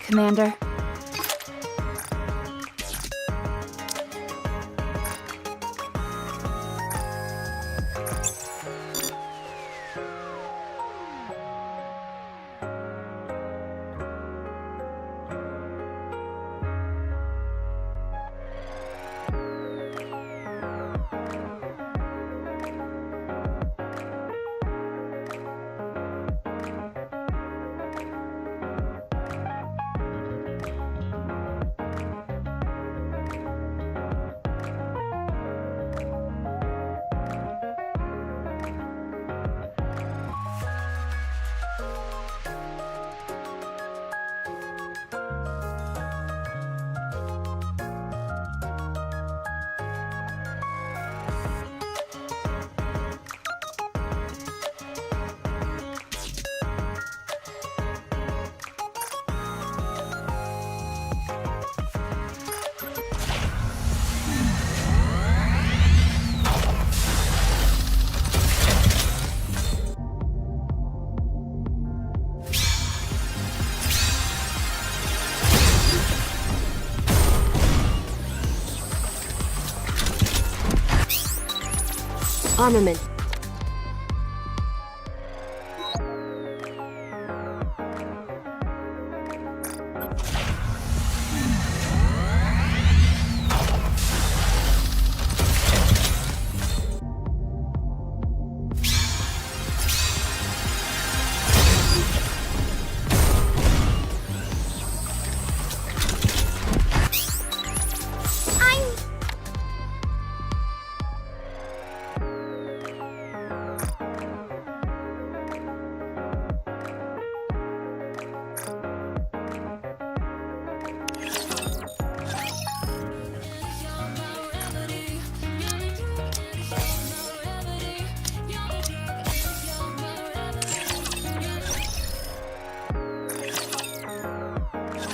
Commander. Armament.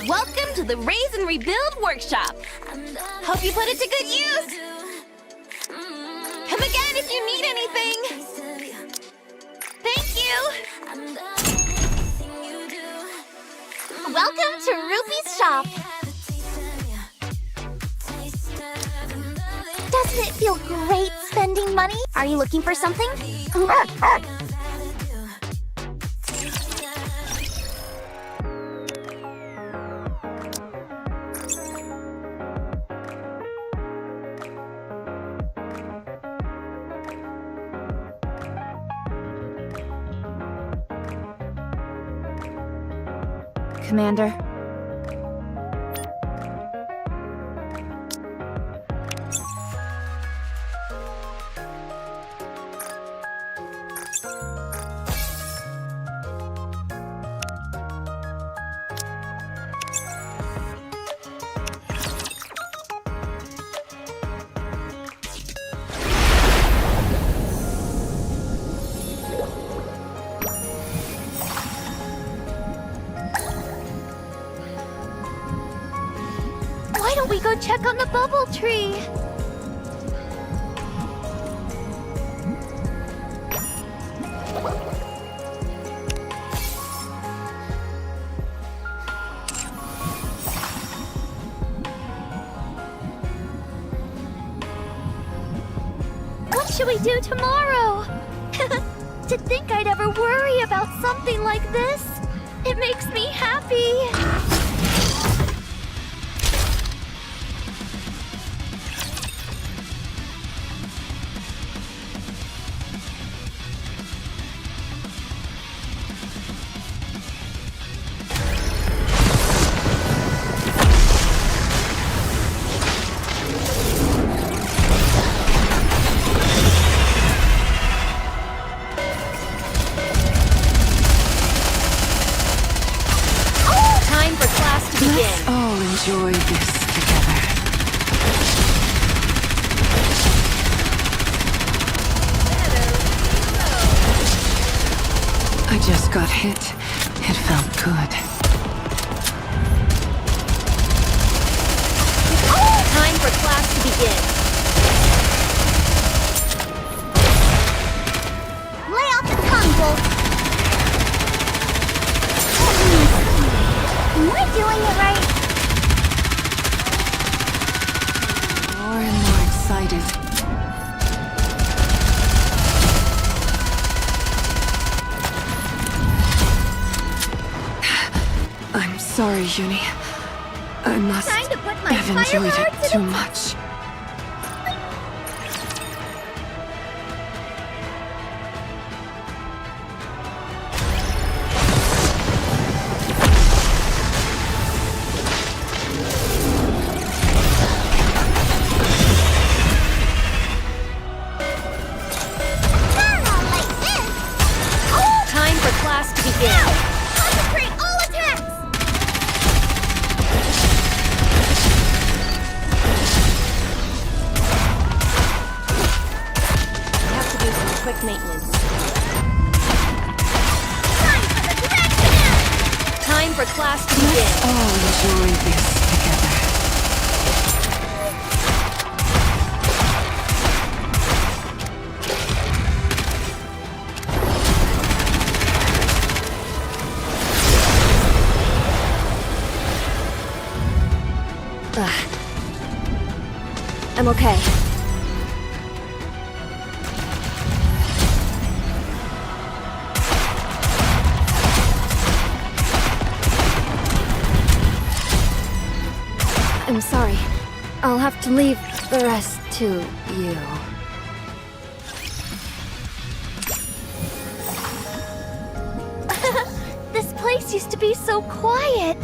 Welcome to the Raise and Rebuild Workshop. Hope you put it to good use. Come again if you need anything. Thank you. Welcome to Ruby's shop. Doesn't it feel great spending money? Are you looking for something? Commander. Why don't we go check on the bubble tree? What should we do tomorrow? To think I'd ever worry about something like this, it makes me happy. Let's all enjoy this together. I just got hit. It felt good. Time for class to begin. Lay off the tongue, Wolf. Am I doing it? Sorry, Uni. I must Time to put my have enjoyed fireworks it in too a- much. Time for class to begin. Concentrate all attacks! I have to do some quick maintenance. Time for the direct finale! Time for class to begin. Oh, enjoy this together. I'm okay. I'm sorry. I'll have to leave the rest to you. This place used to be so quiet,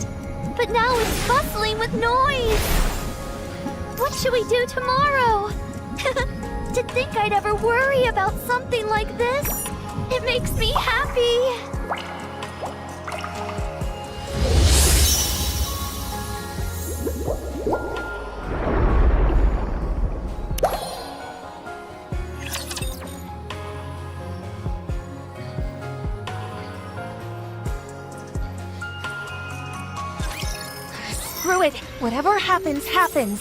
but now it's bustling with noise. What should we do tomorrow? To think I'd ever worry about something like this, it makes me happy. Screw it. Whatever happens, happens.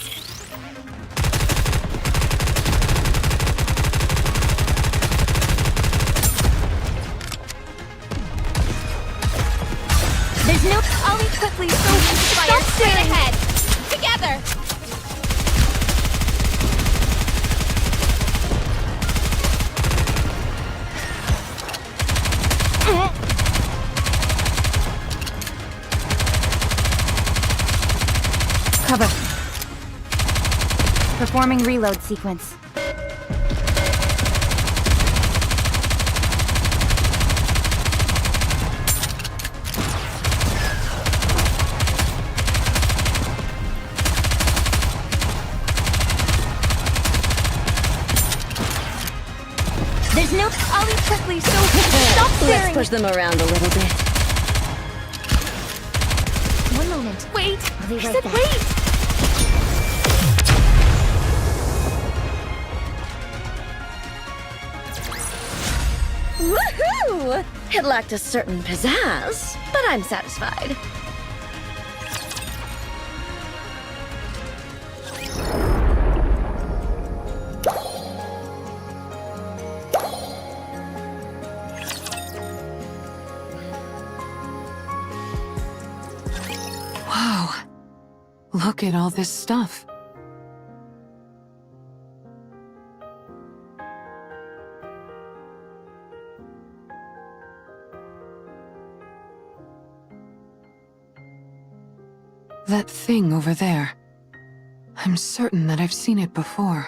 There's no... I'll eat quickly, so stop straight ahead. Together. Cover. Performing reload sequence. There's no... I'll eat quickly, so stop staring. Let's push them around a little bit. One moment. Wait. I'll be I right said back. wait. Woohoo! It lacked a certain pizzazz, but I'm satisfied. Wow. Look at all this stuff. That thing over there. I'm certain that I've seen it before.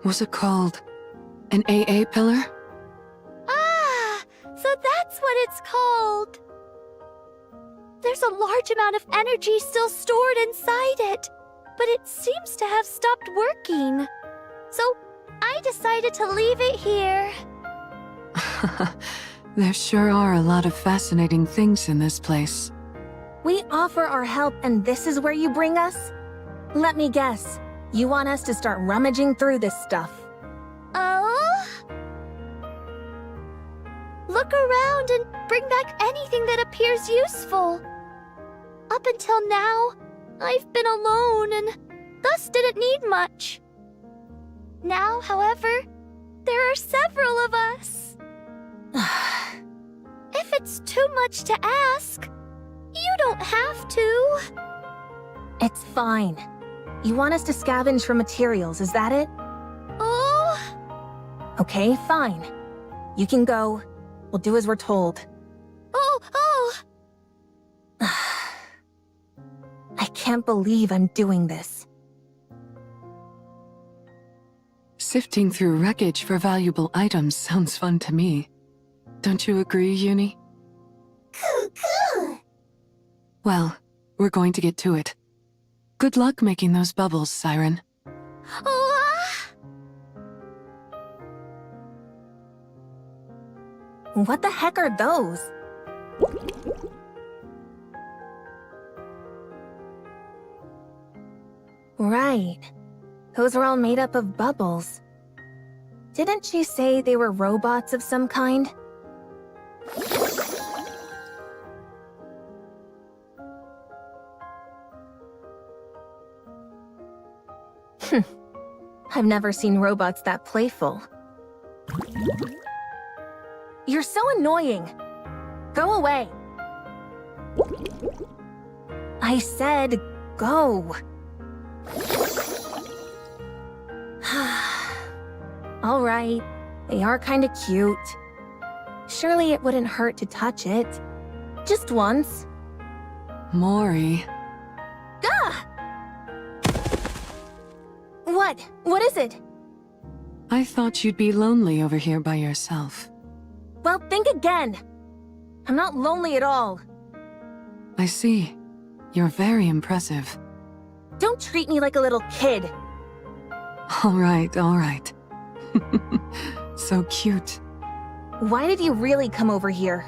Was it called an AA pillar? Ah, so that's what it's called. There's a large amount of energy still stored inside it, but it seems to have stopped working. So I decided to leave it here. There sure are a lot of fascinating things in this place. We offer our help and this is where you bring us? Let me guess. You want us to start rummaging through this stuff. Oh? Look around and bring back anything that appears useful. Up until now, I've been alone and thus didn't need much. Now, however, there are several of us. If it's too much to ask, you don't have to. It's fine. You want us to scavenge for materials, is that it? Oh? Okay, fine. You can go. We'll do as we're told. Oh! can't believe I'm doing this. Sifting through wreckage for valuable items sounds fun to me. Don't you agree, Uni? Well, we're going to get to it. Good luck making those bubbles, Siren. What the heck are those? Right. Those were all made up of bubbles. Didn't she say they were robots of some kind? I've never seen robots that playful. You're so annoying. Go away. I said go. All right, they are kinda cute. Surely it wouldn't hurt to touch it. Just once. Mori. What? What is it? I thought you'd be lonely over here by yourself. Well, think again. I'm not lonely at all. I see. You're very impressive. Don't treat me like a little kid. All right, all right. So cute. Why did you really come over here?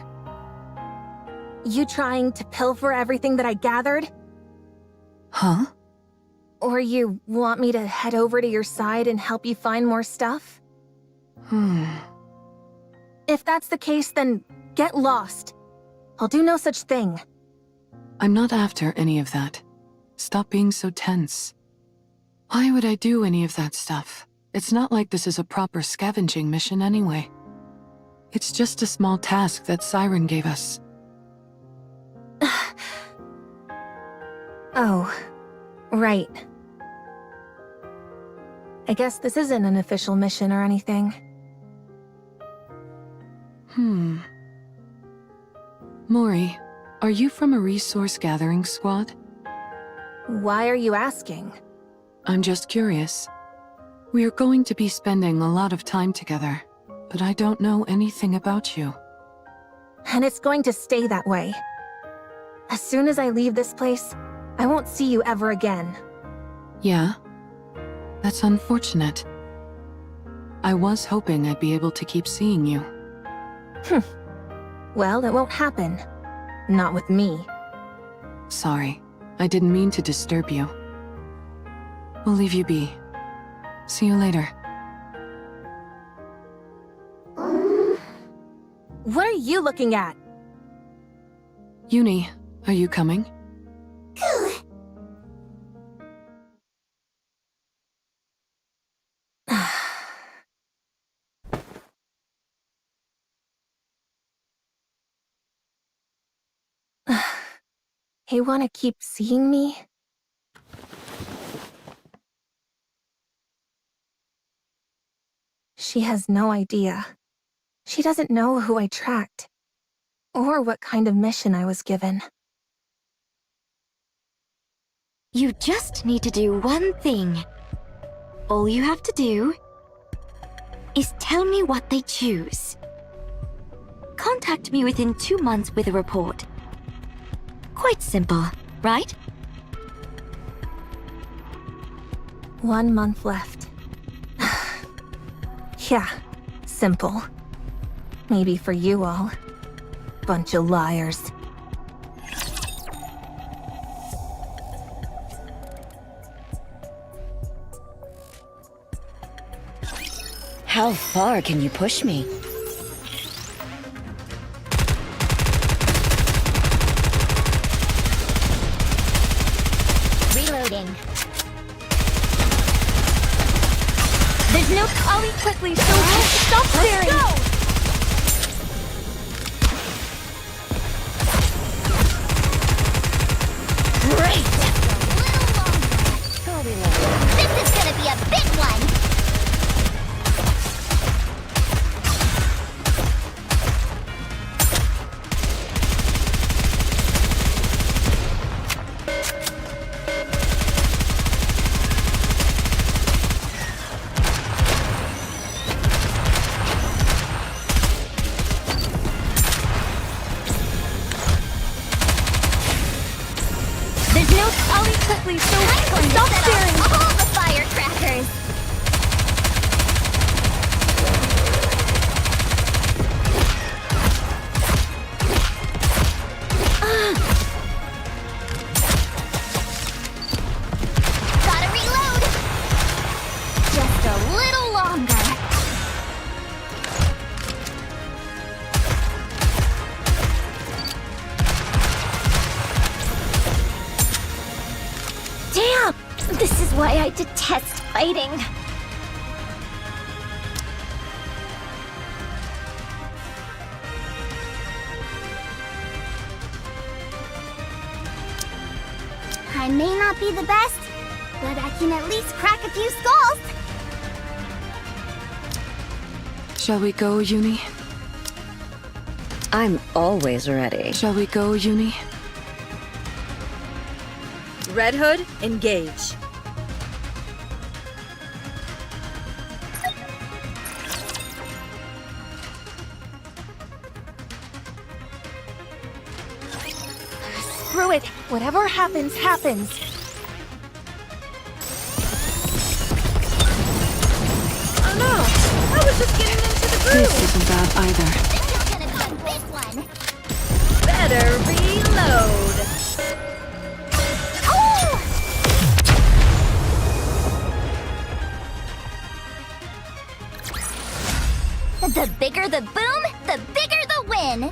You trying to pilfer everything that I gathered? Huh? Or you want me to head over to your side and help you find more stuff? If that's the case, then get lost. I'll do no such thing. I'm not after any of that. Stop being so tense. Why would I do any of that stuff? It's not like this is a proper scavenging mission anyway. It's just a small task that Siren gave us. Oh, right. I guess this isn't an official mission or anything. Mori, are you from a resource gathering squad? Why are you asking? I'm just curious. We are going to be spending a lot of time together, but I don't know anything about you. And it's going to stay that way. As soon as I leave this place, I won't see you ever again. Yeah? That's unfortunate. I was hoping I'd be able to keep seeing you. Well, it won't happen. Not with me. Sorry, I didn't mean to disturb you. We'll leave you be. See you later. What are you looking at? Uni, are you coming? You want to keep seeing me? She has no idea. She doesn't know who I tracked, or what kind of mission I was given. You just need to do one thing. All you have to do is tell me what they choose. Contact me within 2 months with a report. Quite simple, right? 1 month left. Yeah, simple. Maybe for you all. Bunch of liars. How far can you push me? Reloading. There's no... I'll eat quickly, so stop staring! Let's go! Great! This is gonna be a big one! why I detest fighting. I may not be the best, but I can at least crack a few skulls. Shall we go, Uni? I'm always ready. Shall we go, Uni? Red Hood, engage. Screw it. Whatever happens, happens. Oh no! I was just getting into the This groove! isn't bad either. You're gonna find this one. Better reload! Oh! The bigger the boom, the bigger the win.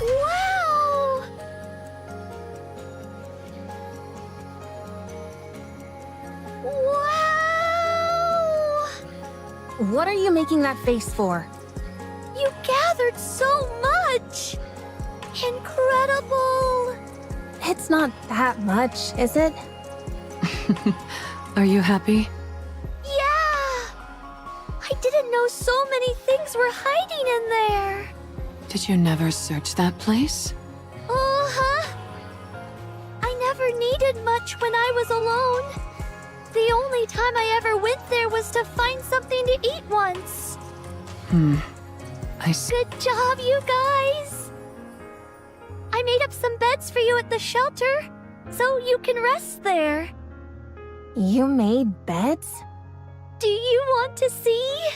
Wow! Wow! What are you making that face for? You gathered so much! Incredible! It's not that much, is it? Are you happy? Yeah! I didn't know so many things were hiding in there. Did you never search that place? Uh-huh. I never needed much when I was alone. The only time I ever went there was to find something to eat once. I see. Good job, you guys! I made up some beds for you at the shelter, so you can rest there. You made beds? Do you want to see?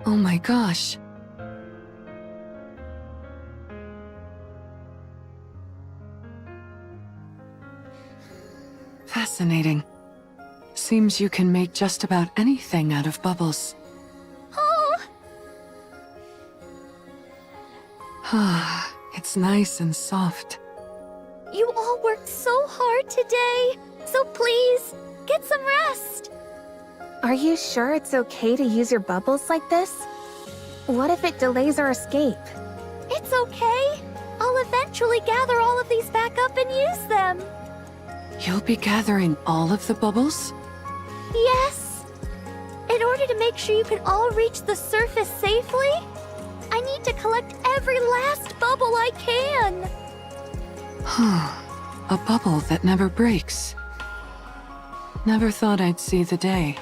Oh my gosh. Fascinating. Seems you can make just about anything out of bubbles. Oh, Ah, it's nice and soft. you all worked so hard today, so please, get some rest. Are you sure it's okay to use your bubbles like this? What if it delays our escape? It's okay. I'll eventually gather all of these back up and use them. You'll be gathering all of the bubbles? Yes. In order to make sure you can all reach the surface safely, I need to collect every last bubble I can. A bubble that never breaks. Never thought I'd see the day.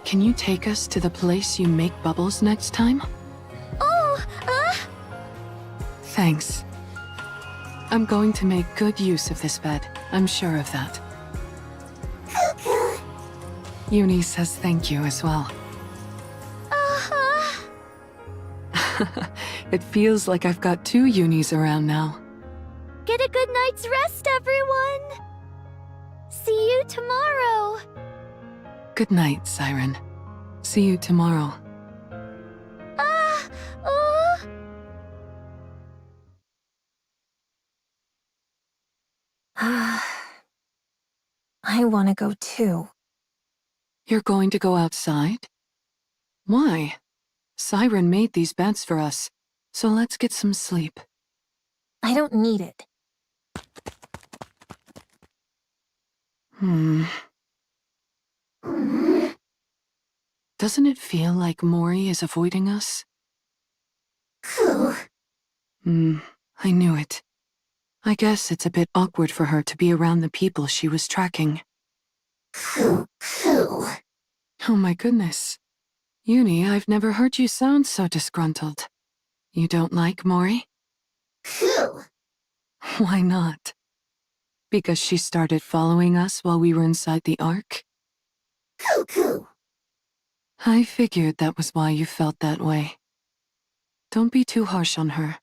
Can you take us to the place you make bubbles next time? Oh, Thanks. I'm going to make good use of this bed. I'm sure of that. Uni says thank you as well. uh-huh. It feels like I've got two Unis around now. Get a good night's rest, everyone. See you tomorrow. Good night, Siren. See you tomorrow. Ah, oh. I want to go too. You're going to go outside? Why? Siren made these beds for us, so let's get some sleep. I don't need it. Doesn't it feel like Mori is avoiding us? I knew it. I guess it's a bit awkward for her to be around the people she was tracking. Oh my goodness. Uni, I've never heard you sound so disgruntled. You don't like Mori? Why not? Because she started following us while we were inside the Ark? I figured that was why you felt that way. Don't be too harsh on her.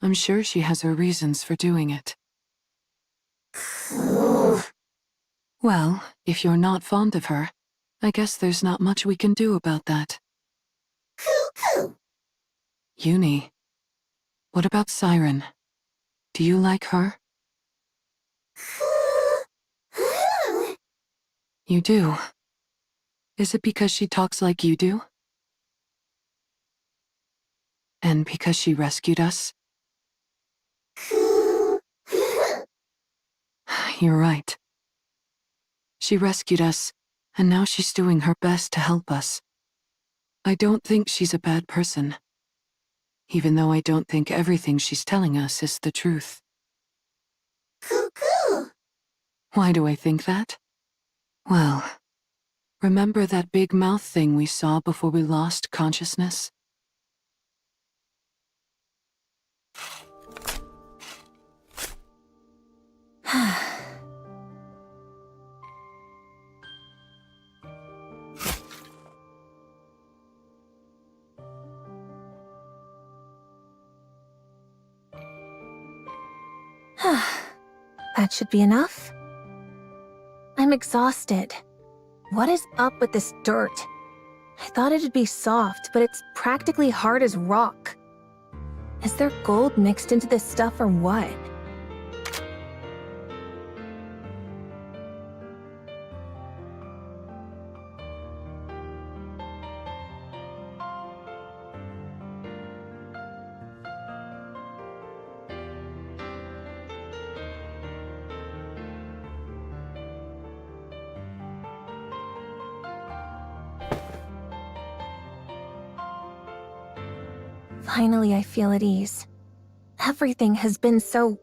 I'm sure she has her reasons for doing it. Well, if you're not fond of her, I guess there's not much we can do about that. Uni. What about Siren? Do you like her? You do? Is it because she talks like you do? And because she rescued us? You're right. She rescued us, and now she's doing her best to help us. I don't think she's a bad person, even though I don't think everything she's telling us is the truth. Cuckoo! Why do I think that? Well, remember that big mouth thing we saw before we lost consciousness? That should be enough. I'm exhausted. What is up with this dirt? I thought it'd be soft, but it's practically hard as rock. Is there gold mixed into this stuff or what? Finally, I feel at ease. Everything has been so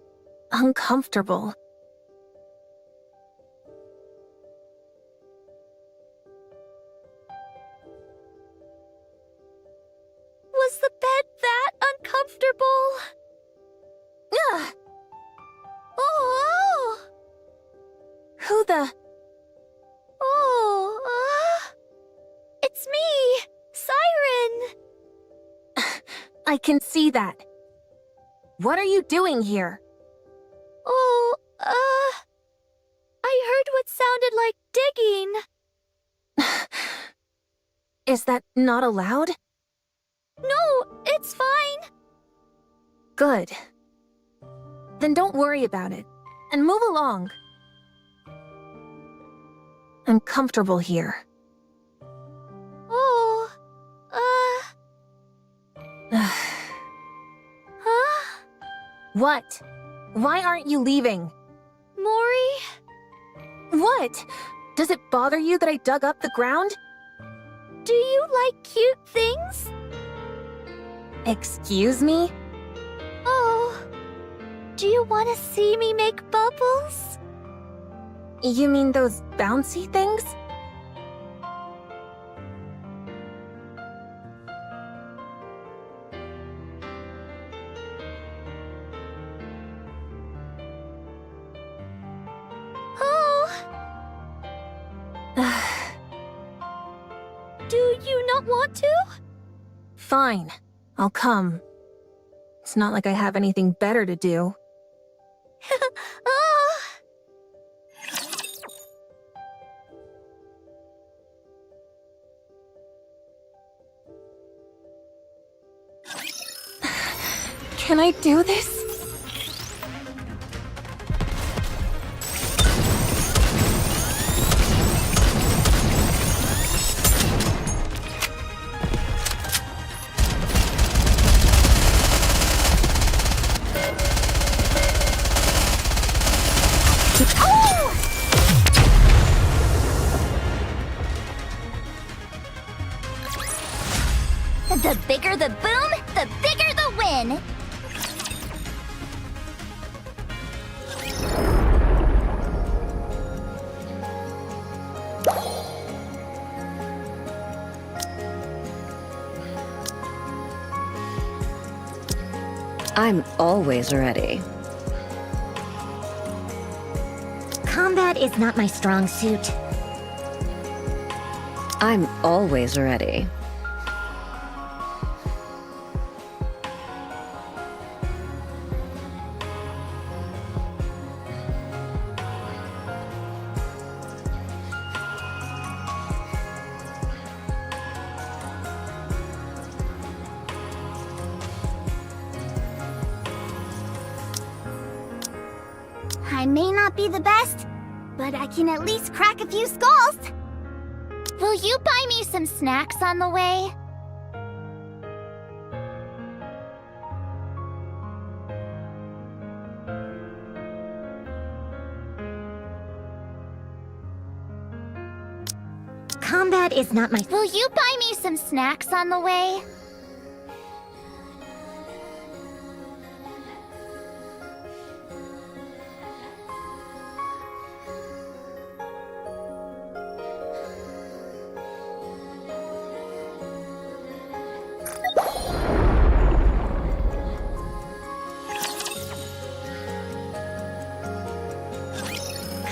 uncomfortable. Was the bed that uncomfortable? Ugh! Oh! Who the... Oh! It's me! Siren! I can see that. What are you doing here? Oh, I heard what sounded like digging. Is that not allowed? No, it's fine. Good. Then don't worry about it, and move along. I'm comfortable here. Oh, huh? What? Why aren't you leaving? Mori, What? Does it bother you that I dug up the ground? do you like cute things? Excuse me? Oh, do you want to see me make bubbles? You mean those bouncy things? Oh, do you not want to? Fine. I'll come. It's not like I have anything better to do. Oh. Can I do this? The bigger the boom, the bigger the win! I'm always ready. Combat is not my strong suit. I'm always ready. I may not be the best, but I can at least crack a few skulls. Will you buy me some snacks on the way? Combat is not my... Will you buy me some snacks on the way?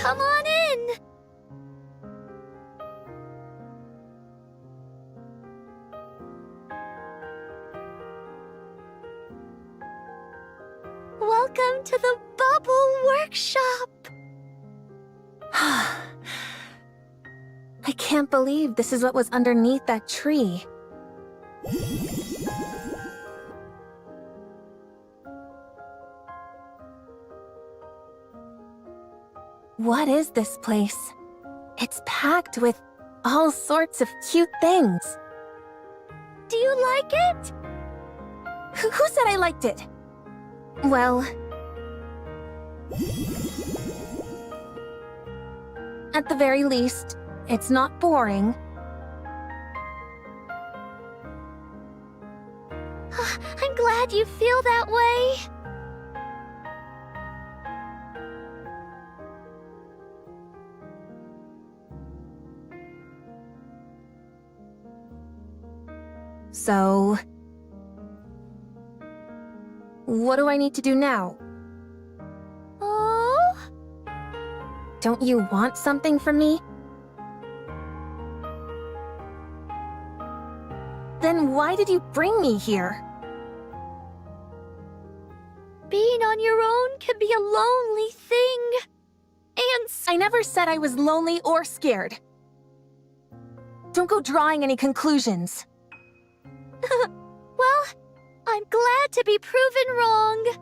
Come on in! Welcome to the Bubble Workshop! I can't believe this is what was underneath that tree. What is this place? It's packed with all sorts of cute things. Do you like it? Who said I liked it? Well... at the very least, it's not boring. I'm glad you feel that way. So... what do I need to do now? Oh? Don't you want something from me? Then why did you bring me here? Being on your own can be a lonely thing. And I never said I was lonely or scared. Don't go drawing any conclusions. well, I'm glad to be proven wrong.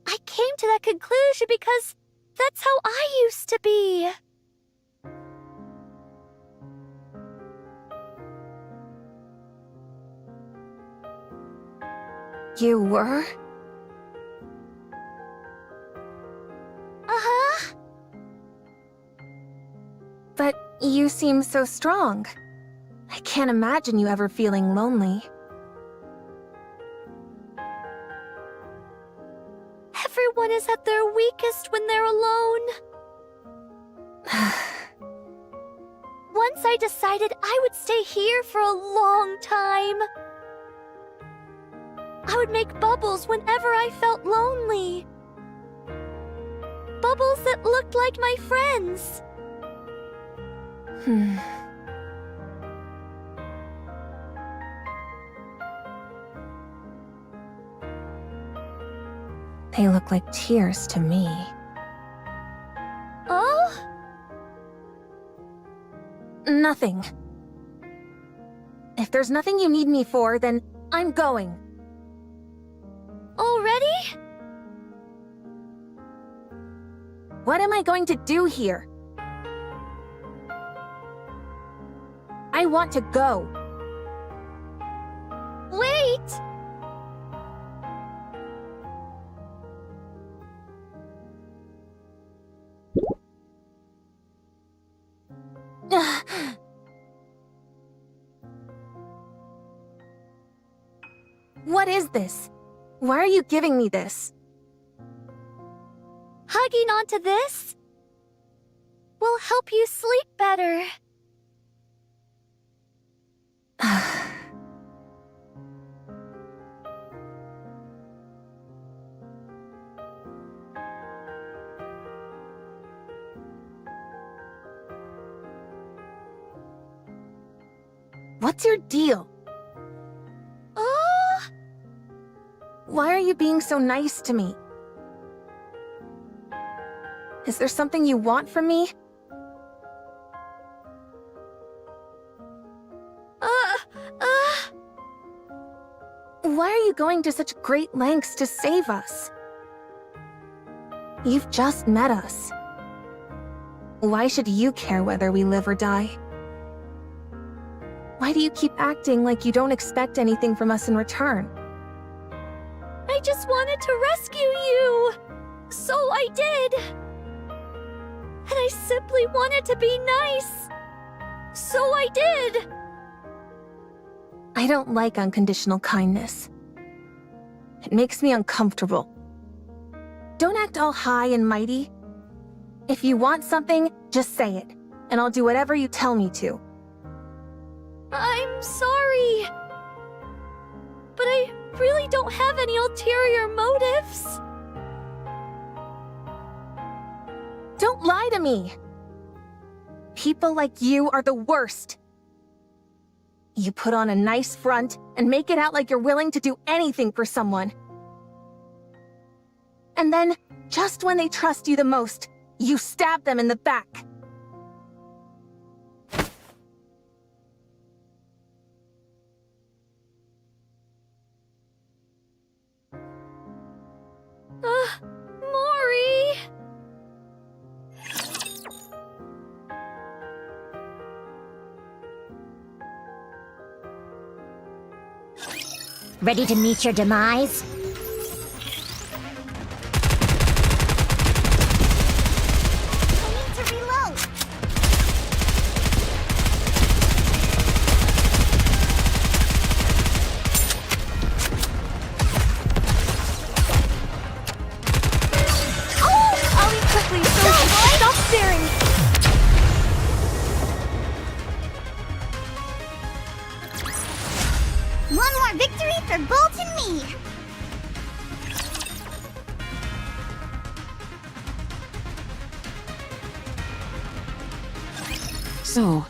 I came to that conclusion because that's how I used to be. You were? Uh-huh. But you seem so strong. I can't imagine you ever feeling lonely. Everyone is at their weakest when they're alone. Once I decided I would stay here for a long time. I would make bubbles whenever I felt lonely. Bubbles that looked like my friends. They look like tears to me. Oh? Nothing. If there's nothing you need me for, then I'm going. Already? What am I going to do here? I want to go. Wait! What is this? Why are you giving me this? Hugging onto this will help you sleep better. What's your deal? Oh? Why are you being so nice to me? Is there something you want from me? Uh. Why are you going to such great lengths to save us? You've just met us. Why should you care whether we live or die? Why do you keep acting like you don't expect anything from us in return? I just wanted to rescue you! So I did! And I simply wanted to be nice! So I did! I don't like unconditional kindness. It makes me uncomfortable. Don't act all high and mighty. If you want something, just say it, and I'll do whatever you tell me to. I'm sorry. But I really don't have any ulterior motives. Don't lie to me! People like you are the worst. You put on a nice front and make it out like you're willing to do anything for someone. And then, just when they trust you the most, you stab them in the back. Mori! Ready to meet your demise? I need to reload. I'll leave quickly, so stop staring! One more victory for Bolt and me! So,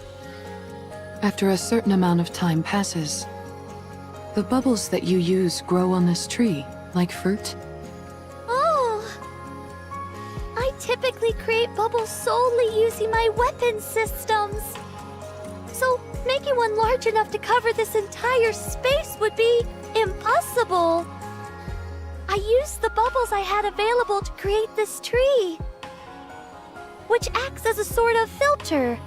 after a certain amount of time passes, the bubbles that you use grow on this tree, like fruit? Oh! I typically create bubbles solely using my weapon systems. So, making one large enough to cover this entire space would be impossible. I used the bubbles I had available to create this tree, which acts as a sort of filter.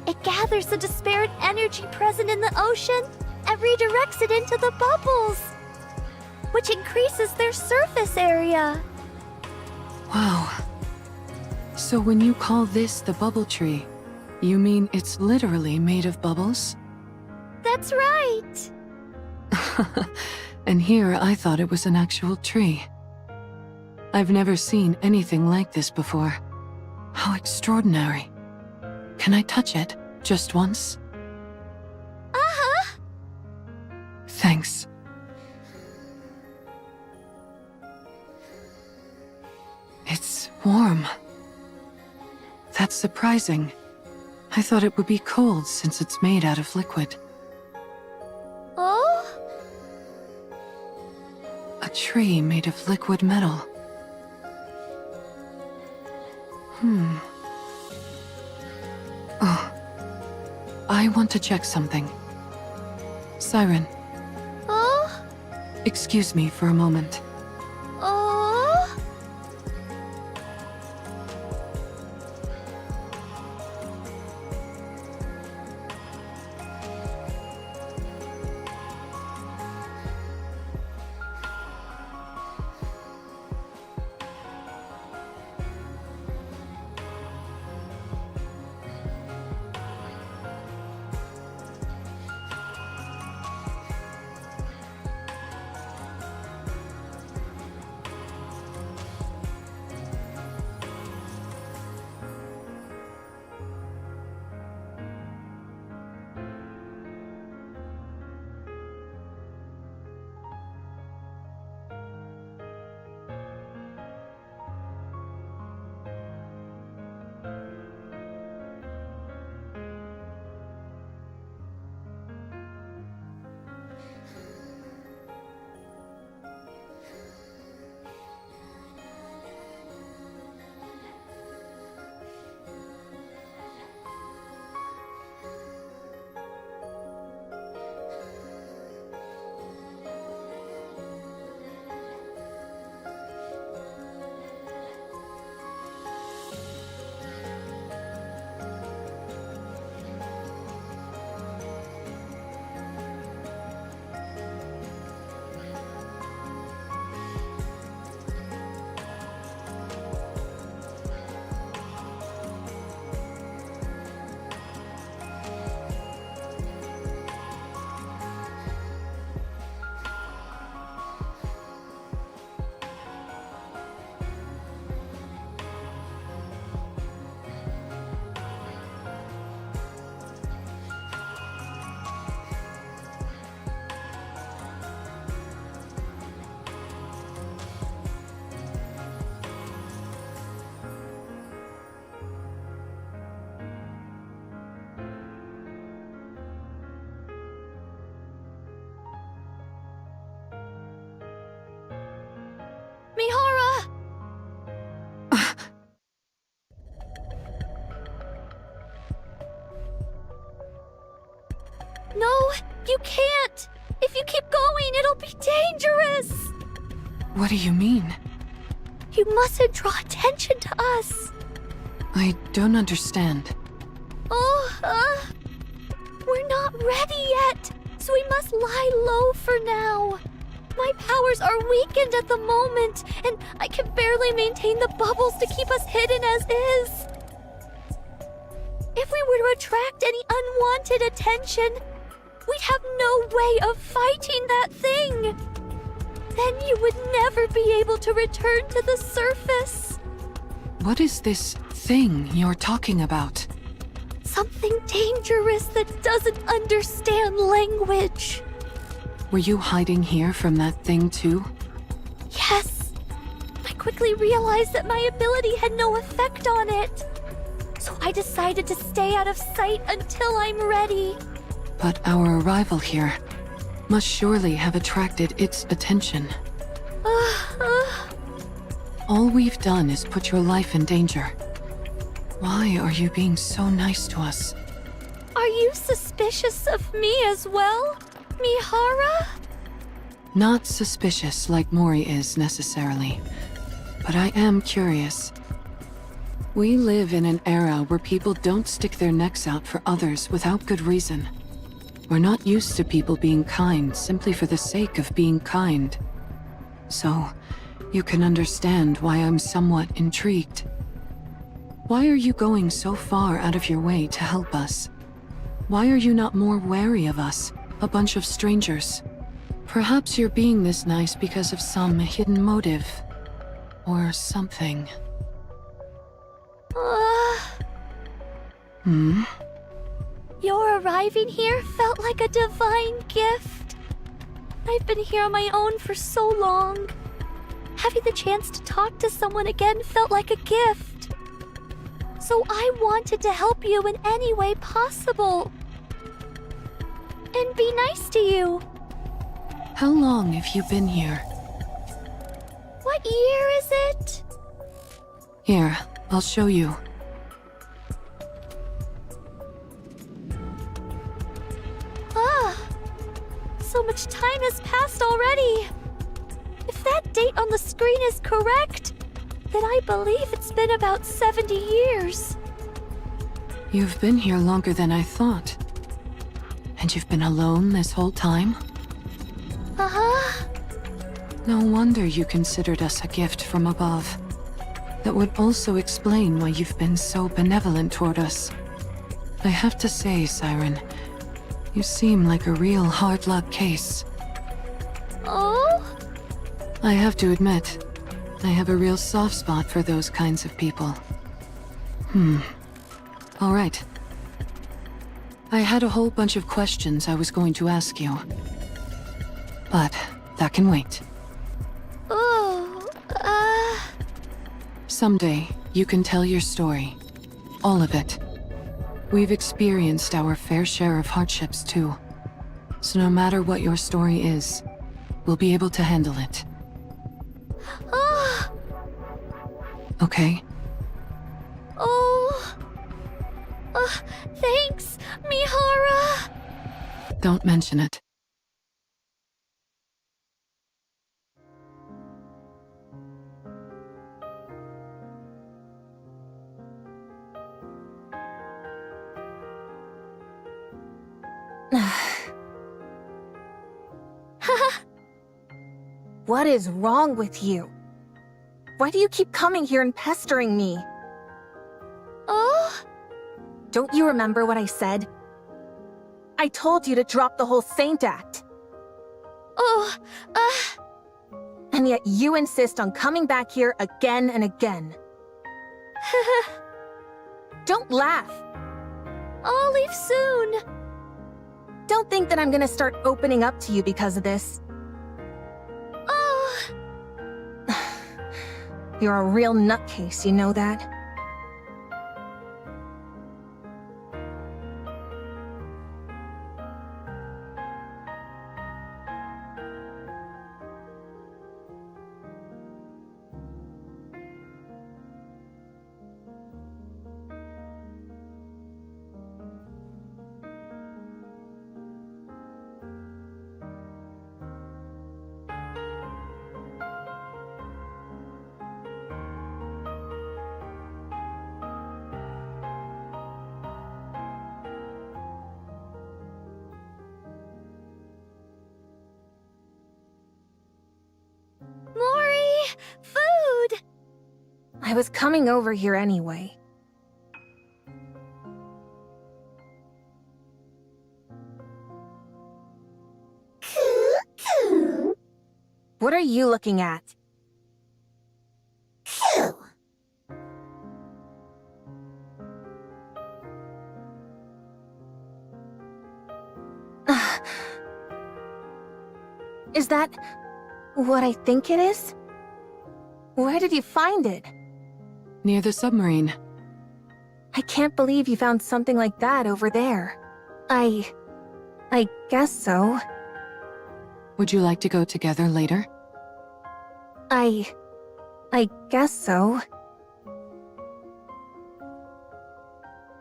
It gathers the disparate energy present in the ocean and redirects it into the bubbles, which increases their surface area. Wow. So when you call this the bubble tree, you mean it's literally made of bubbles? That's right. And here I thought it was an actual tree. I've never seen anything like this before. How extraordinary. Can I touch it, just once? Uh-huh. Thanks. It's warm. That's surprising. I thought it would be cold since it's made out of liquid. Oh? A tree made of liquid metal. Oh. I want to check something. Siren, Oh? excuse me for a moment. Oh? No, you can't! If you keep going, it'll be dangerous! What do you mean? You mustn't draw attention to us! I don't understand. Oh, we're not ready yet, so we must lie low for now. My powers are weakened at the moment, and I can barely maintain the bubbles to keep us hidden as is. If we were to attract any unwanted attention, we'd have no way of fighting that thing. Then you would never be able to return to the surface. What is this thing you're talking about? Something dangerous that doesn't understand language. Were you hiding here from that thing too? Yes. I quickly realized that my ability had no effect on it. So I decided to stay out of sight until I'm ready. But our arrival here must surely have attracted its attention. All we've done is put your life in danger. Why are you being so nice to us? Are you suspicious of me as well, Mihara? Not suspicious like Mori is necessarily, but I am curious. We live in an era where people don't stick their necks out for others without good reason. We're not used to people being kind simply for the sake of being kind. So, you can understand why I'm somewhat intrigued. Why are you going so far out of your way to help us? Why are you not more wary of us, a bunch of strangers? Perhaps you're being this nice because of some hidden motive. Or something. Your arriving here felt like a divine gift. I've been here on my own for so long. Having the chance to talk to someone again felt like a gift. So I wanted to help you in any way possible. And be nice to you. How long have you been here? What year is it? Here, I'll show you. So much time has passed already. If that date on the screen is correct, then I believe it's been about 70 years. You've been here longer than I thought. And you've been alone this whole time? Uh-huh. No wonder you considered us a gift from above. That would also explain why you've been so benevolent toward us. I have to say, Siren, you seem like a real hard luck case. Oh? I have to admit, I have a real soft spot for those kinds of people. All right. I had a whole bunch of questions I was going to ask you. But that can wait. Oh, Someday, you can tell your story. All of it. We've experienced our fair share of hardships too. So no matter what your story is, we'll be able to handle it. Okay? Oh. Thanks, Mihara. Don't mention it. What is wrong with you? Why do you keep coming here and pestering me? Oh? Don't you remember what I said? I told you to drop the whole Saint act. Oh, And yet you insist on coming back here again and again. Don't laugh. I'll leave soon. Don't think that I'm gonna start opening up to you because of this. Oh. You're a real nutcase, you know that? I was coming over here anyway. What are you looking at? Is that what I think it is? Where did you find it? Near the submarine. I can't believe you found something like that over there. I guess so. Would you like to go together later? I guess so.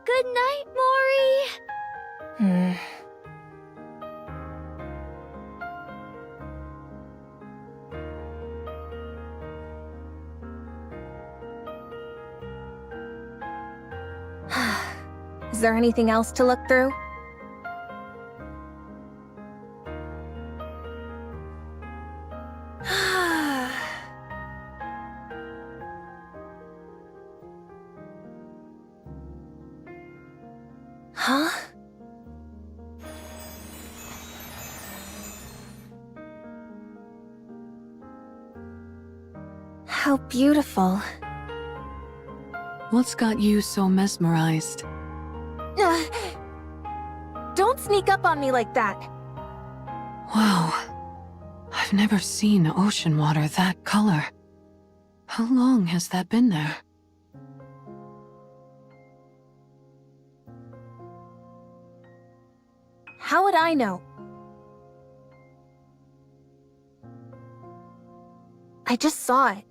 Good night, Mori. Is there anything else to look through? Huh? How beautiful. What's got you so mesmerized? Don't sneak up on me like that. Wow. I've never seen ocean water that color. How long has that been there? How would I know? I just saw it.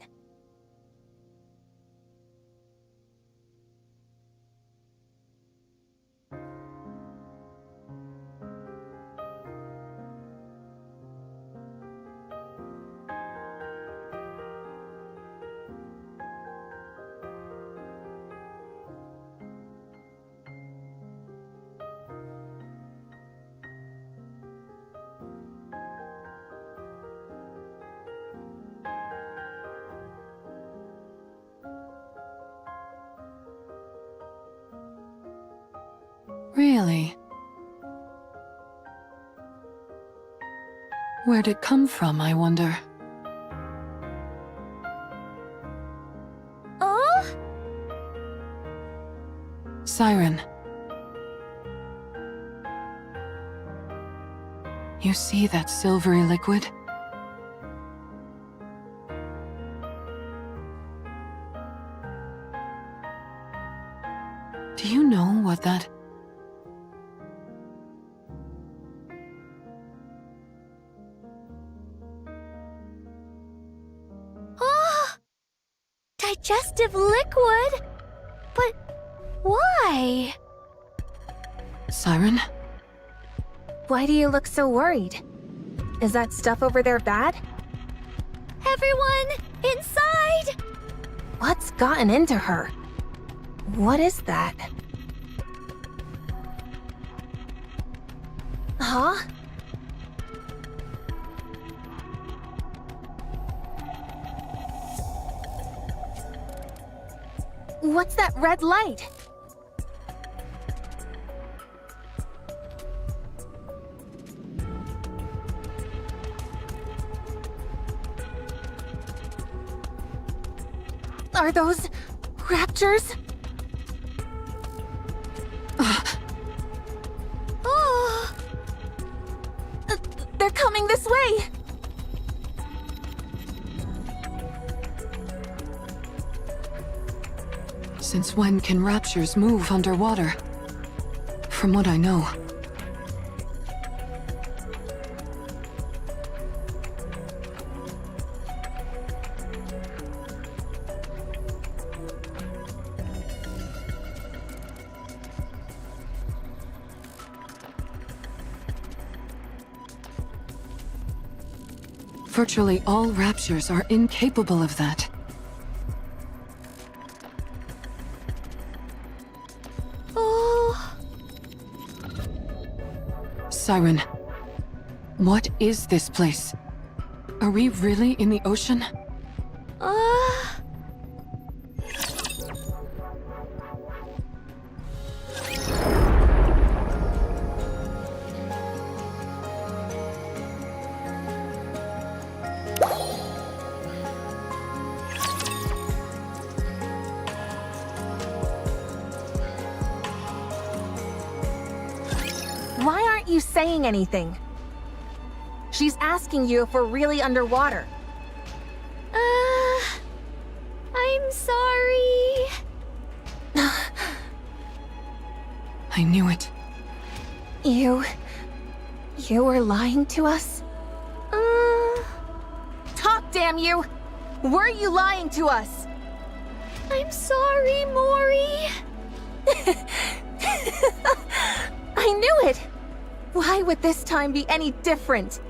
Really? Where'd it come from, I wonder? Oh? Siren. You see that silvery liquid? Do you know what that... Digestive liquid? But why? Siren? Why do you look so worried? Is that stuff over there bad? Everyone, inside! What's gotten into her? What is that? Huh? What's that red light? Are those raptors? Oh, They're coming this way! Since when can raptures move underwater? From what I know. Virtually all raptures are incapable of that. oh, Siren, what is this place? Are we really in the ocean? you saying anything? She's asking you if we're really underwater. I'm sorry. I knew it. You were lying to us? Talk, damn you! Were you lying to us? I'm sorry, Mori. I knew it! Why would this time be any different?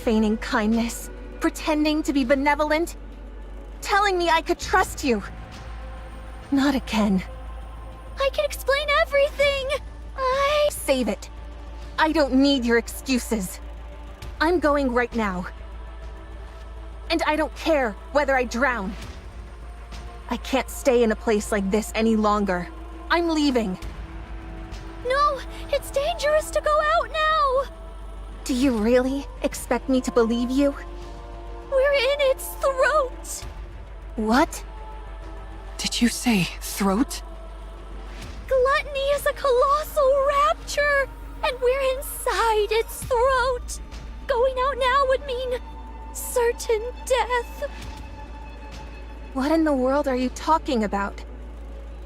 Feigning kindness, pretending to be benevolent, telling me I could trust you. Not again. I can explain everything. Save it. I don't need your excuses. I'm going right now. And I don't care whether I drown. I can't stay in a place like this any longer. I'm leaving. No, it's dangerous to go out now. Do you really expect me to believe you? We're in its throat. What? Did you say throat? Gluttony is a colossal rapture, and we're inside its throat. Going out now would mean certain death. What in the world are you talking about?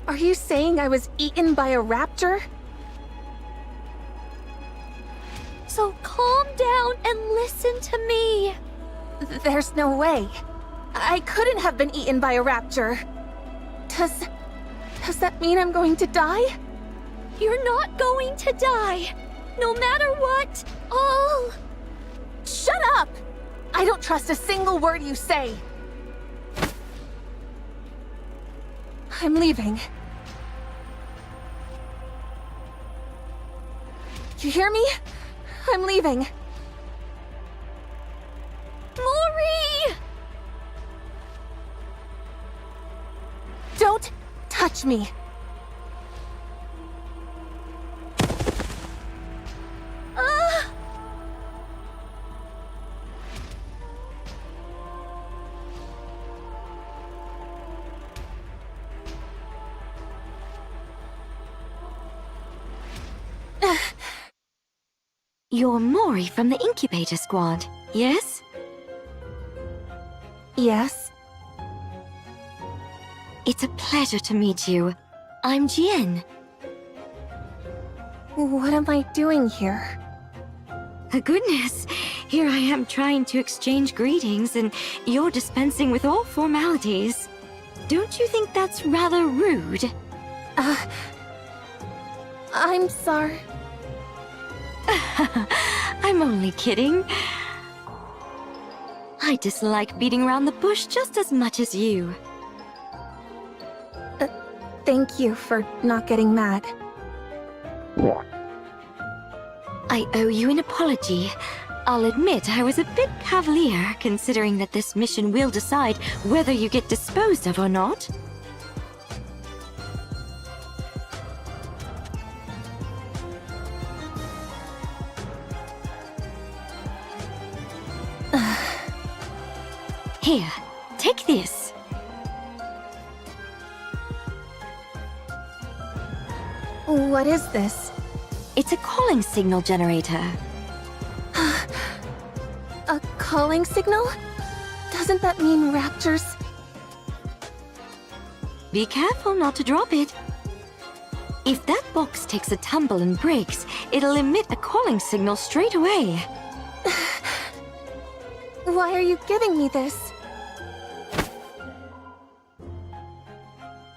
Are you saying I was eaten by a raptor? So calm down and listen to me. There's no way. I couldn't have been eaten by a raptor. Does that mean I'm going to die? You're not going to die. No matter what, Shut up! I don't trust a single word you say. I'm leaving. You hear me? I'm leaving. Mori! Don't touch me. You're Mori from the Incubator Squad, yes? Yes? It's a pleasure to meet you. I'm Jien. What am I doing here? Goodness, here I am trying to exchange greetings and you're dispensing with all formalities. Don't you think that's rather rude? I'm sorry. I'm only kidding. I dislike beating around the bush just as much as you. Thank you for not getting mad. I owe you an apology. I'll admit I was a bit cavalier, considering that this mission will decide whether you get disposed of or not. Here, take this. What is this? It's a calling signal generator. A calling signal? Doesn't that mean raptors? Be careful not to drop it. If that box takes a tumble and breaks, it'll emit a calling signal straight away. Why are you giving me this?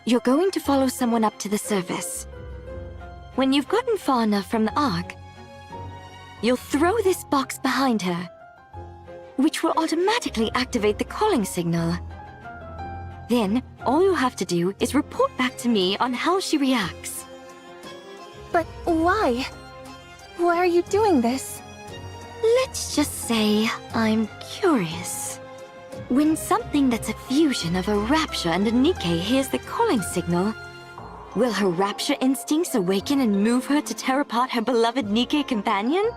You're going to follow someone up to the surface. When you've gotten far enough from the Ark, you'll throw this box behind her, which will automatically activate the calling signal. Then, all you have to do is report back to me on how she reacts. But why? Why are you doing this? Let's just say I'm curious. When something that's a fusion of a Rapture and a Nikke hears the calling signal, will her Rapture instincts awaken and move her to tear apart her beloved Nikke companion?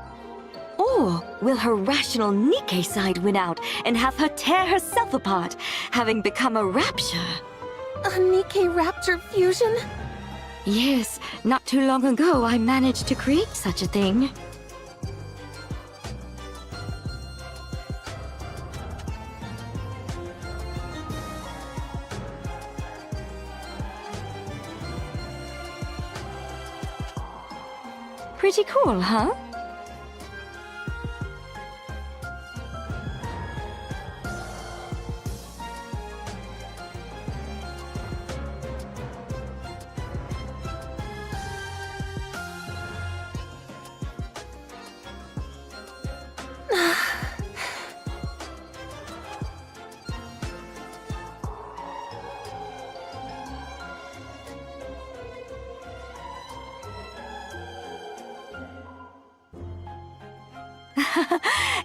Or will her rational Nikke side win out and have her tear herself apart, having become a Rapture? A Nikke Raptor fusion? Yes, not too long ago I managed to create such a thing. Pretty cool, huh?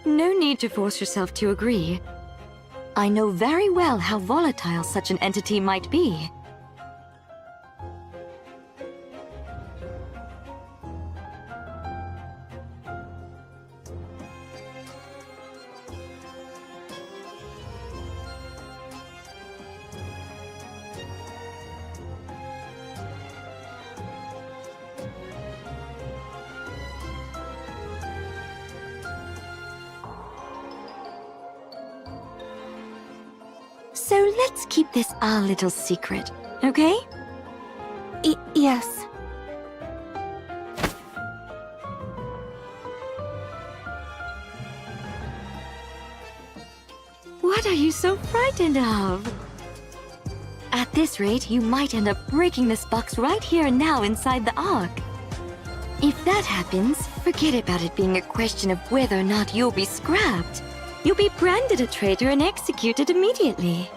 No need to force yourself to agree. I know very well how volatile such an entity might be. So let's keep this our little secret, okay? Yes. What are you so frightened of? At this rate, you might end up breaking this box right here and now inside the Ark. If that happens, forget about it being a question of whether or not you'll be scrapped. You'll be branded a traitor and executed immediately.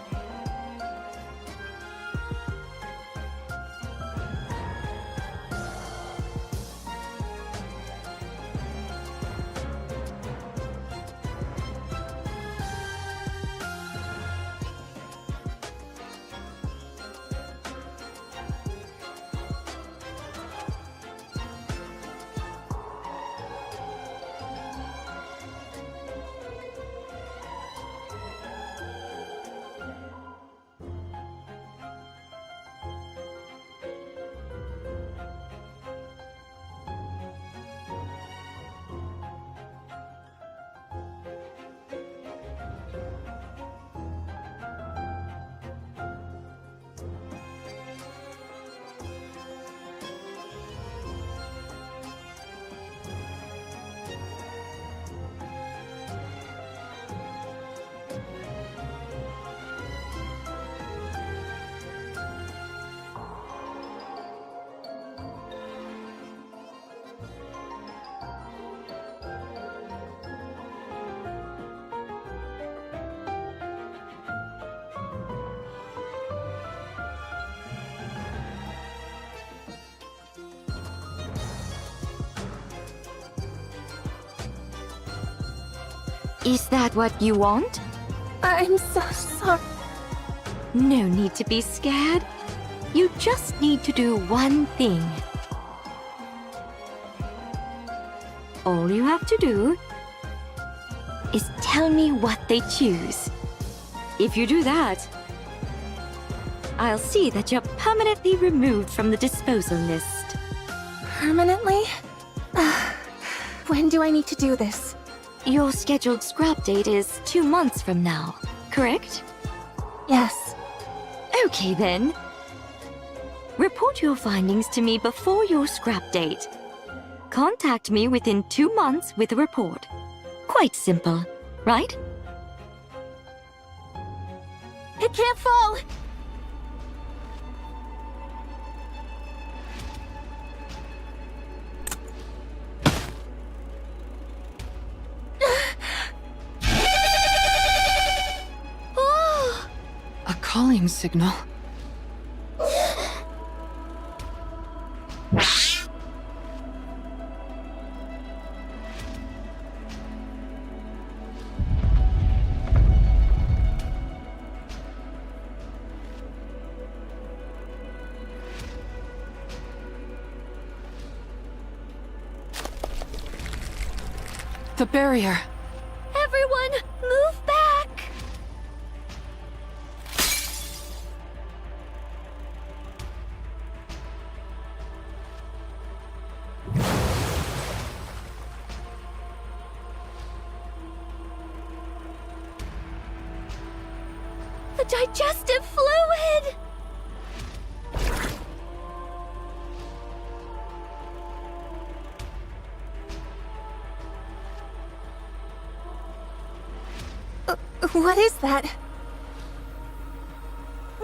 Is that what you want? I'm so sorry. No need to be scared. You just need to do one thing. All you have to do is tell me what they choose. If you do that, I'll see that you're permanently removed from the disposal list. Permanently? When do I need to do this? Your scheduled scrap date is 2 months from now, correct? Yes. Okay then. Report your findings to me before your scrap date. Contact me within 2 months with a report. Quite simple, right? It can't fall! A calling signal. The barrier. Everyone, move back! The digestive fluid! What is that?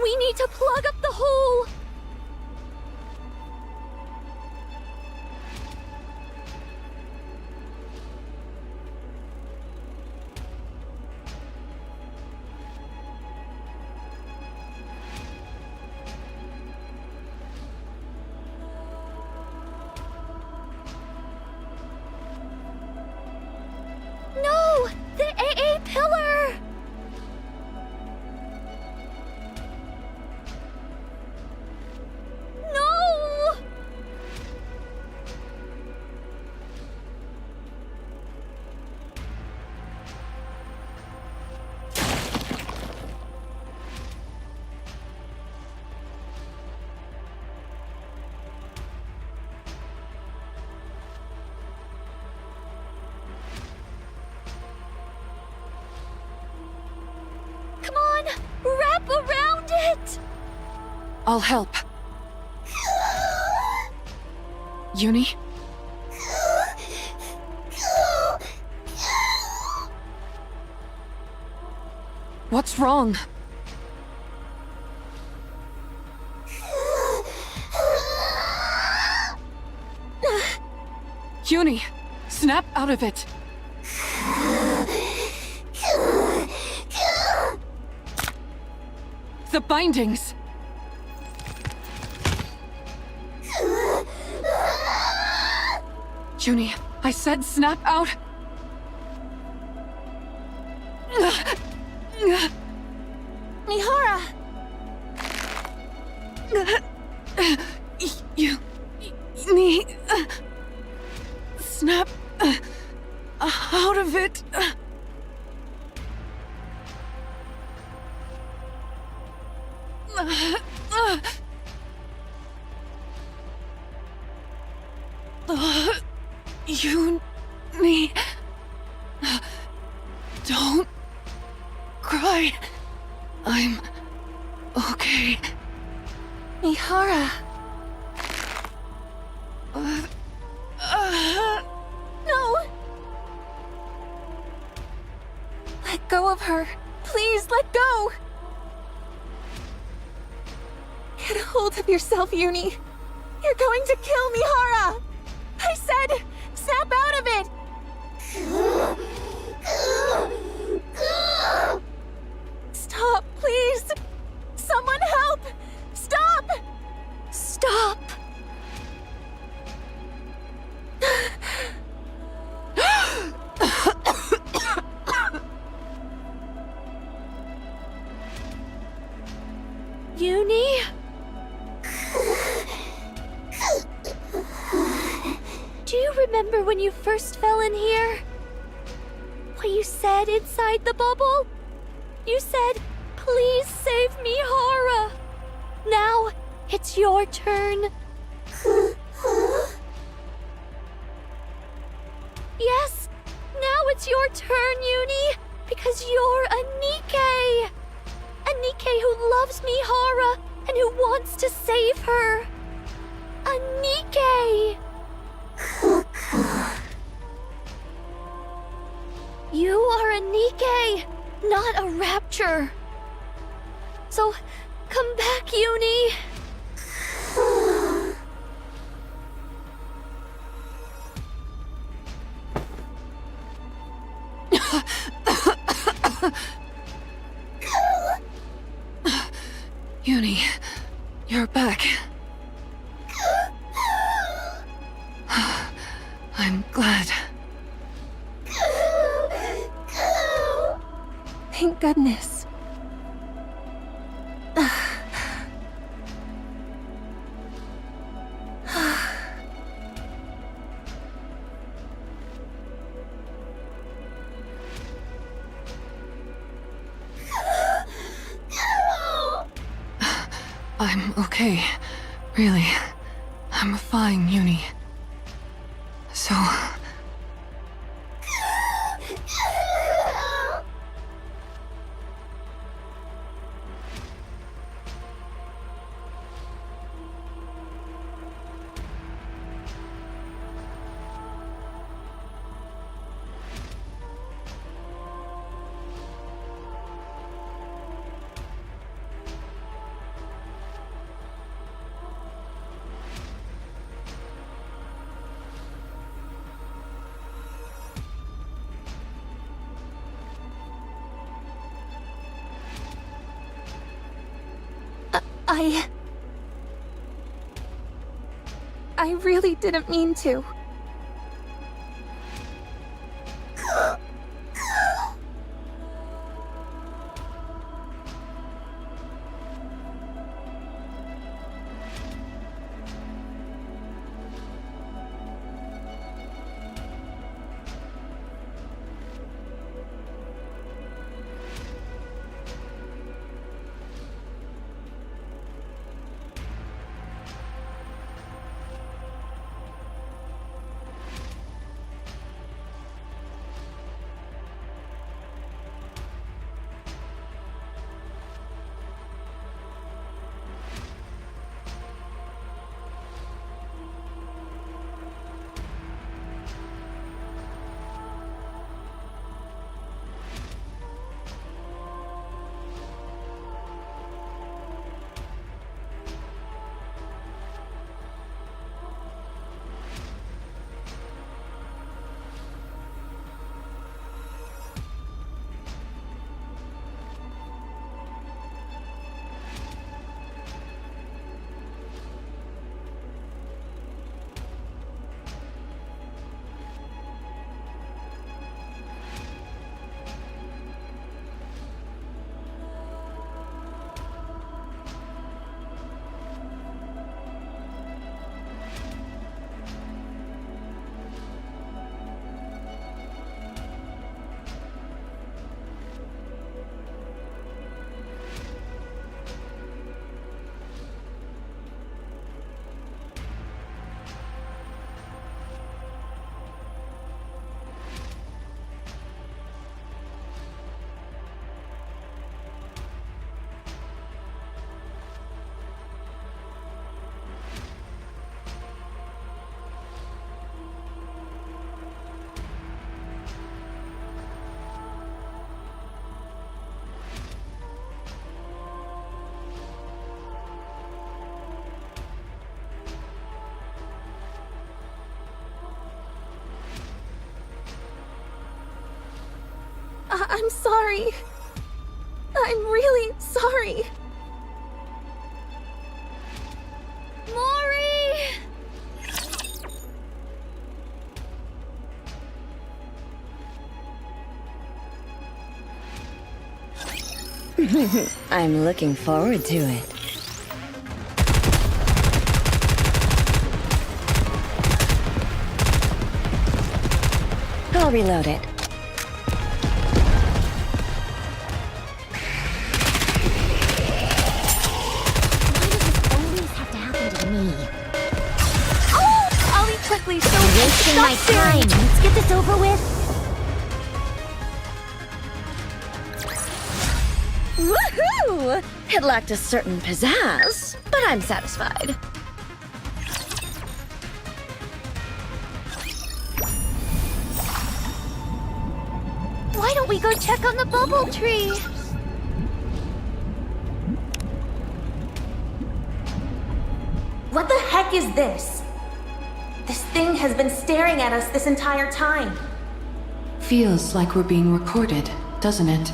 We need to plug up the hole! No! The AA pillar! No! Come on! Wrap around it! I'll help. Uni? What's wrong? Uni, snap out of it. The bindings. Uni, I said snap out. Mihara! You need snap out of it. You need. Don't cry. I'm okay. Mihara! No! Let go of her. Please, let go! Get a hold of yourself, Uni. You're going to kill Mihara! I said, snap out of it! Stop, please! Someone help! Stop! Stop! Uni? Do you remember when you first fell in here? What you said inside the bubble? You said, please save me, Hara. Now, it's your turn. Yes, now it's your turn, Uni, because you're a Nikke. A Nikke who loves Mihara and who wants to save her. A Nikke. You are a Nikke, not a rapture. So, come back, Uni. Uni, you're back. I'm glad. Thank goodness. I'm okay. Really. I'm fine, Uni. So... I really didn't mean to. I'm sorry. I'm really sorry. Mori! I'm looking forward to it. I'll reload it. I'll eat quickly, so Wasting my time. Let's get this over with. Woohoo! It lacked a certain pizzazz, but I'm satisfied. why don't we go check on the bubble tree? What the heck is this? This thing has been staring at us this entire time. Feels like we're being recorded, doesn't it?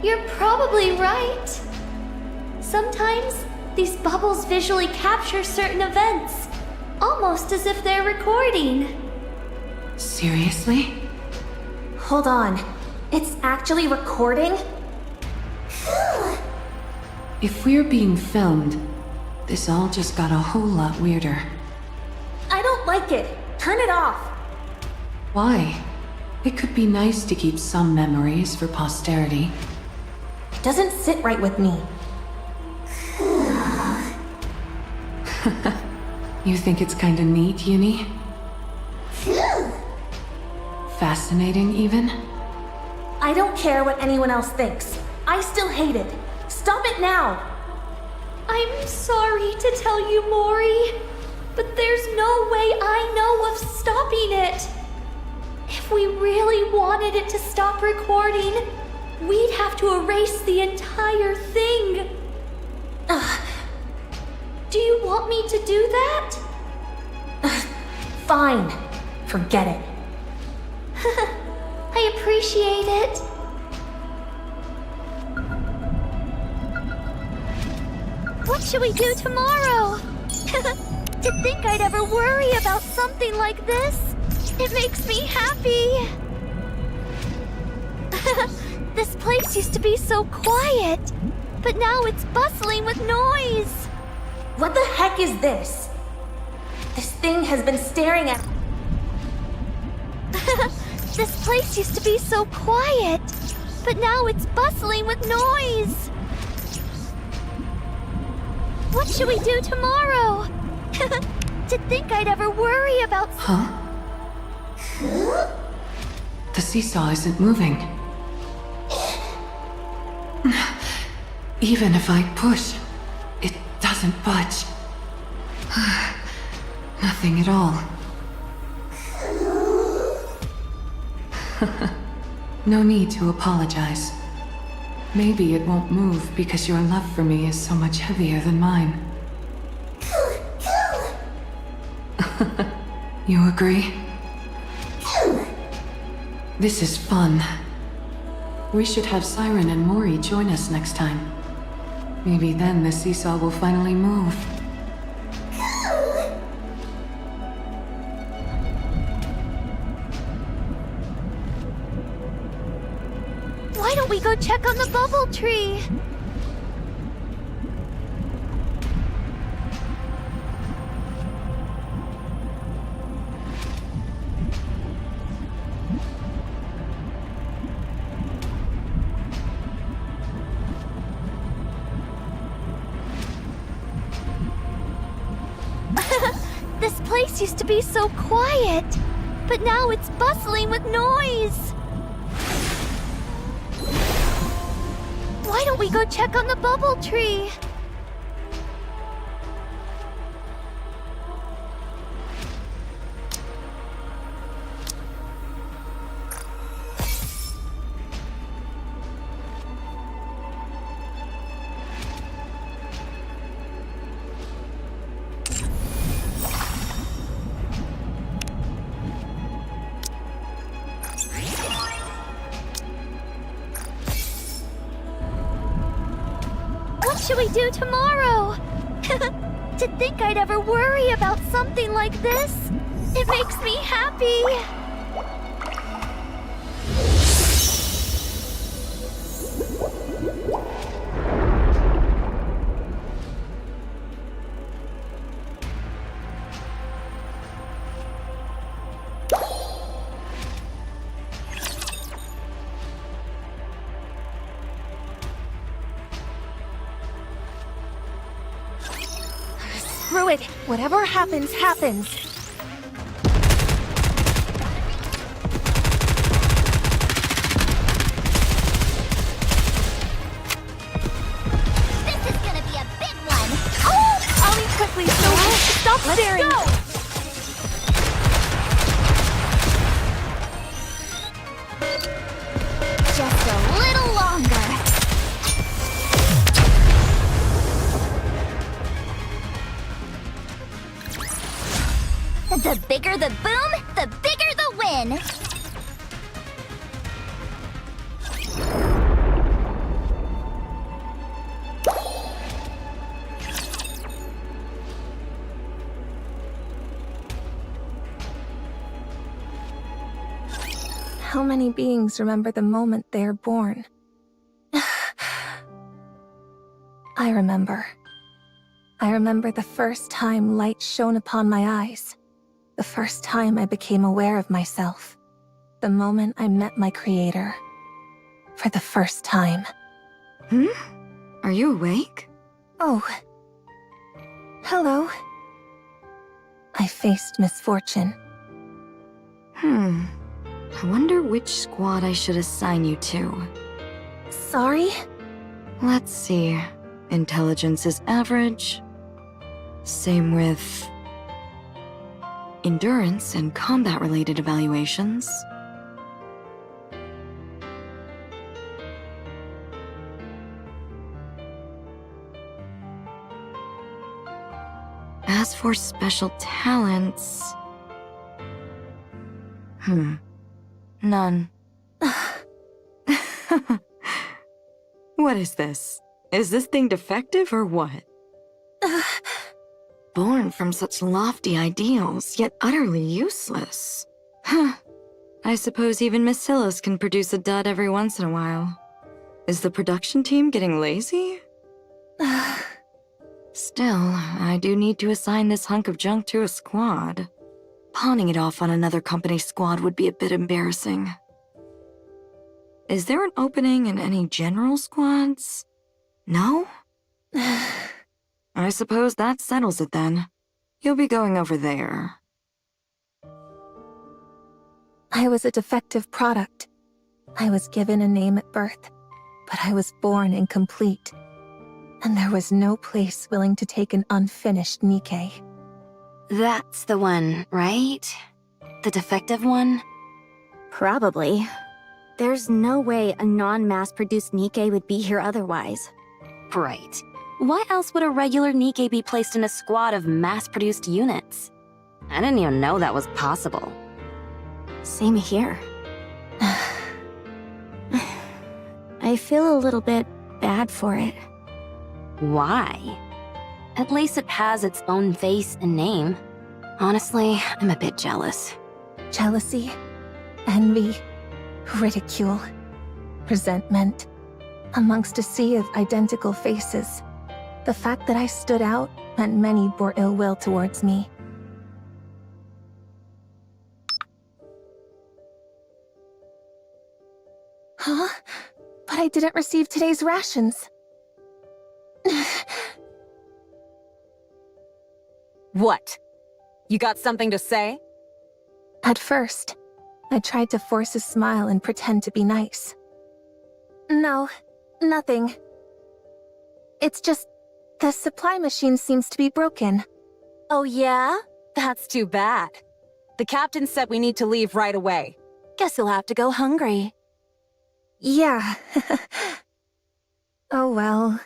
You're probably right. Sometimes, these bubbles visually capture certain events, almost as if they're recording. Seriously? Hold on. It's actually recording? If we're being filmed, this all just got a whole lot weirder. I don't like it. Turn it off. Why? It could be nice to keep some memories for posterity. It doesn't sit right with me. You think it's kinda neat, Uni? Fascinating, even? I don't care what anyone else thinks. I still hate it. Stop it now! I'm sorry to tell you, Mori, but there's no way I know of stopping it. If we really wanted it to stop recording, we'd have to erase the entire thing. Do you want me to do that? Fine. Forget it. I appreciate it. What should we do tomorrow? To think I'd ever worry about something like this. It makes me happy. This place used to be so quiet, but now it's bustling with noise. What the heck is this? This thing has been staring at... This place used to be so quiet, but now it's bustling with noise. What should we do tomorrow? To think I'd ever worry about... Huh? The seesaw isn't moving. Even if I push, it doesn't budge. Nothing at all. No need to apologize. Maybe it won't move because your love for me is so much heavier than mine. You agree? This is fun. We should have Siren and Mori join us next time. Maybe then the seesaw will finally move. Why don't we go check on the bubble tree? This place used to be so quiet, but now it's bustling with noise. Why don't we go check on the bubble tree? What should we do tomorrow? To think I'd ever worry about something like this. It makes me happy. Screw it. Whatever happens, happens. This is gonna be a big one. Oh! I'll leave quickly, so stop staring. Go! Just a little longer. The bigger the boom, the bigger the win. How many beings remember the moment they are born? I remember. I remember the first time light shone upon my eyes. The first time I became aware of myself. The moment I met my creator. For the first time. Are you awake? Oh. Hello. I faced misfortune. I wonder which squad I should assign you to. Sorry? Let's see. Intelligence is average. Same with endurance and combat-related evaluations. As for special talents... None. What is this? Is this thing defective or what? Born from such lofty ideals, yet utterly useless. Huh. I suppose even Miss Silas can produce a dud every once in a while. Is the production team getting lazy? Still, I do need to assign this hunk of junk to a squad. Pawning it off on another company's squad would be a bit embarrassing. Is there an opening in any general squads? No? I suppose that settles it then. You'll be going over there. I was a defective product. I was given a name at birth, but I was born incomplete. And there was no place willing to take an unfinished Nikkei. That's the one, right? The defective one? Probably. There's no way a non-mass-produced Nikkei would be here otherwise. Right. Why else would a regular Nikkei be placed in a squad of mass-produced units? I didn't even know that was possible. Same here. I feel a little bit bad for it. Why? At least it has its own face and name. Honestly, I'm a bit jealous. Jealousy, envy, ridicule, resentment. Amongst a sea of identical faces, the fact that I stood out meant many bore ill will towards me. Huh? But I didn't receive today's rations. What? You got something to say? At first, I tried to force a smile and pretend to be nice. No, nothing. It's just, the supply machine seems to be broken. Oh yeah? That's too bad. The captain said we need to leave right away. Guess you'll have to go hungry. Yeah. Oh well.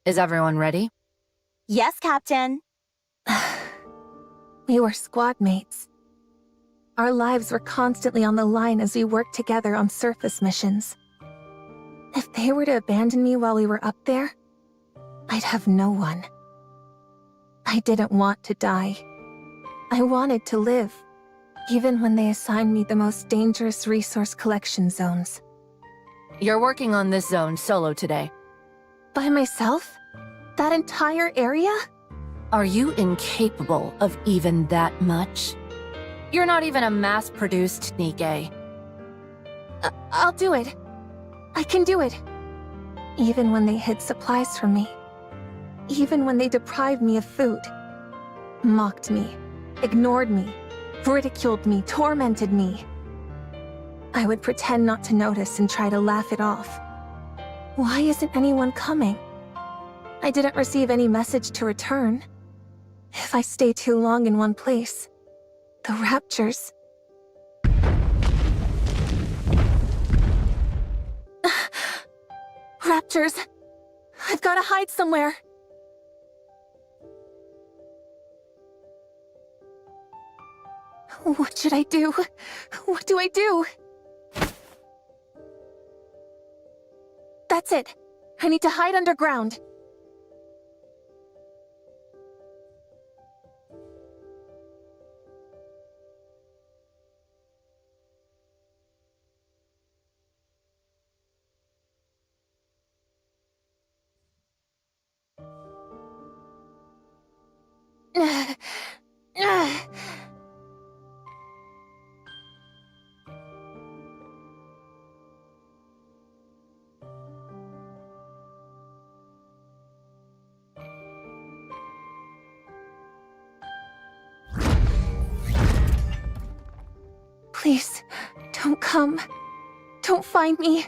Is everyone ready? Yes, Captain. We were squad mates. Our lives were constantly on the line as we worked together on surface missions. If they were to abandon me while we were up there, I'd have no one. I didn't want to die. I wanted to live, even when they assigned me the most dangerous resource collection zones. You're working on this zone solo today. By myself? That entire area? Are you incapable of even that much? You're not even a mass-produced Nikkei. I'll do it. I can do it. Even when they hid supplies from me. Even when they deprived me of food. Mocked me. Ignored me. Ridiculed me. Tormented me. I would pretend not to notice and try to laugh it off. Why isn't anyone coming? I didn't receive any message to return. If I stay too long in one place, the raptures... Raptors! I've gotta hide somewhere! What should I do? What do I do? That's it! I need to hide underground! Please, don't come. Don't find me.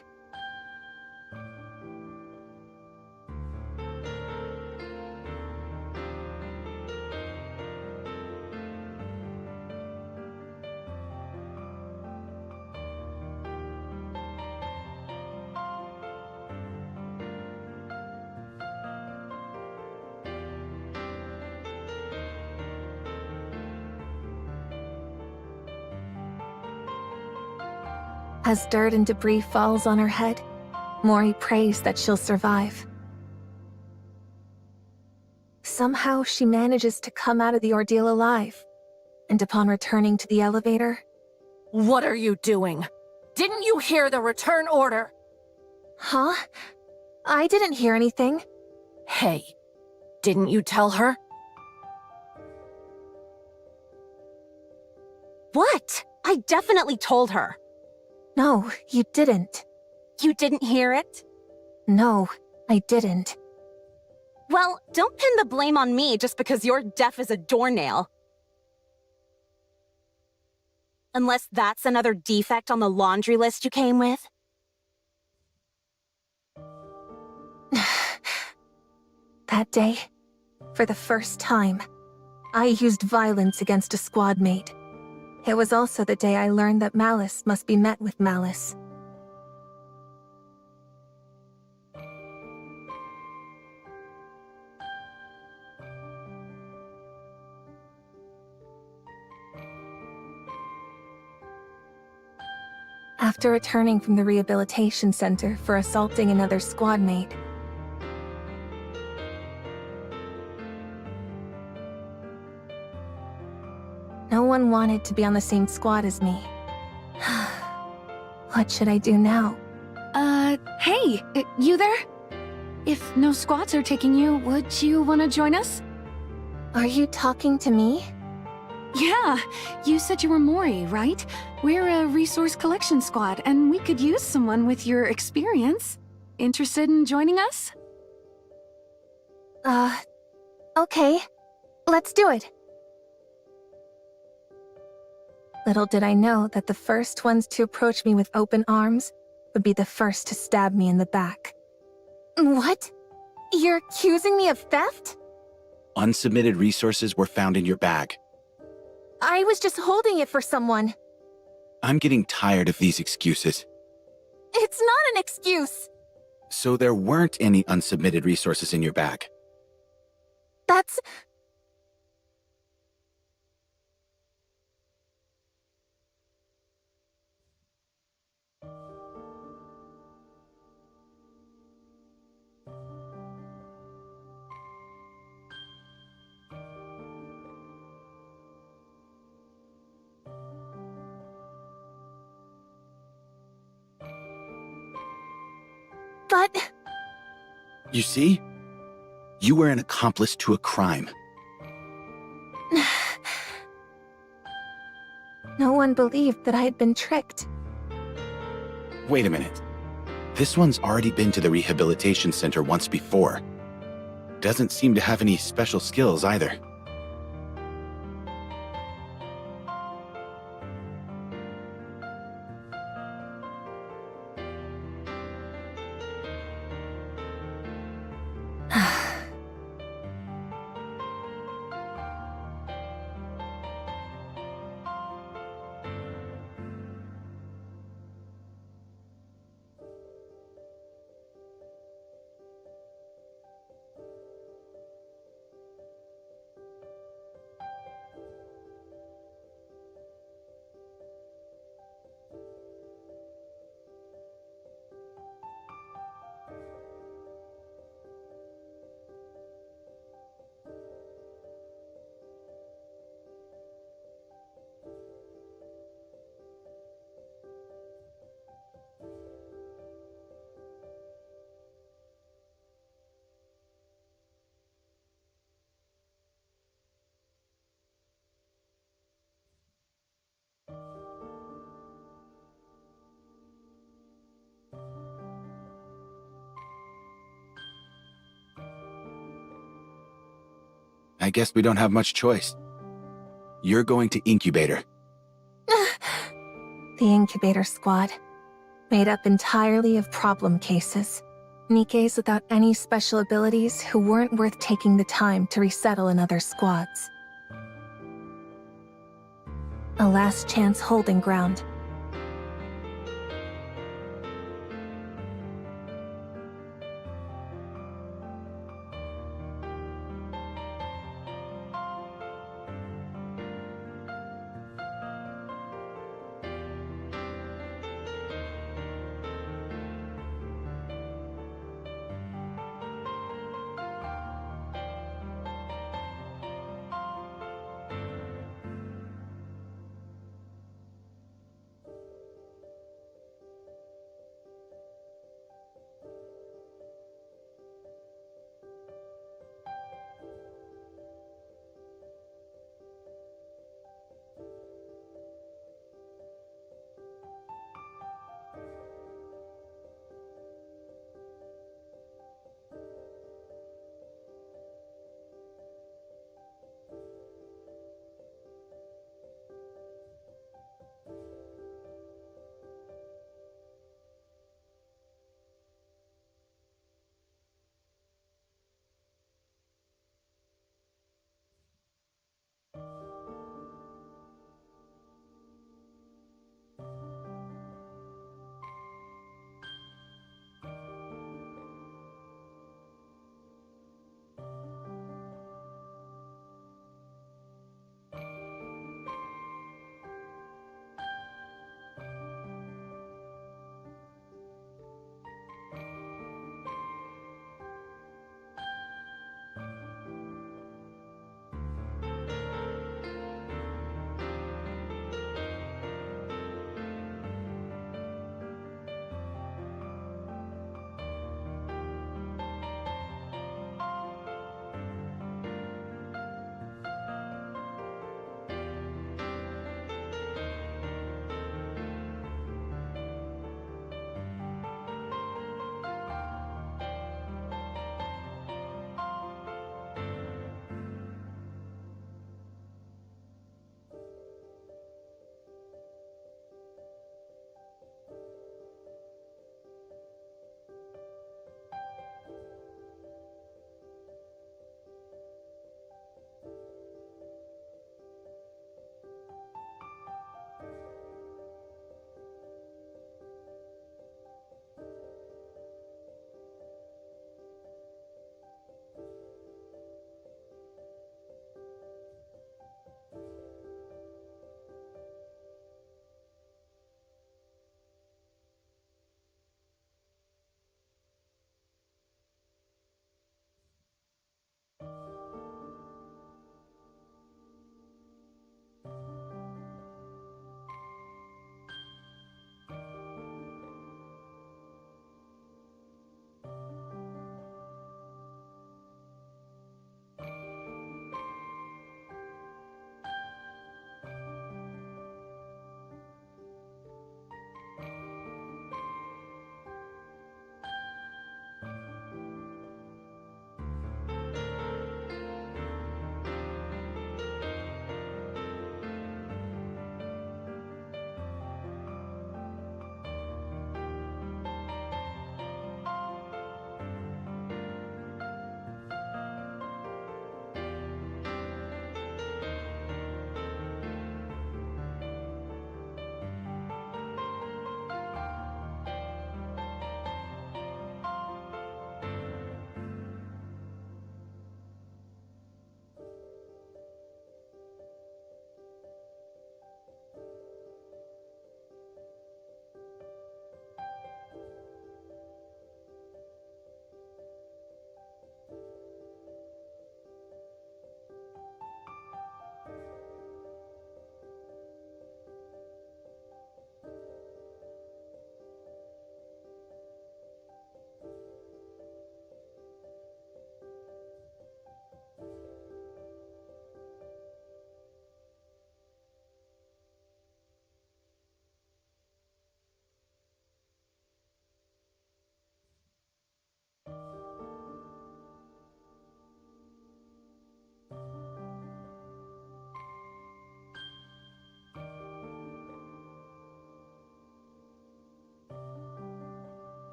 As dirt and debris falls on her head, Mori prays that she'll survive. somehow she manages to come out of the ordeal alive. And upon returning to the elevator... What are you doing? Didn't you hear the return order? Huh? I didn't hear anything. Hey, didn't you tell her? What? I definitely told her. No, you didn't. You didn't hear it? No, I didn't. Well, don't pin the blame on me just because you're deaf as a doornail. Unless that's another defect on the laundry list you came with. That day, for the first time, I used violence against a squad mate. It was also the day I learned that malice must be met with malice. After returning from the rehabilitation center for assaulting another squad mate, no one wanted to be on the same squad as me. What should I do now? Hey, you there? If no squads are taking you, would you want to join us? Are you talking to me? Yeah, you said you were Mori, right? We're a resource collection squad, and we could use someone with your experience. Interested in joining us? Okay. Let's do it. Little did I know that the first ones to approach me with open arms would be the first to stab me in the back. What? You're accusing me of theft? Unsubmitted resources were found in your bag. I was just holding it for someone. I'm getting tired of these excuses. It's not an excuse. So there weren't any unsubmitted resources in your bag. That's... But... You see? You were an accomplice to a crime. No one believed that I had been tricked. Wait a minute. This one's already been to the rehabilitation center once before. Doesn't seem to have any special skills either. I guess we don't have much choice. You're going to Incubator. The Incubator Squad, made up entirely of problem cases. Nikkei's without any special abilities who weren't worth taking the time to resettle in other squads. A last chance holding ground.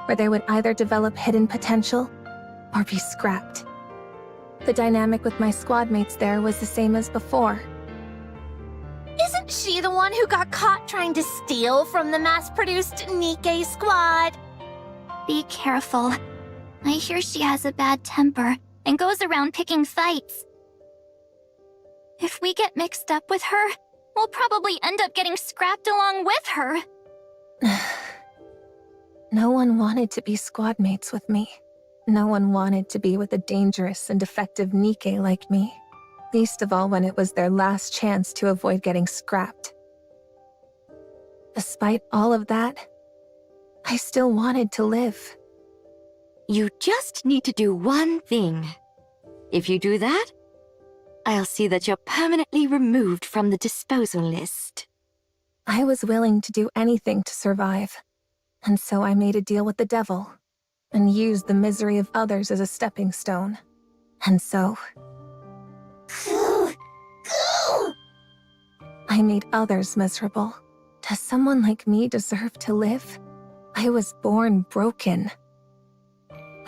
where they would either develop hidden potential or be scrapped. The dynamic with my squad mates there was the same as before. Isn't she the one who got caught trying to steal from the mass-produced Nikkei squad? Be careful. I hear she has a bad temper and goes around picking fights. If we get mixed up with her, we'll probably end up getting scrapped along with her. No one wanted to be squad mates with me. No one wanted to be with a dangerous and defective Nikkei like me. Least of all when it was their last chance to avoid getting scrapped. Despite all of that, I still wanted to live. You just need to do one thing. If you do that, I'll see that you're permanently removed from the disposal list. I was willing to do anything to survive, and so I made a deal with the devil, and used the misery of others as a stepping stone. And so... I made others miserable. Does someone like me deserve to live? I was born broken.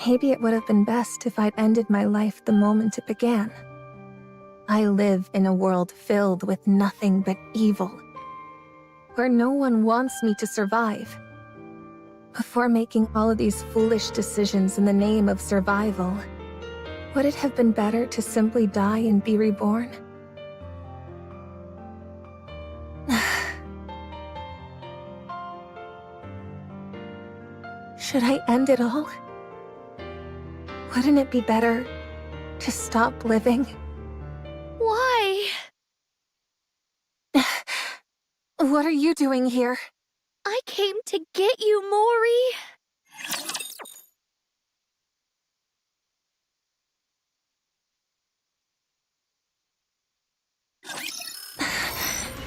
Maybe it would have been best if I'd ended my life the moment it began. I live in a world filled with nothing but evil, where no one wants me to survive. Before making all of these foolish decisions in the name of survival, would it have been better to simply die and be reborn? Should I end it all? Wouldn't it be better to stop living? Why? What are you doing here? I came to get you, Mori.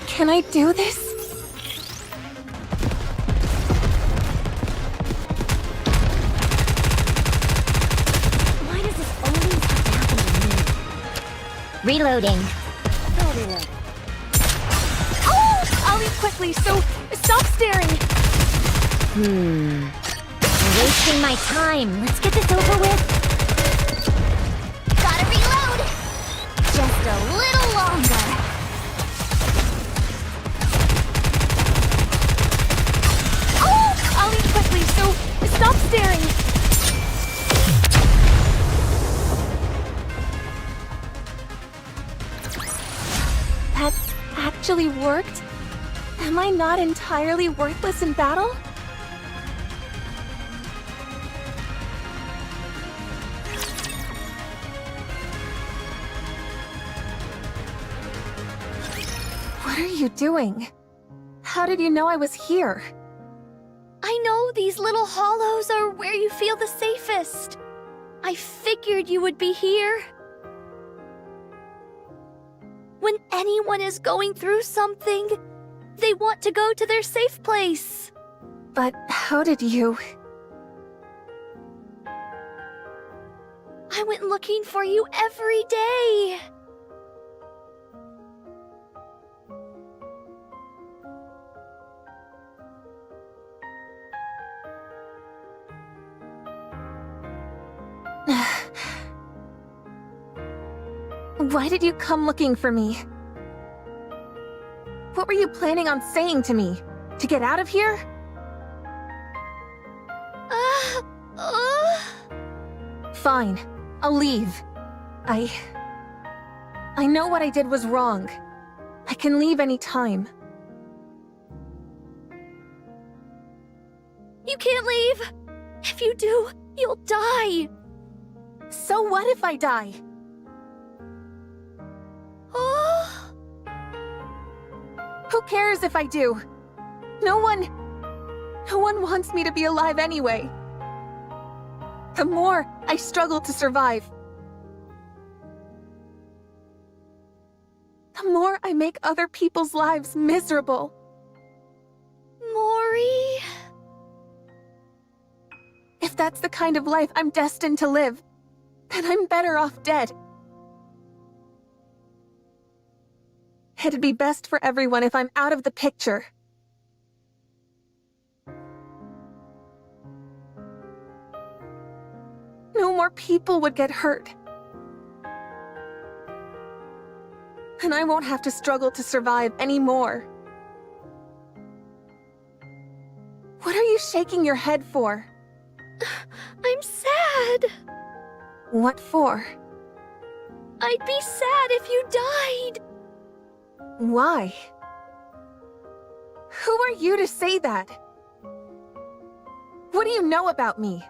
Can I do this? Why does this always have to happen to me? Reloading. Oh! I'll leave quickly, so stop staring. You're wasting my time. Let's get this over with. Gotta reload! Just a little longer. Oh! I'll leave quickly, so stop staring. That actually worked? Am I not entirely worthless in battle? What are you doing? How did you know I was here? I know these little hollows are where you feel the safest. I figured you would be here. When anyone is going through something, they want to go to their safe place. But how did you... I went looking for you every day. Why did you come looking for me? What were you planning on saying to me? To get out of here? Fine, I'll leave. I know what I did was wrong. I can leave any time. You can't leave. If you do, you'll die. So what if I die? Oh. Who cares if I do? No one wants me to be alive anyway. The more I struggle to survive, the more I make other people's lives miserable. Mori. If that's the kind of life I'm destined to live, then I'm better off dead. It'd be best for everyone if I'm out of the picture. more people would get hurt. And I won't have to struggle to survive anymore. What are you shaking your head for? I'm sad. What for? I'd be sad if you died. Why? Who are you to say that? What do you know about me?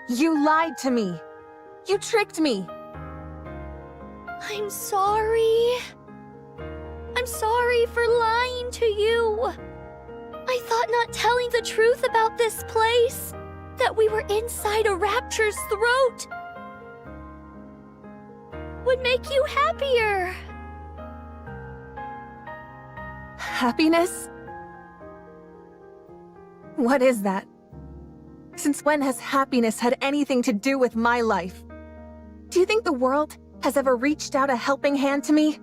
You lied to me. You tricked me. I'm sorry. I'm sorry for lying to you. I thought not telling the truth about this place, that we were inside a rapture's throat, would make you happier. Happiness? What is that? Since when has happiness had anything to do with my life? Do you think the world has ever reached out a helping hand to me?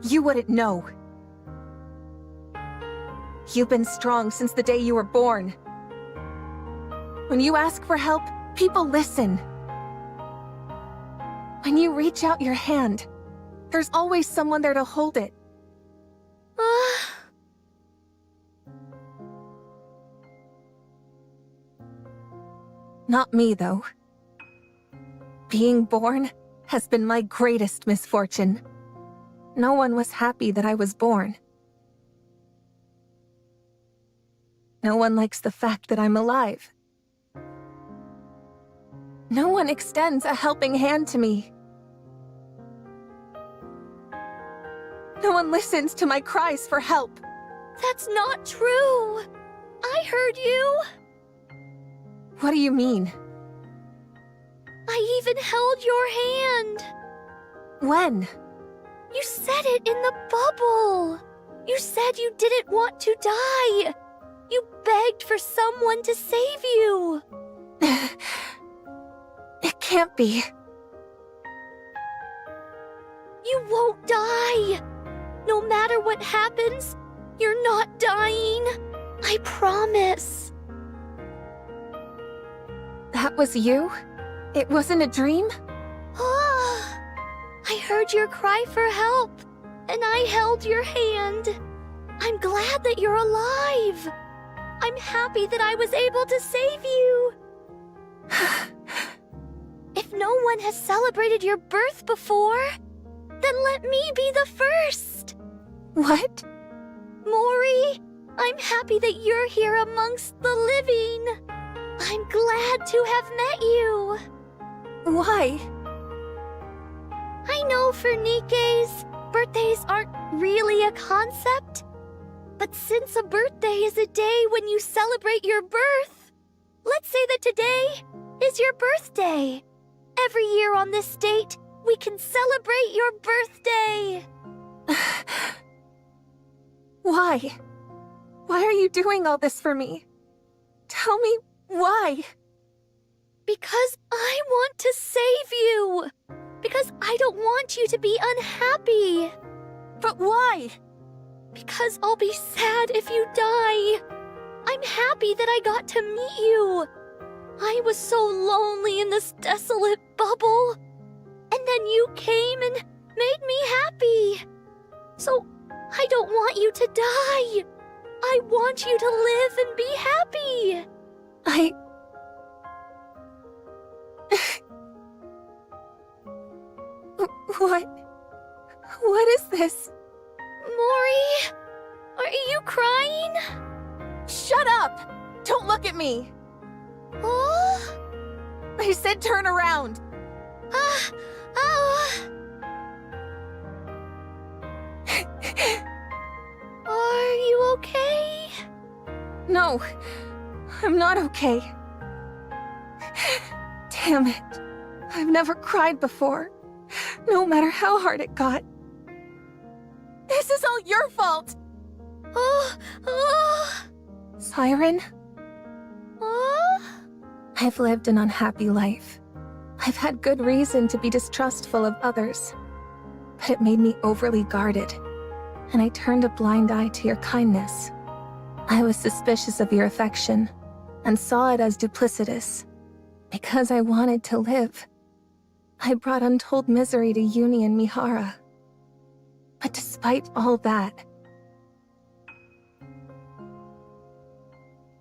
You wouldn't know. You've been strong since the day you were born. When you ask for help, people listen. When you reach out your hand, there's always someone there to hold it. Not me, though. Being born has been my greatest misfortune. No one was happy that I was born. No one likes the fact that I'm alive. No one extends a helping hand to me. No one listens to my cries for help. That's not true. I heard you. What do you mean? I even held your hand. When? You said it in the bubble. You said you didn't want to die. You begged for someone to save you. It can't be. You won't die. No matter what happens, you're not dying. I promise. That was you? It wasn't a dream? I heard your cry for help, and I held your hand. I'm glad that you're alive. I'm happy that I was able to save you. If no one has celebrated your birth before, then let me be the first. What? Mori, I'm happy that you're here amongst the living. I'm glad to have met you. Why? I know for Nikke's, birthdays aren't really a concept. But since a birthday is a day when you celebrate your birth, let's say that today is your birthday. Every year on this date, we can celebrate your birthday. Why? Why are you doing all this for me? Tell me why. Because I want to save you. Because I don't want you to be unhappy. But why? Because I'll be sad if you die. I'm happy that I got to meet you. I was so lonely in this desolate bubble. And then you came and made me happy. So I don't want you to die. I want you to live and be happy. What is this? Mori, are you crying? Shut up! Don't look at me! Oh? I said turn around! Are you okay? No, I'm not okay. Damn it. I've never cried before, no matter how hard it got. This is all your fault! Siren? I've lived an unhappy life. I've had good reason to be distrustful of others. But it made me overly guarded, and I turned a blind eye to your kindness. I was suspicious of your affection, and saw it as duplicitous. Because I wanted to live. I brought untold misery to Uni and Mihara. But despite all that,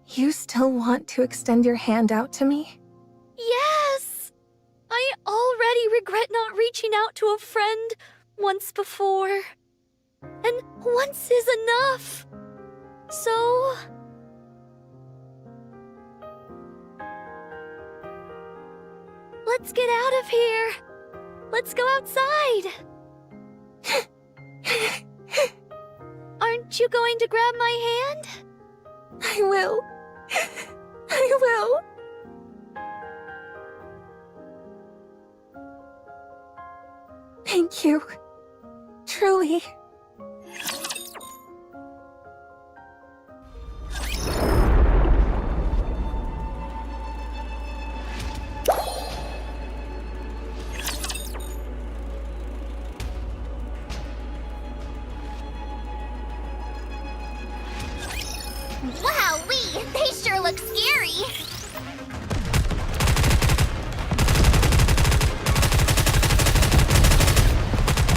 you still want to extend your hand out to me? Yes! I already regret not reaching out to a friend once before. And once is enough. So... let's get out of here. Let's go outside. Aren't you going to grab my hand? I will. I will. Thank you. Truly. Wowee! They sure look scary!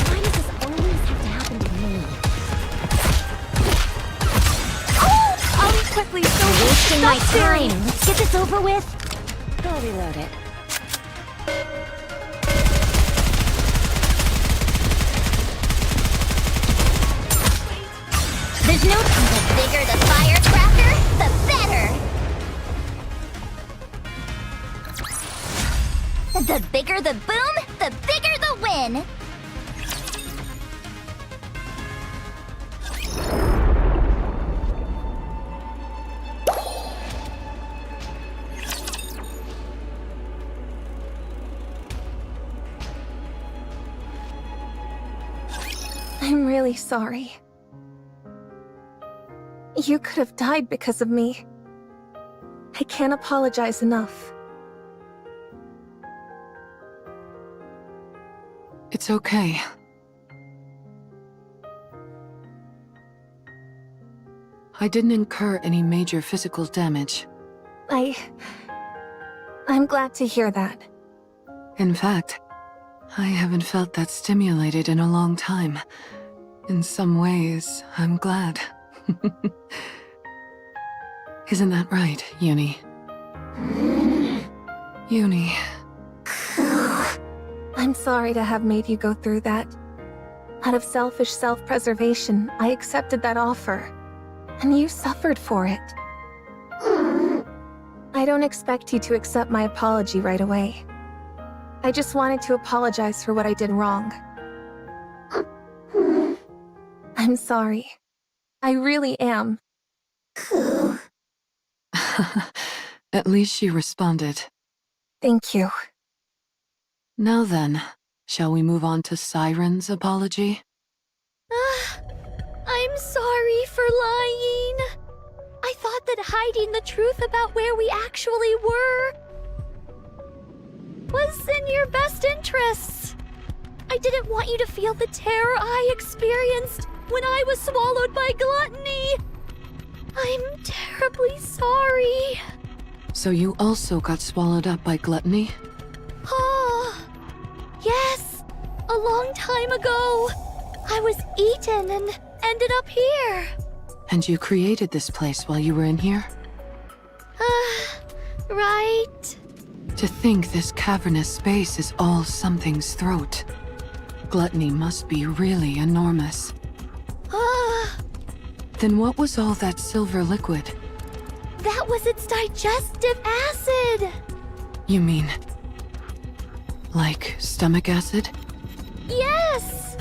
Why does this always have to happen to me? I'll eat quickly, so wasting my time. Let's get this over with. I'll reload it. There's no... The bigger the firecracker, the better! The bigger the boom, the bigger the win! I'm really sorry. You could have died because of me. I can't apologize enough. It's okay. I didn't incur any major physical damage. I'm glad to hear that. In fact, I haven't felt that stimulated in a long time. In some ways, I'm glad. Isn't that right, Uni? Uni. I'm sorry to have made you go through that. Out of selfish self-preservation, I accepted that offer. And you suffered for it. I don't expect you to accept my apology right away. I just wanted to apologize for what I did wrong. I'm sorry. I really am. At least she responded. Thank you. Now then, shall we move on to Siren's apology? I'm sorry for lying. I thought that hiding the truth about where we actually were was in your best interests. I didn't want you to feel the terror I experienced when I was swallowed by gluttony. I'm terribly sorry. So you also got swallowed up by gluttony? Oh, yes. A long time ago, I was eaten and ended up here. And you created this place while you were in here? Right. To think this cavernous space is all something's throat. Gluttony must be really enormous. Then what was all that silver liquid? That was its digestive acid. You mean... like stomach acid? Yes.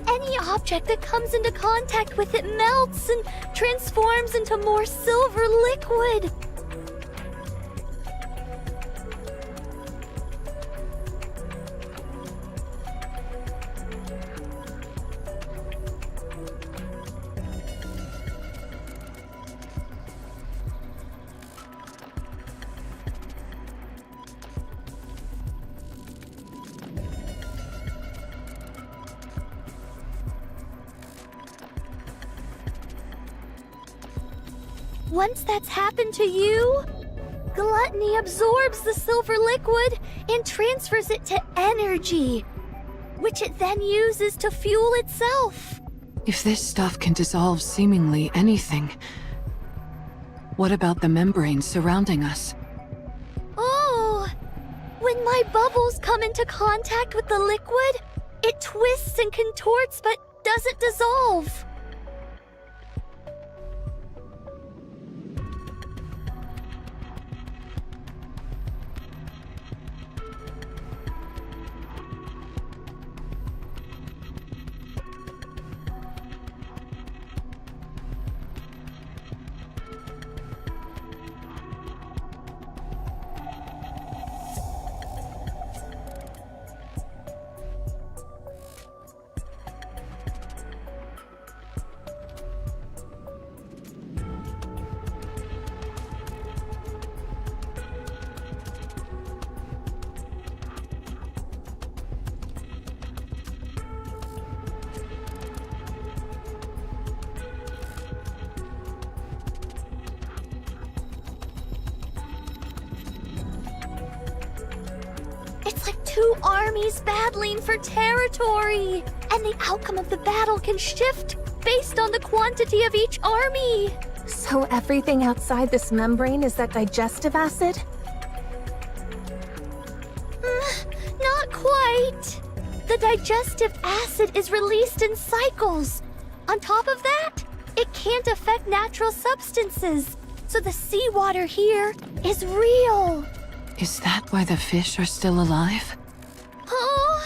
Any object that comes into contact with it melts and transforms into more silver liquid. Once that's happened to you, Gluttony absorbs the silver liquid and transfers it to energy, which it then uses to fuel itself. If this stuff can dissolve seemingly anything, what about the membrane surrounding us? Oh, when my bubbles come into contact with the liquid, it twists and contorts but doesn't dissolve. It's like two armies battling for territory, and the outcome of the battle can shift based on the quantity of each army. So everything outside this membrane is that digestive acid? Not quite. The digestive acid is released in cycles. On top of that, it can't affect natural substances, so the seawater here is real. Is that why the fish are still alive? Oh,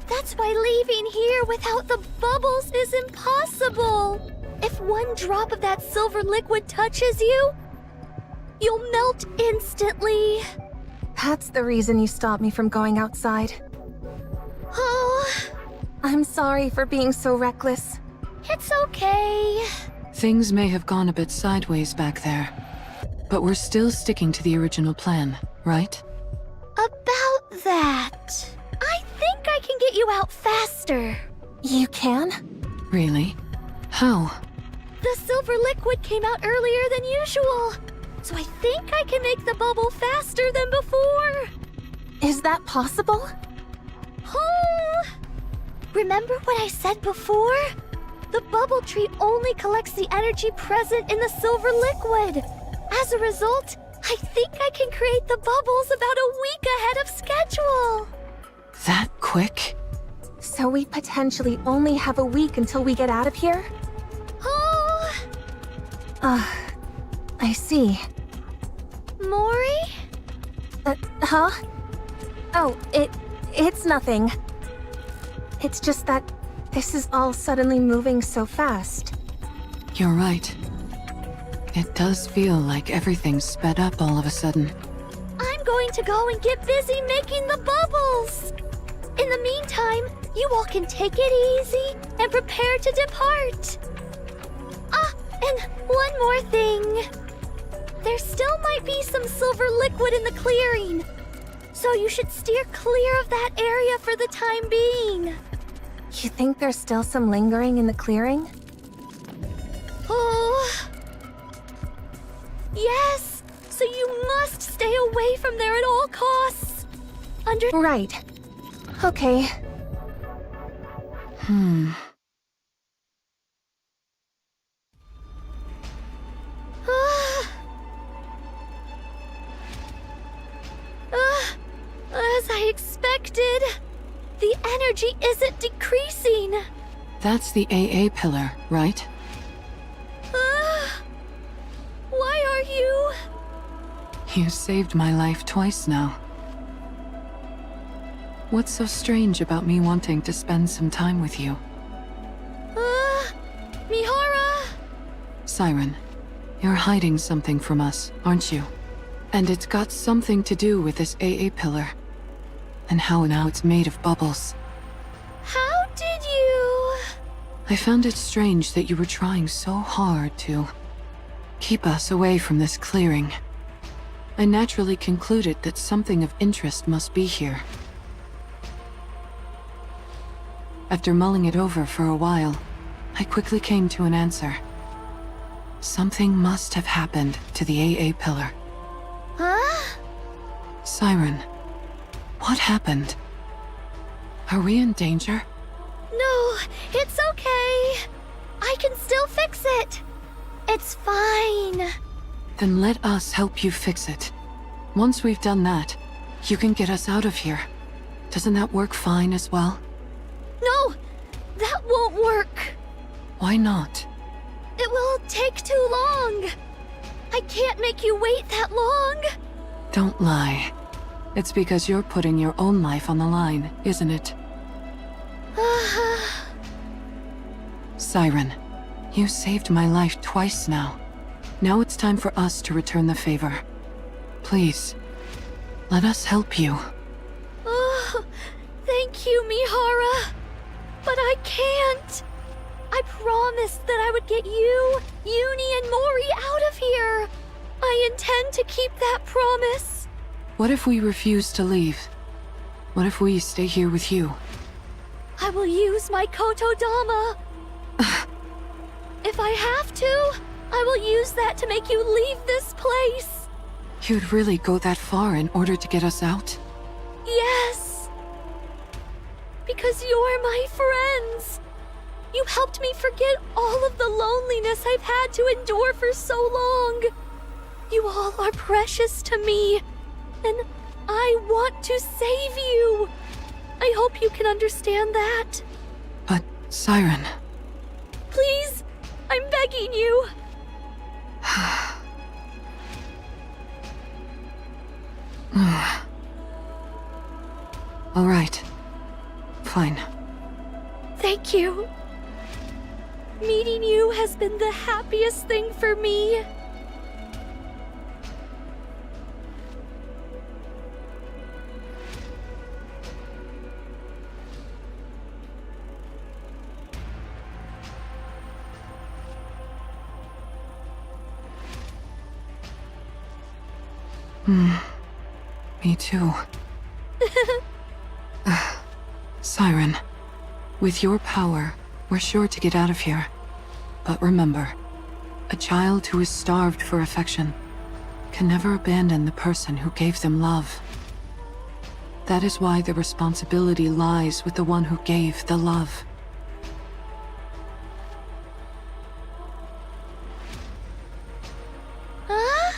that's why leaving here without the bubbles is impossible. If one drop of that silver liquid touches you, you'll melt instantly. That's the reason you stopped me from going outside. Oh, I'm sorry for being so reckless. it's okay. Things may have gone a bit sideways back there, but we're still sticking to the original plan, right? About that, I think I can get you out faster. You can? Really? How? The silver liquid came out earlier than usual, so I think I can make the bubble faster than before. Is that possible? Oh! Remember what I said before? The bubble tree only collects the energy present in the silver liquid. As a result, I think I can create the bubbles about a week ahead of schedule. That quick? So we potentially only have a week until we get out of here? Oh, I see. Mori? Huh? Oh, it's nothing. It's just that this is all suddenly moving so fast. You're right. It does feel like everything's sped up all of a sudden. I'm going to go and get busy making the bubbles. In the meantime, you all can take it easy and prepare to depart. Ah, and one more thing. There still might be some silver liquid in the clearing, so you should steer clear of that area for the time being. You think there's still some lingering in the clearing? Oh. Yes, so you must stay away from there at all costs. Right. Okay. As I expected, the energy isn't decreasing. That's the AA pillar, right? Why are you? You saved my life twice now. What's so strange about me wanting to spend some time with you? Mihara? Siren, you're hiding something from us, aren't you? And it's got something to do with this AA pillar. And how now it's made of bubbles. How did you? I found it strange that you were trying so hard to keep us away from this clearing. I naturally concluded that something of interest must be here. After mulling it over for a while, I quickly came to an answer. Something must have happened to the AA pillar. Huh? Siren, what happened? Are we in danger? No, it's okay. I can still fix it. It's fine. Then let us help you fix it. Once we've done that, you can get us out of here. Doesn't that work fine as well? No, that won't work. Why not? It will take too long. I can't make you wait that long. Don't lie. It's because you're putting your own life on the line, isn't it? Siren, you saved my life twice now. Now it's time for us to return the favor. Please, let us help you. Oh, thank you, Mihara. But I can't. I promised that I would get you, Uni, and Mori out of here. I intend to keep that promise. What if we refuse to leave? What if we stay here with you? I will use my Kotodama. If I have to, I will use that to make you leave this place. You'd really go that far in order to get us out? Yes. Because you're my friends. You helped me forget all of the loneliness I've had to endure for so long. You all are precious to me, and I want to save you. I hope you can understand that. But, Siren... Please, I'm begging you. All right. Fine. Thank you. Meeting you has been the happiest thing for me. Me too. Siren, with your power, we're sure to get out of here. But remember, a child who is starved for affection can never abandon the person who gave them love. That is why the responsibility lies with the one who gave the love. Huh?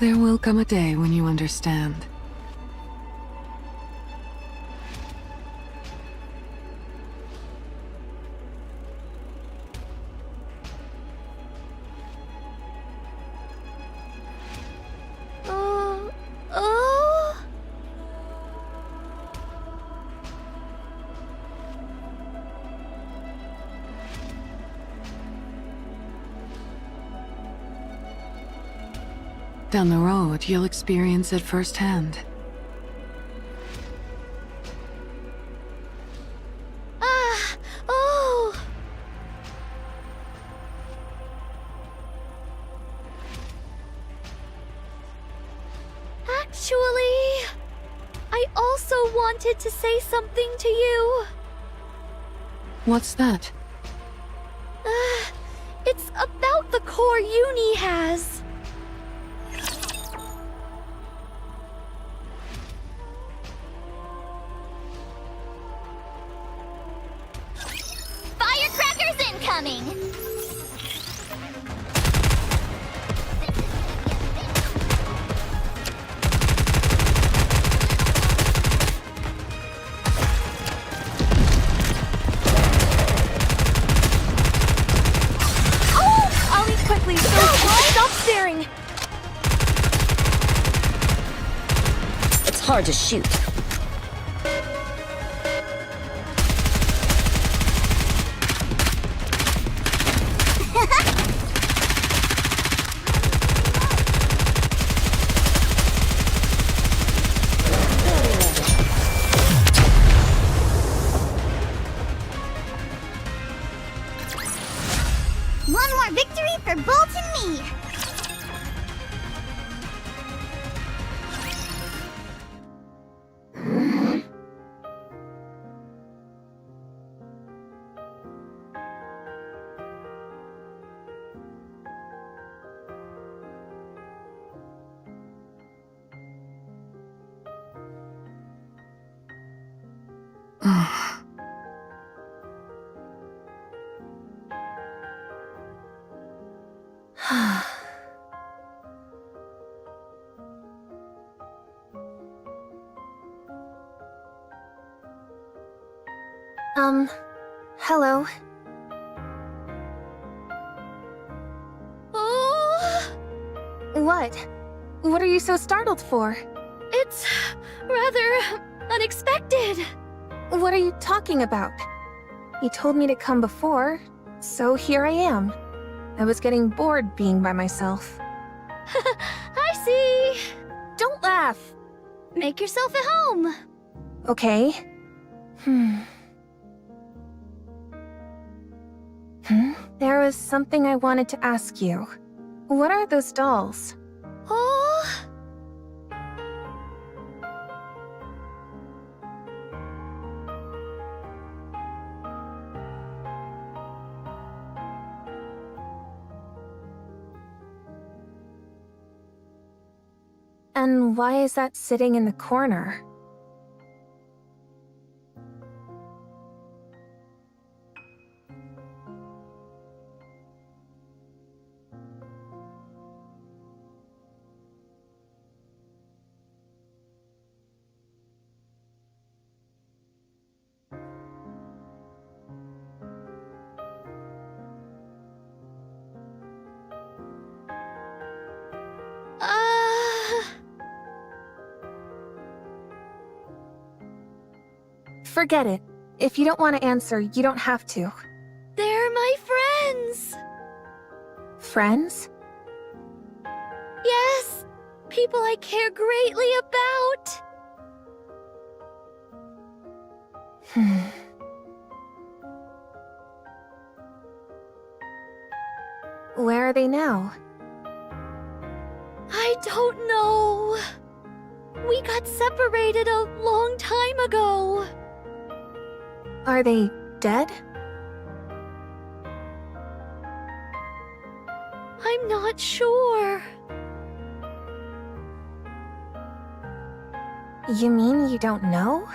There will come a day when you understand. Oh? Down the road, you'll experience it firsthand. Oh. Actually, I also wanted to say something to you. What's that? It's about the core Uni has. Firecrackers incoming! I'll eat quickly, so stop staring! It's hard to shoot. One more victory for Bolt and me! Hello. Oh, What? What are you so startled for? it's rather unexpected. What are you talking about? You told me to come before, so here I am. I was getting bored being by myself. I see. Don't laugh! Make yourself at home. Okay. There was something I wanted to ask you. What are those dolls? Oh, And why is that sitting in the corner? Forget it. If you don't want to answer, you don't have to. they're my friends. Friends? Yes, people I care greatly about. Where are they now? I don't know. We got separated a long time ago. Are they dead? I'm not sure. You mean you don't know?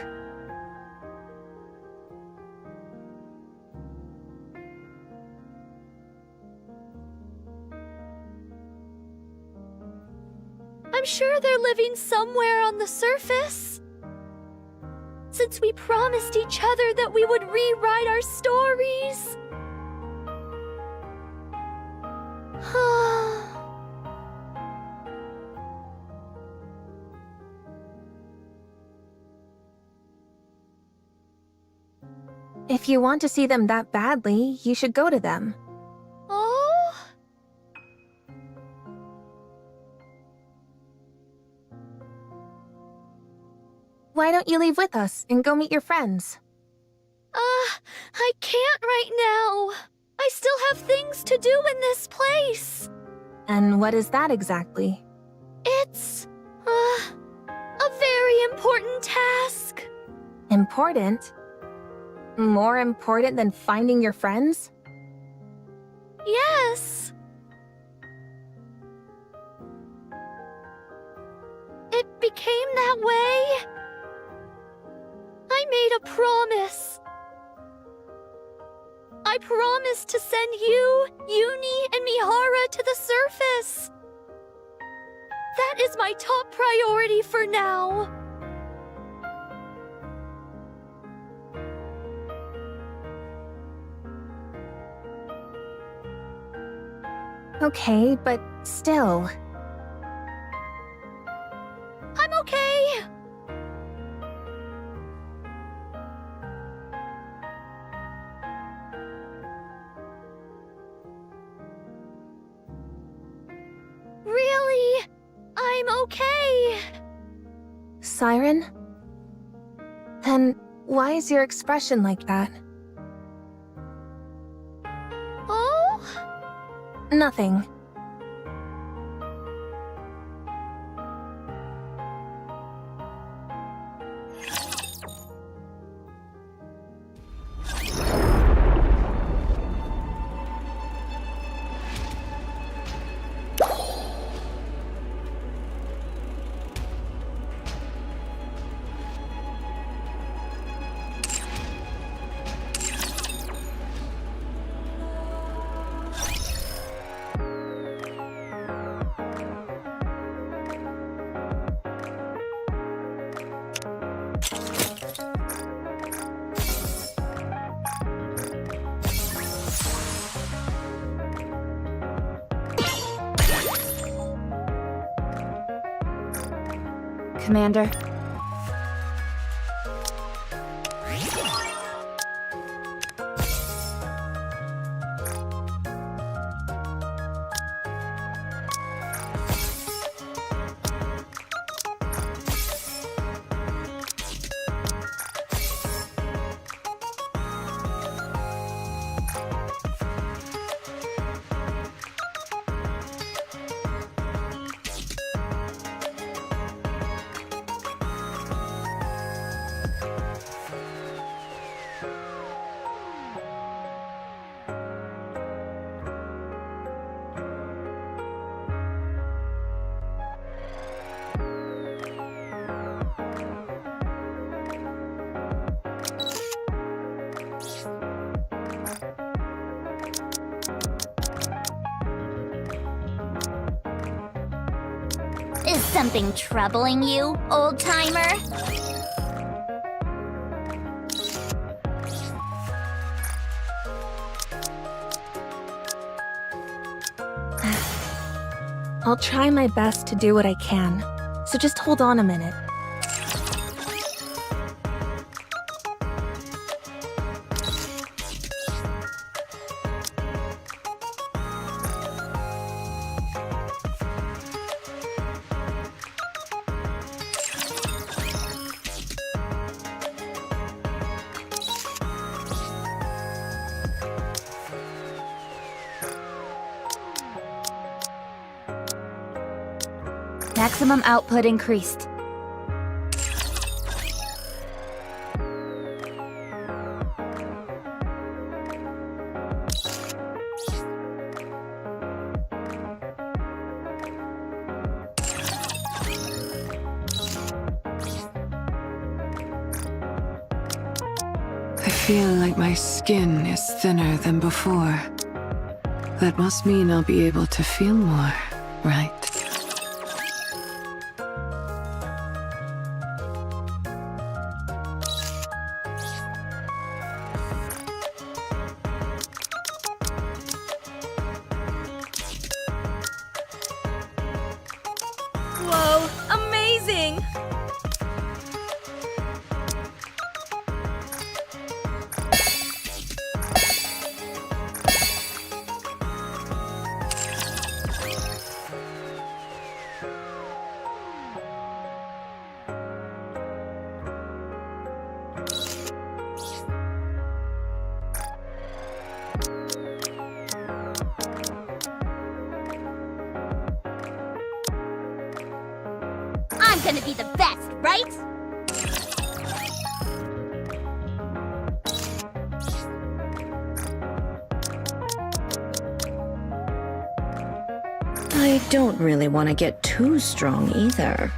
I'm sure they're living somewhere on the surface. Since we promised each other that we would rewrite our stories. If you want to see them that badly, you should go to them. Oh? Why don't you leave with us and go meet your friends? I can't right now. I still have things to do in this place. And what is that exactly? It's, a very important task. Important? More important than finding your friends? Yes. It became that way. I made a promise. I promised to send you, Uni, and Mihara to the surface. That is my top priority for now. Okay, but still. I'm okay. Really? I'm okay. Siren? Then why is your expression like that? Oh? Nothing. Commander. Is something troubling you, old-timer? I'll try my best to do what I can, so just hold on a minute. Maximum output increased. I feel like my skin is thinner than before. That must mean I'll be able to feel more, right? Whoa, amazing! I'm gonna be the best, right? I don't really want to get too strong either.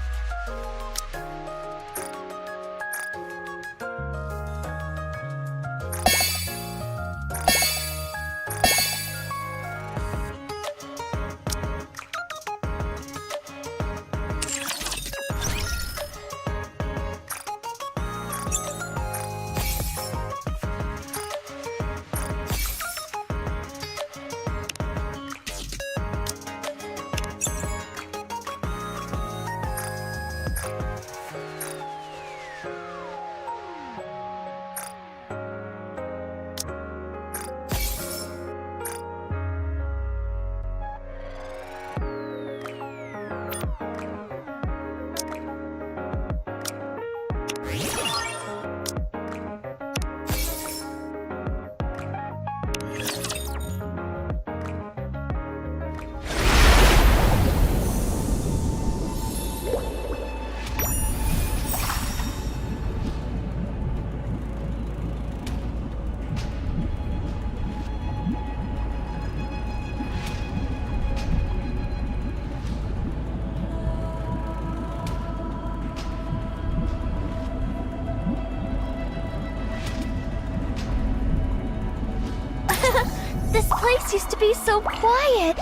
This place used to be so quiet,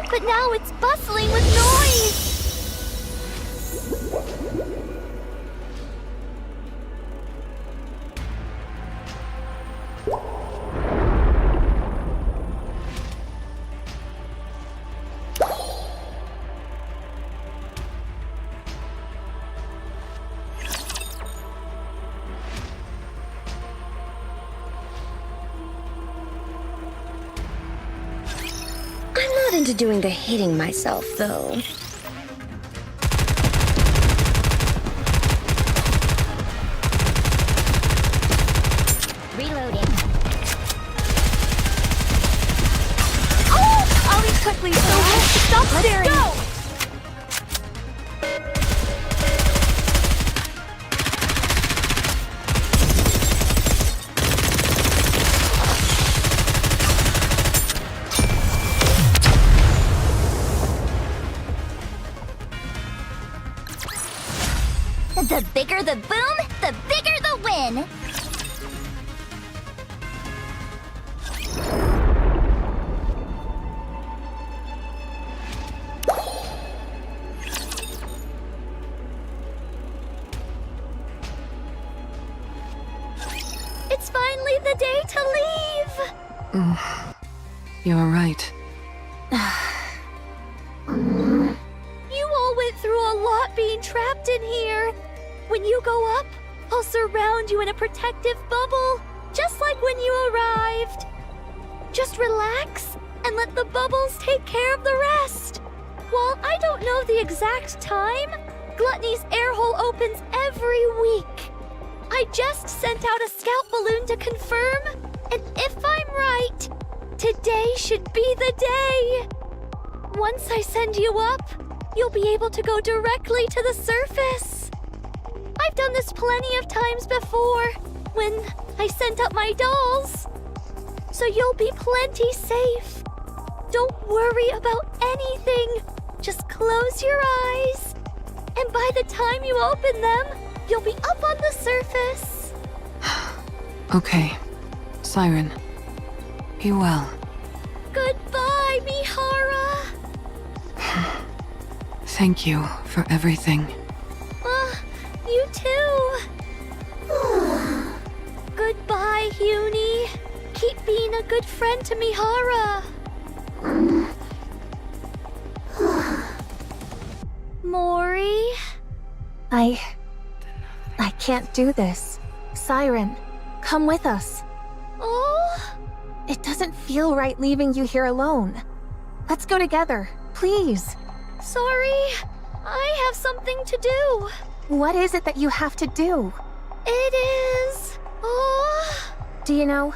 but now it's bustling with noise. into doing the hating myself, though. Reloading. Oh! I'll eat quickly, so stop staring! Go! The bigger the boom, the bigger the win! It's finally the day to leave! You're right. You all went through a lot being trapped in here. When you go up, I'll surround you in a protective bubble, just like when you arrived. Just relax and let the bubbles take care of the rest. While I don't know the exact time, Gluttony's air hole opens every week. I just sent out a scout balloon to confirm, and if I'm right, today should be the day. Once I send you up, you'll be able to go directly to the surface. I've done this plenty of times before, when I sent up my dolls. So you'll be plenty safe. Don't worry about anything. Just close your eyes. And by the time you open them, you'll be up on the surface. Okay. Siren. Be well. Goodbye, Mihara. Thank you for everything. You too. Goodbye, Huni. Keep being a good friend to Mihara. Mori? I can't do this. Siren, come with us. Oh? It doesn't feel right leaving you here alone. Let's go together, please. Sorry. I have something to do. What is it that you have to do? It is... Oh... Do you know,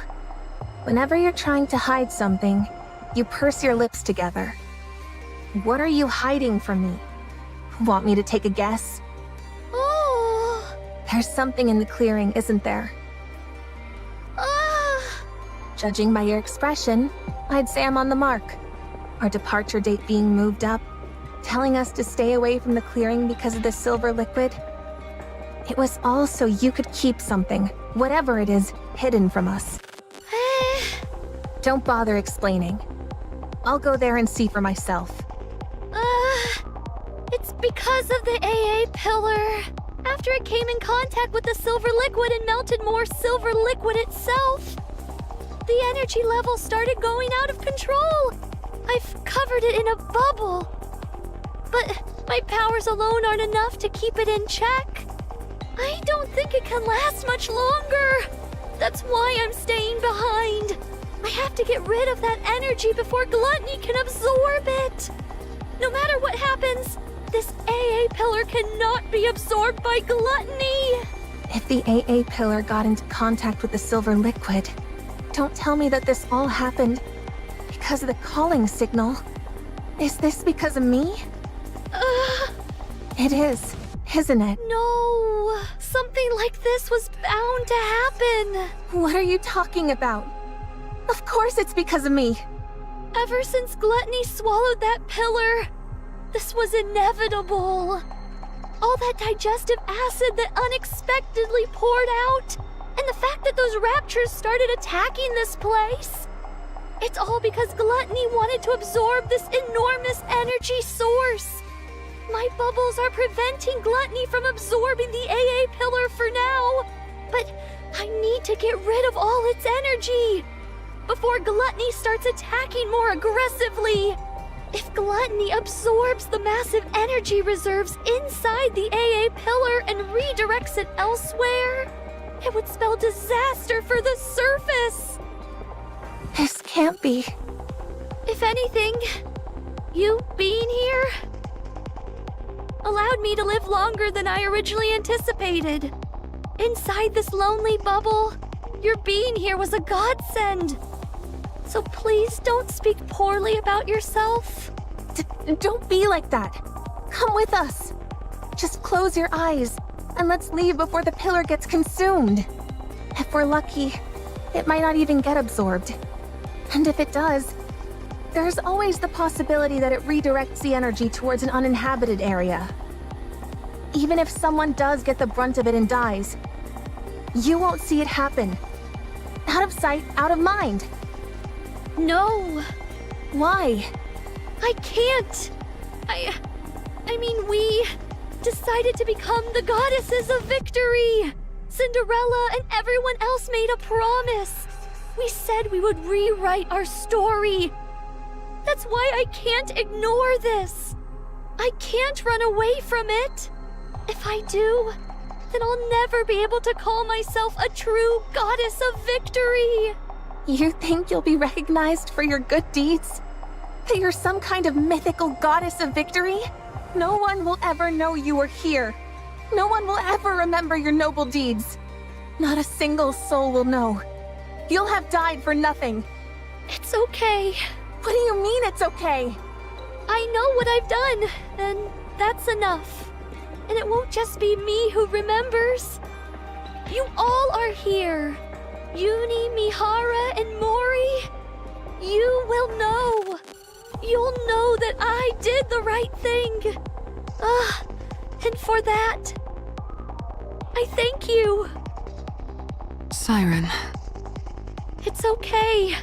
whenever you're trying to hide something, you purse your lips together. What are you hiding from me? Want me to take a guess? Oh... There's something in the clearing, isn't there? Judging by your expression, I'd say I'm on the mark. Our departure date being moved up, telling us to stay away from the clearing because of the silver liquid. It was all so you could keep something, whatever it is, hidden from us. Don't bother explaining. I'll go there and see for myself. It's because of the AA pillar. After it came in contact with the silver liquid and melted more silver liquid itself, the energy level started going out of control. I've covered it in a bubble. But my powers alone aren't enough to keep it in check. I don't think it can last much longer. That's why I'm staying behind. I have to get rid of that energy before Gluttony can absorb it. No matter what happens, this AA pillar cannot be absorbed by Gluttony. If the AA pillar got into contact with the silver liquid, don't tell me that this all happened because of the calling signal. Is this because of me? It is, isn't it? No, something like this was bound to happen. What are you talking about? Of course it's because of me. Ever since Gluttony swallowed that pillar, this was inevitable. All that digestive acid that unexpectedly poured out, and the fact that those raptures started attacking this place. It's all because Gluttony wanted to absorb this enormous energy source. My bubbles are preventing Gluttony from absorbing the AA pillar for now, but I need to get rid of all its energy before Gluttony starts attacking more aggressively. If Gluttony absorbs the massive energy reserves inside the AA pillar and redirects it elsewhere, it would spell disaster for the surface. This can't be. If anything, You being here allowed me to live longer than I originally anticipated. Inside this lonely bubble, your being here was a godsend. So please don't speak poorly about yourself. Don't be like that. Come with us. Just close your eyes and let's leave before the pillar gets consumed. If we're lucky, it might not even get absorbed. And if it does, there's always the possibility that it redirects the energy towards an uninhabited area. Even if someone does get the brunt of it and dies, you won't see it happen. Out of sight, out of mind. No, Why? I can't. I mean, we decided to become the goddesses of victory. Cinderella and everyone else made a promise. We said we would rewrite our story. That's why I can't ignore this. I can't run away from it. If I do, then I'll never be able to call myself a true goddess of victory. You think you'll be recognized for your good deeds? That you're some kind of mythical goddess of victory? No one will ever know you were here. No one will ever remember your noble deeds. Not a single soul will know. You'll have died for nothing. It's okay. What do you mean it's okay? I know what I've done, and that's enough. And it won't just be me who remembers. You all are here. Uni, Mihara, and Mori. You will know. You'll know that I did the right thing. And for that, I thank you. Siren. It's okay.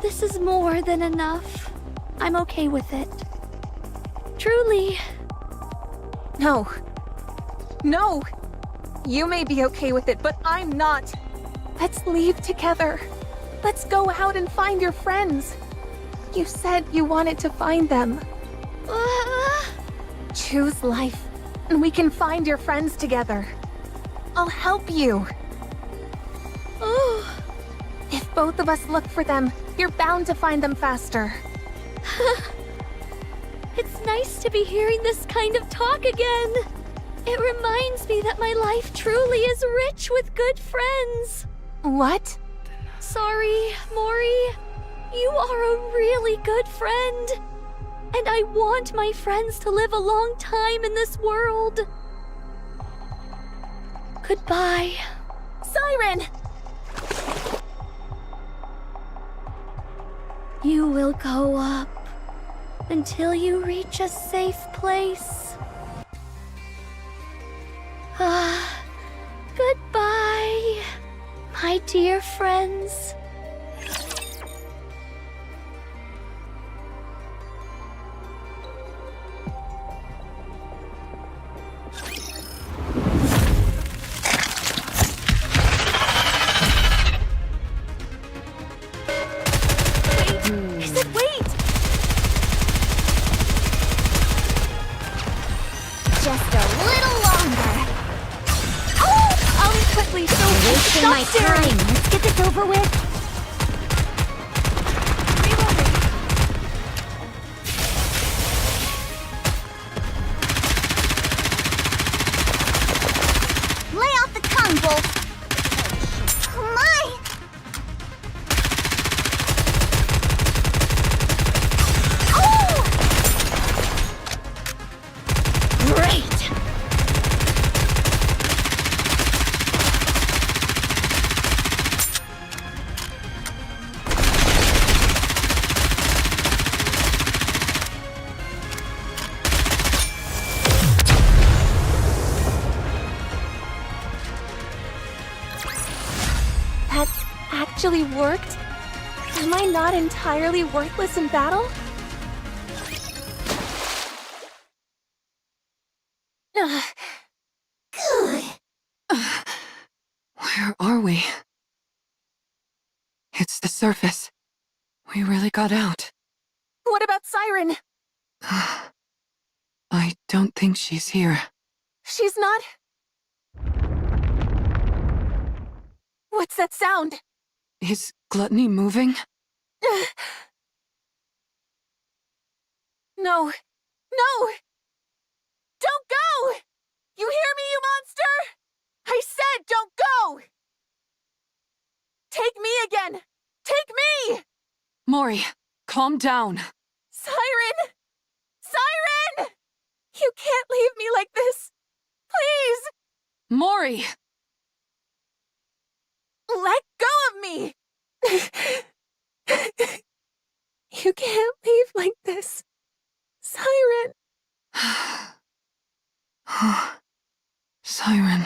This is more than enough. I'm okay with it. Truly. No. No! You may be okay with it, but I'm not. Let's leave together. Let's go out and find your friends. You said you wanted to find them. Choose life, and we can find your friends together. I'll help you. Oh, If both of us look for them, you're bound to find them faster. it's nice to be hearing this kind of talk again. It reminds me that my life truly is rich with good friends. What? Sorry, Mori. You are a really good friend. And I want my friends to live a long time in this world. Goodbye. Siren! You will go up until you reach a safe place. Goodbye, my dear friends. Just a little longer. I'll eat quickly, so Wasting stop my staring. time. Let's get this over with. Lay off the tongue, Bolt. Oh my! Oh! Great! That actually worked? Am I not entirely worthless in battle? Ugh. Where are we? It's the surface. We really got out. What about Siren? I don't think she's here. She's not... What's that sound? Is Gluttony moving? No! No! Don't go! You hear me, you monster? I said don't go! Take me again! Take me! Mori, calm down. Siren! Siren! You can't leave me like this! Please! Mori! Let go of me! You can't leave like this. Siren! Siren.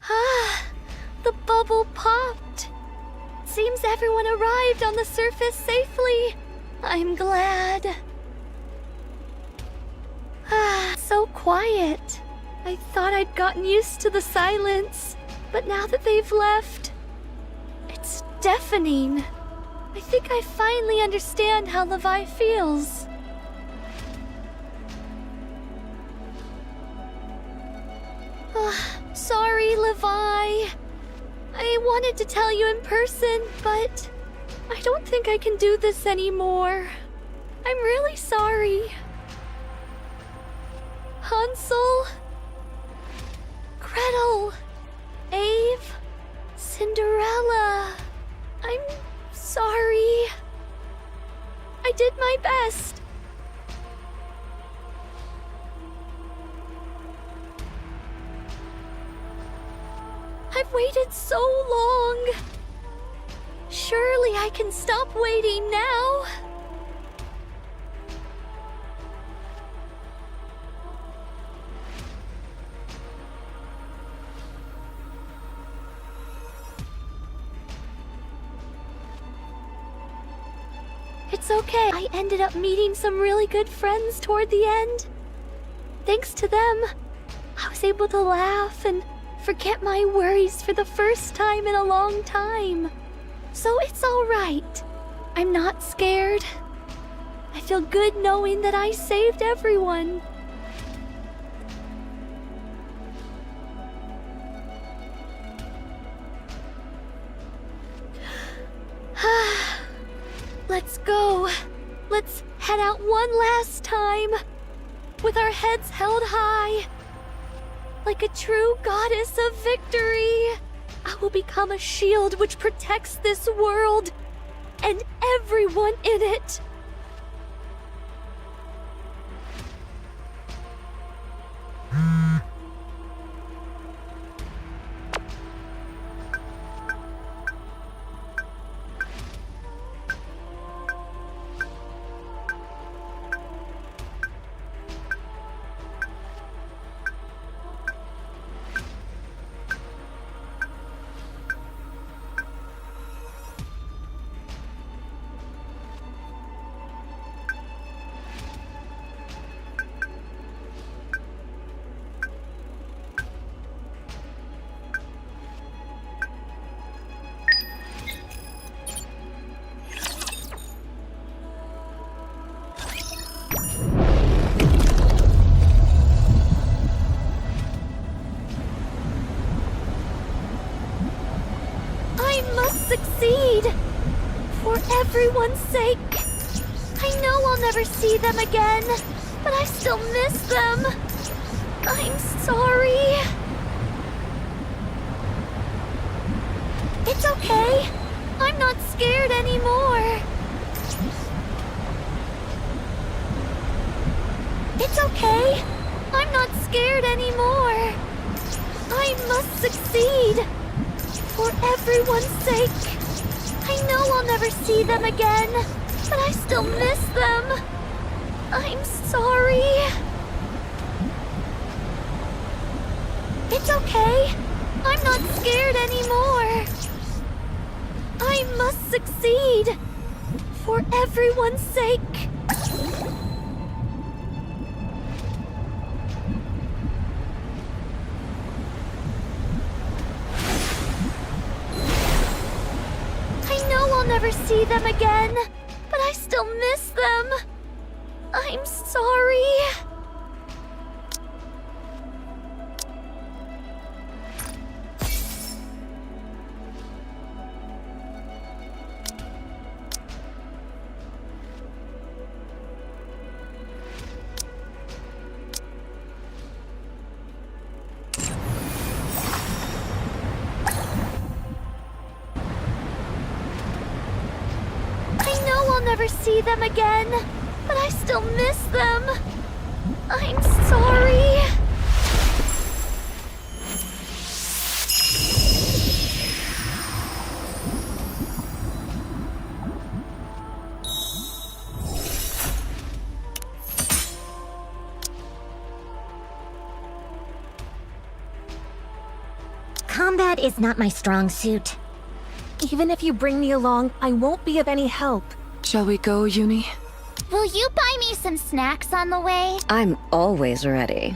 Ah, the bubble popped. Seems everyone arrived on the surface safely. I'm glad. Ah, so quiet. I thought I'd gotten used to the silence, but now that they've left, it's deafening. I think I finally understand how Levi feels. Sorry, Levi. I wanted to tell you in person, but I don't think I can do this anymore. I'm really sorry. Hansel, Gretel, Ave, Cinderella. I'm sorry. I did my best. I've waited so long. Surely I can stop waiting now. It's okay. I ended up meeting some really good friends toward the end. Thanks to them, I was able to laugh and forget my worries for the first time in a long time. So it's all right. I'm not scared. I feel good knowing that I saved everyone. Let's go. Let's head out one last time, with our heads held high. Like a true goddess of victory, I will become a shield which protects this world and everyone in it. Succeed! For everyone's sake. I know I'll never see them again, but I still miss them. I'm sorry. It's okay. I'm not scared anymore. It's okay. I'm not scared anymore. I must succeed. For everyone's sake. I know I'll never see them again, but I still miss them. I'm sorry. It's okay. I'm not scared anymore. I must succeed. For everyone's sake. Never see them again, but I still miss them. I'm sorry. never see them again, but I still miss them. I'm sorry. Combat is not my strong suit. Even if you bring me along, I won't be of any help. Shall we go, Uni? Will you buy me some snacks on the way? I'm always ready.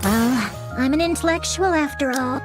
Well, I'm an intellectual after all.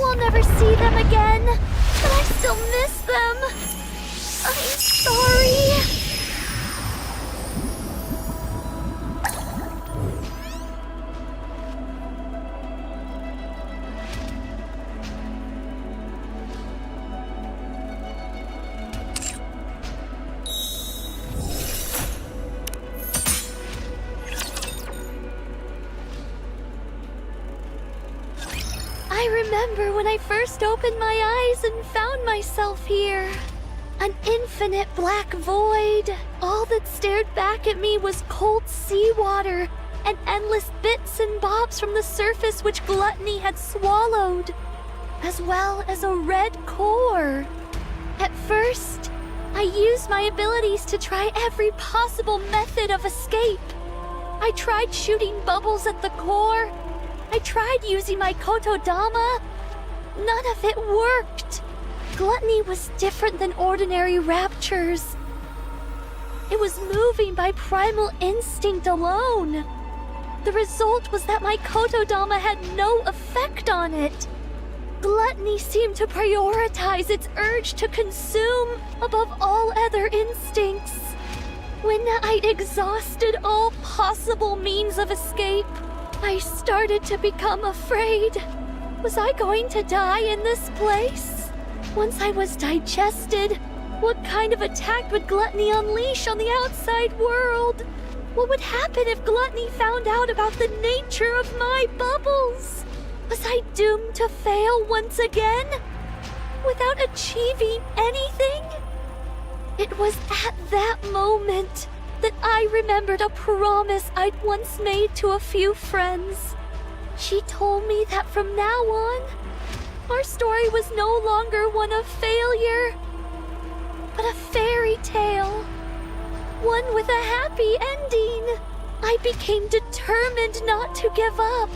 I'll never see them again, but I still miss them. I'm sorry. I remember when I first opened my eyes and found myself here. An infinite black void. All that stared back at me was cold seawater and endless bits and bobs from the surface which gluttony had swallowed, as well as a red core. At first, I used my abilities to try every possible method of escape. I tried shooting bubbles at the core. I tried using my kotodama. None of it worked. Gluttony was different than ordinary raptures. It was moving by primal instinct alone. The result was that my kotodama had no effect on it. Gluttony seemed to prioritize its urge to consume above all other instincts. When I'd exhausted all possible means of escape, I started to become afraid. Was I going to die in this place? Once I was digested, what kind of attack would gluttony unleash on the outside world? What would happen if gluttony found out about the nature of my bubbles? Was I doomed to fail once again? Without achieving anything? It was at that moment that I remembered a promise I'd once made to a few friends. She told me that from now on, our story was no longer one of failure, but a fairy tale. One with a happy ending. I became determined not to give up.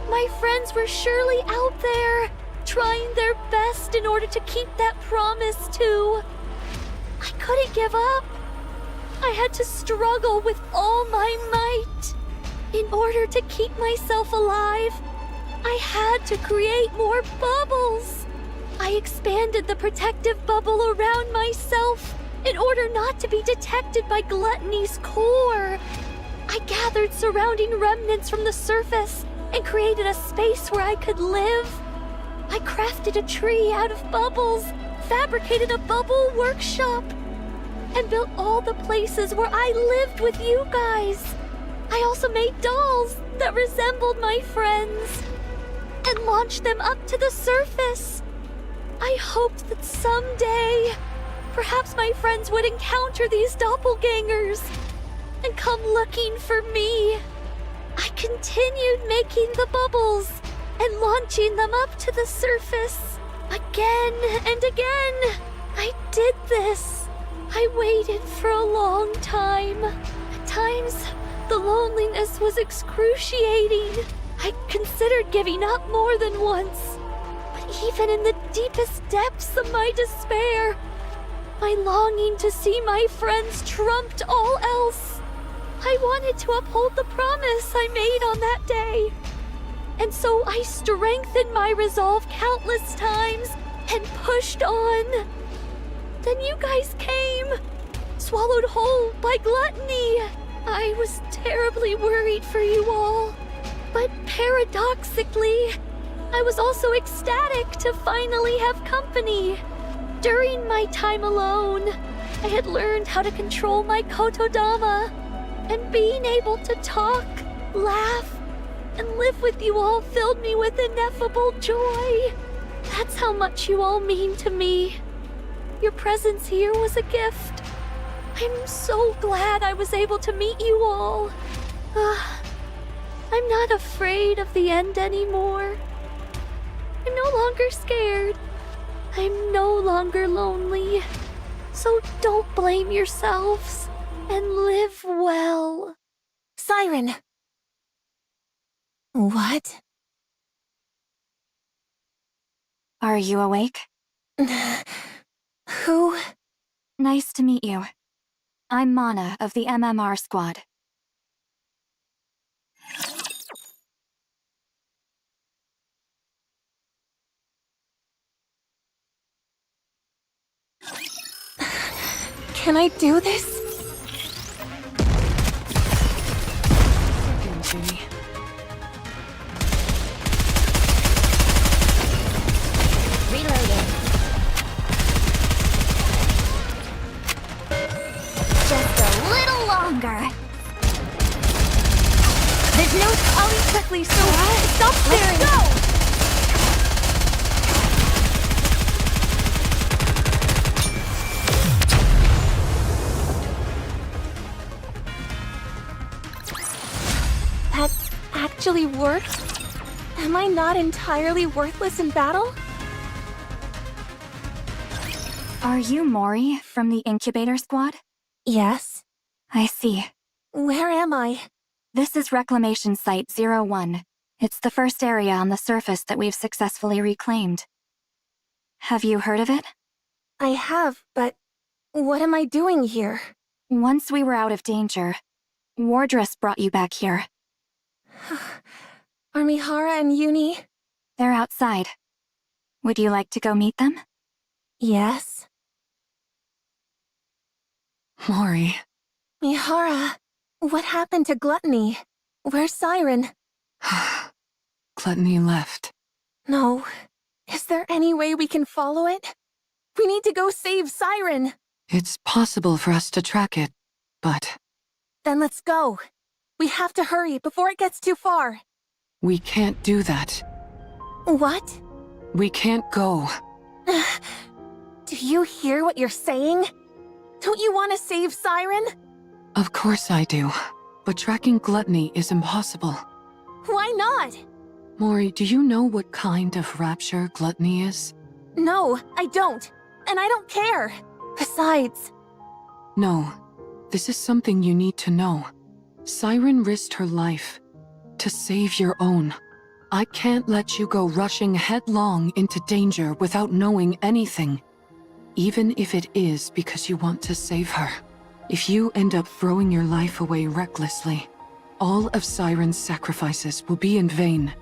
My friends were surely out there, trying their best in order to keep that promise too. I couldn't give up. I had to struggle with all my might. In order to keep myself alive, I had to create more bubbles. I expanded the protective bubble around myself in order not to be detected by Gluttony's core. I gathered surrounding remnants from the surface and created a space where I could live. I crafted a tree out of bubbles, fabricated a bubble workshop, and built all the places where I lived with you guys. I also made dolls that resembled my friends and launched them up to the surface. I hoped that someday, perhaps my friends would encounter these doppelgangers and come looking for me. I continued making the bubbles and launching them up to the surface again and again. I did this. I waited for a long time. At times, the loneliness was excruciating. I considered giving up more than once. But even in the deepest depths of my despair, my longing to see my friends trumped all else. I wanted to uphold the promise I made on that day. And so I strengthened my resolve countless times and pushed on. Then you guys came, swallowed whole by Gluttony. I was terribly worried for you all. But paradoxically, I was also ecstatic to finally have company. During my time alone, I had learned how to control my kotodama, and being able to talk, laugh, and live with you all filled me with ineffable joy. That's how much you all mean to me. Your presence here was a gift. I'm so glad I was able to meet you all. I'm not afraid of the end anymore. I'm no longer scared. I'm no longer lonely. So don't blame yourselves and live well. Siren! What? Are you awake? Who? Nice to meet you. I'm Mana of the MMR squad. Can I do this? Judy. Reloading. Just a little longer. There's no Ollie quickly, so stop staring. Let's go! That actually worked? Am I not entirely worthless in battle? Are you Mori from the incubator squad? Yes. I see. Where am I? This is Reclamation Site 01. It's the first area on the surface that we've successfully reclaimed. Have you heard of it? I have, but what am I doing here? Once we were out of danger, Wardress brought you back here. Are Mihara and Uni? They're outside. Would you like to go meet them? Yes. Mori. Mihara, what happened to Gluttony? Where's Siren? Gluttony left. No. Is there any way we can follow it? We need to go save Siren! It's possible for us to track it, but Then let's go. We have to hurry before it gets too far. we can't do that. What? We can't go. Do you hear what you're saying? Don't you want to save Siren? Of course I do, but tracking Gluttony is impossible. Why not? Mori, do you know what kind of rapture Gluttony is? No, I don't. And I don't care. Besides, No, this is something you need to know. Siren risked her life to save your own. I can't let you go rushing headlong into danger without knowing anything, even if it is because you want to save her. If you end up throwing your life away recklessly, all of Siren's sacrifices will be in vain.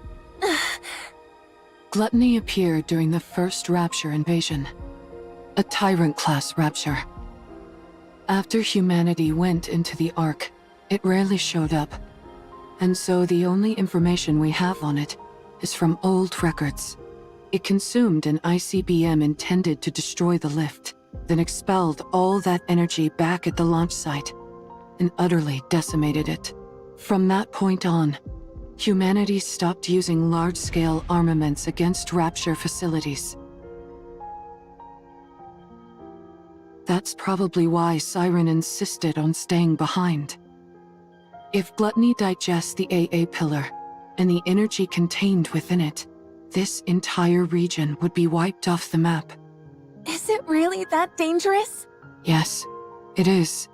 Gluttony appeared during the first Rapture invasion, a Tyrant-class Rapture. After humanity went into the Ark, it rarely showed up, and so the only information we have on it is from old records. It consumed an ICBM intended to destroy the lift, then expelled all that energy back at the launch site, and utterly decimated it. From that point on, humanity stopped using large-scale armaments against Rapture facilities. That's probably why Siren insisted on staying behind. If Gluttony digests the AA pillar, and the energy contained within it, this entire region would be wiped off the map. Is it really that dangerous? Yes, it is.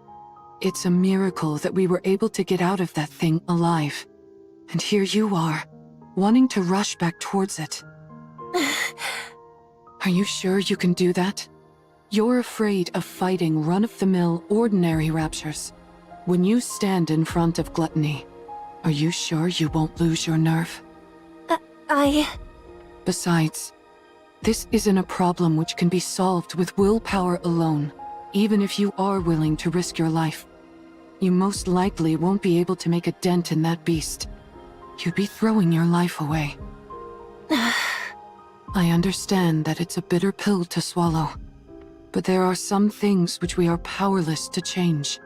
It's a miracle that we were able to get out of that thing alive. And here you are, wanting to rush back towards it. Are you sure you can do that? You're afraid of fighting run-of-the-mill ordinary Raptures. When you stand in front of Gluttony, are you sure you won't lose your nerve? Besides, this isn't a problem which can be solved with willpower alone, even if you are willing to risk your life. You most likely won't be able to make a dent in that beast. You'd be throwing your life away. I understand that it's a bitter pill to swallow, but there are some things which we are powerless to change.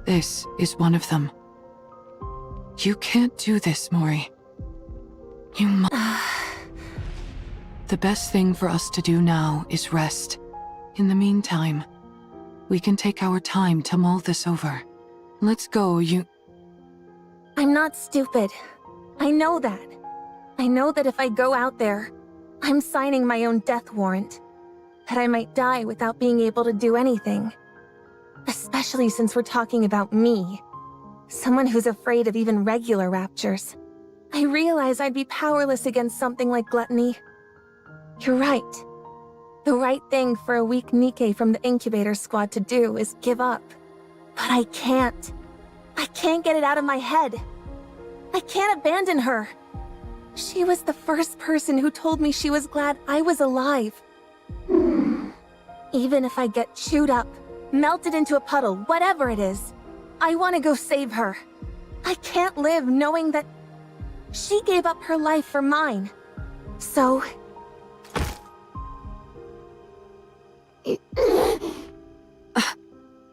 This is one of them. You can't do this, Mori. You must. The best thing for us to do now is rest. In the meantime, we can take our time to mull this over. Let's go, I'm not stupid. I know that. I know that if I go out there, I'm signing my own death warrant. That I might die without being able to do anything. Especially since we're talking about me. Someone who's afraid of even regular raptures. I realize I'd be powerless against something like Gluttony. You're right. The right thing for a weak Nikke from the incubator squad to do is give up. But I can't. I can't get it out of my head. I can't abandon her. She was the first person who told me she was glad I was alive. Even if I get chewed up, melted into a puddle, whatever it is, I want to go save her. I can't live knowing that she gave up her life for mine. So...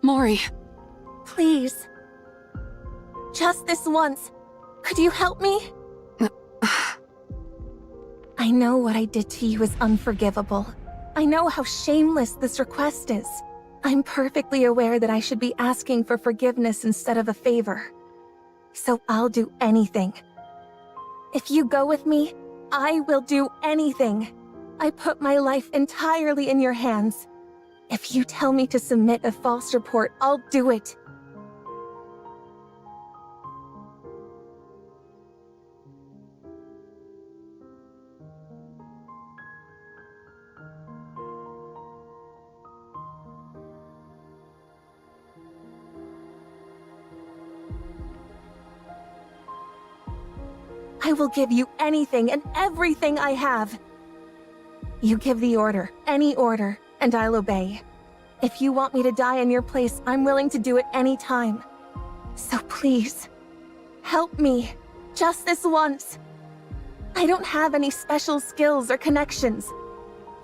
Mori. Please. Just this once. Could you help me? I know what I did to you is unforgivable. I know how shameless this request is. I'm perfectly aware that I should be asking for forgiveness instead of a favor. So I'll do anything. If you go with me, I will do anything. I put my life entirely in your hands. If you tell me to submit a false report, I'll do it. I will give you anything and everything I have. You give the order, any order, and I'll obey. If you want me to die in your place, I'm willing to do it any time. So please, help me, just this once. I don't have any special skills or connections.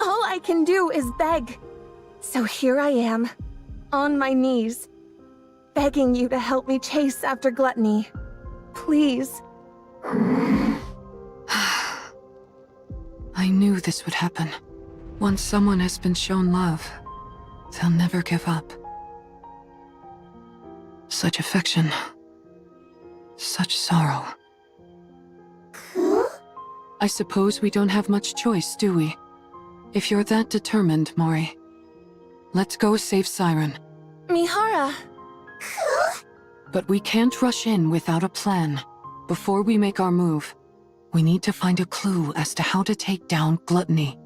All I can do is beg. So here I am, on my knees, begging you to help me chase after Gluttony. Please. I knew this would happen. Once someone has been shown love, they'll never give up. Such affection. Such sorrow. I suppose we don't have much choice, do we? If you're that determined, Mori. Let's go save Siren. Mihara. But we can't rush in without a plan. Before we make our move, we need to find a clue as to how to take down Gluttony.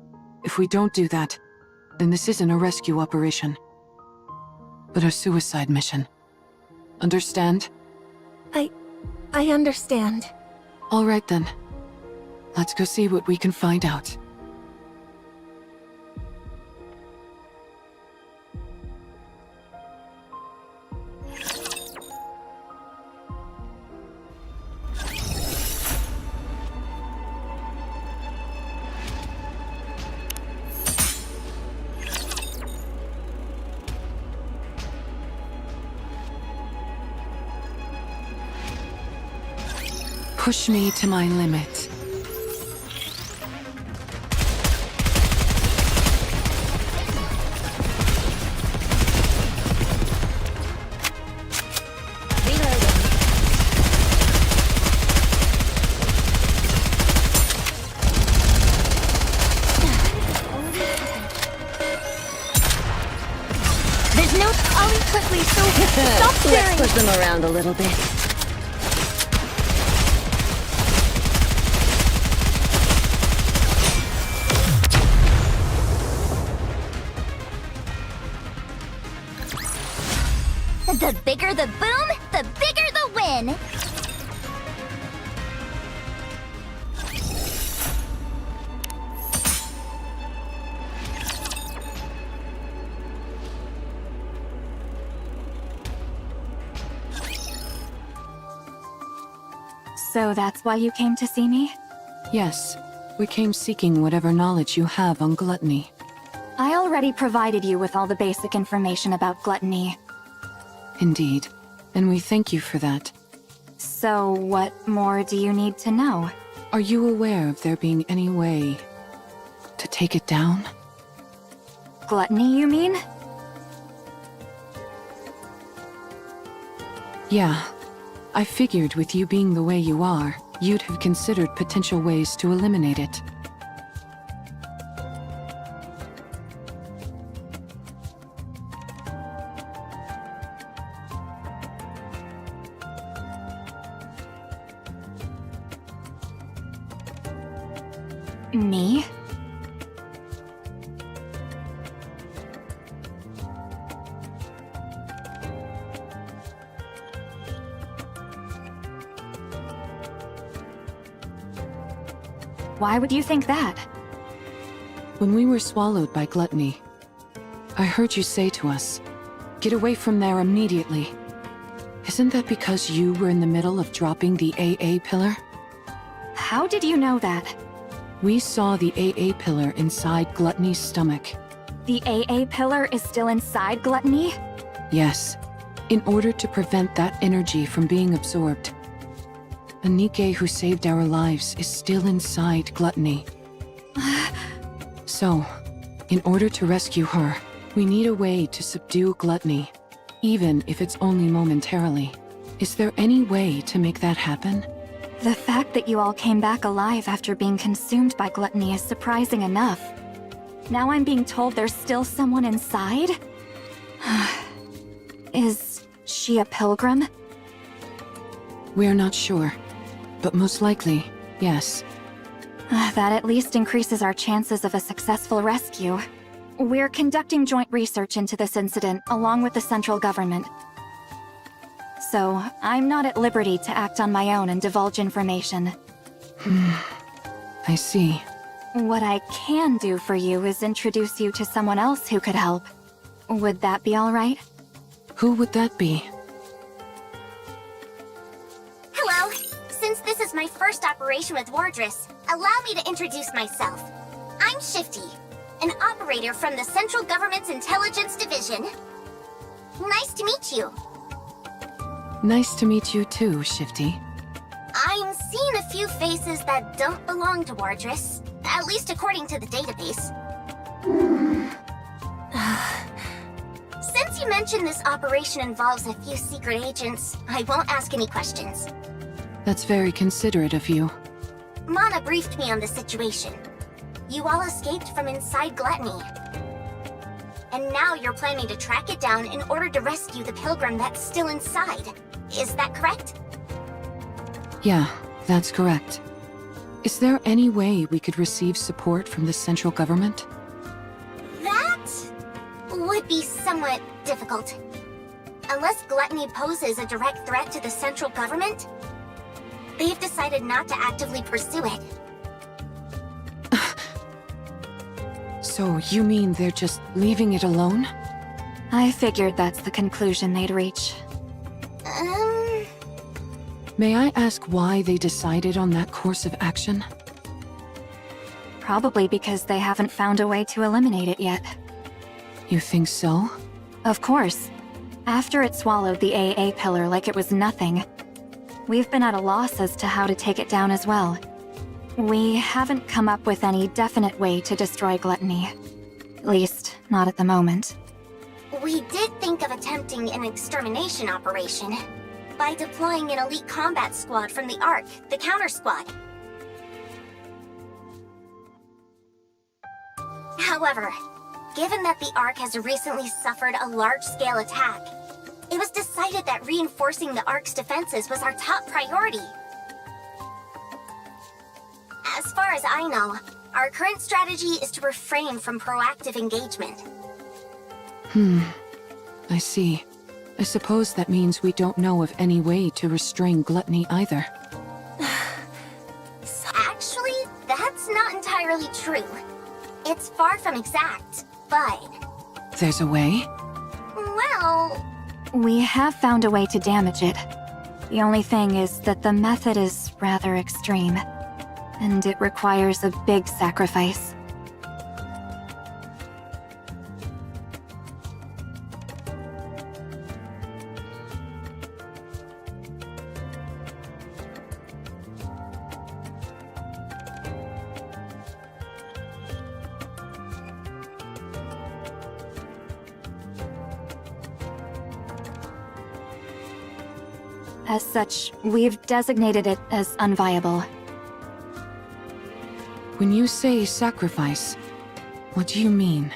If we don't do that, then this isn't a rescue operation, but a suicide mission. Understand? I understand. All right then. Let's go see what we can find out. Push me to my limit. There's no... I'll eat quickly, so stop staring! Let's push them around a little bit. The bigger the boom, the bigger the win! So that's why you came to see me? Yes, we came seeking whatever knowledge you have on gluttony. I already provided you with all the basic information about gluttony. Indeed, and we thank you for that. So what more do you need to know? Are you aware of there being any way to take it down? Gluttony, you mean? Yeah. I figured with you being the way you are, you'd have considered potential ways to eliminate it. Me? Why would you think that? When we were swallowed by gluttony, I heard you say to us, "Get away from there immediately." Isn't that because you were in the middle of dropping the AA pillar? How did you know that? We saw the AA pillar inside Gluttony's stomach. The AA pillar is still inside Gluttony? Yes, in order to prevent that energy from being absorbed. A Nike who saved our lives is still inside Gluttony. So, in order to rescue her, we need a way to subdue Gluttony, even if it's only momentarily. Is there any way to make that happen? The fact that you all came back alive after being consumed by Gluttony is surprising enough. Now I'm being told there's still someone inside? Is she a pilgrim? We're not sure, but most likely, yes. That at least increases our chances of a successful rescue. We're conducting joint research into this incident along with the central government. So, I'm not at liberty to act on my own and divulge information. I see. What I can do for you is introduce you to someone else who could help. Would that be all right? Who would that be? Hello. Since this is my first operation with Wardress, allow me to introduce myself. I'm Shifty, an operator from the Central Government's Intelligence Division. Nice to meet you. Nice to meet you too, Shifty. I'm seeing a few faces that don't belong to Wardress, at least according to the database. Since you mentioned this operation involves a few secret agents, I won't ask any questions. That's very considerate of you. Mana briefed me on the situation. You all escaped from inside Gluttony. And now you're planning to track it down in order to rescue the pilgrim that's still inside. Is that correct? Yeah, that's correct. Is there any way we could receive support from the central government? That would be somewhat difficult. Unless Gluttony poses a direct threat to the central government, they've decided not to actively pursue it. So you mean they're just leaving it alone? I figured that's the conclusion they'd reach. May I ask why they decided on that course of action? Probably because they haven't found a way to eliminate it yet. You think so? Of course. After it swallowed the AA pillar like it was nothing, we've been at a loss as to how to take it down as well. We haven't come up with any definite way to destroy gluttony. At least, not at the moment. We did think of attempting an extermination operation by deploying an elite combat squad from the ARC, the counter squad. However, given that the ARC has recently suffered a large-scale attack, it was decided that reinforcing the ARC's defenses was our top priority. As far as I know, our current strategy is to refrain from proactive engagement. I see. I suppose that means we don't know of any way to restrain gluttony either. Actually, that's not entirely true. It's far from exact, but... There's a way? Well... We have found a way to damage it. The only thing is that the method is rather extreme, and it requires a big sacrifice. As such, we've designated it as unviable. When you say sacrifice, what do you mean?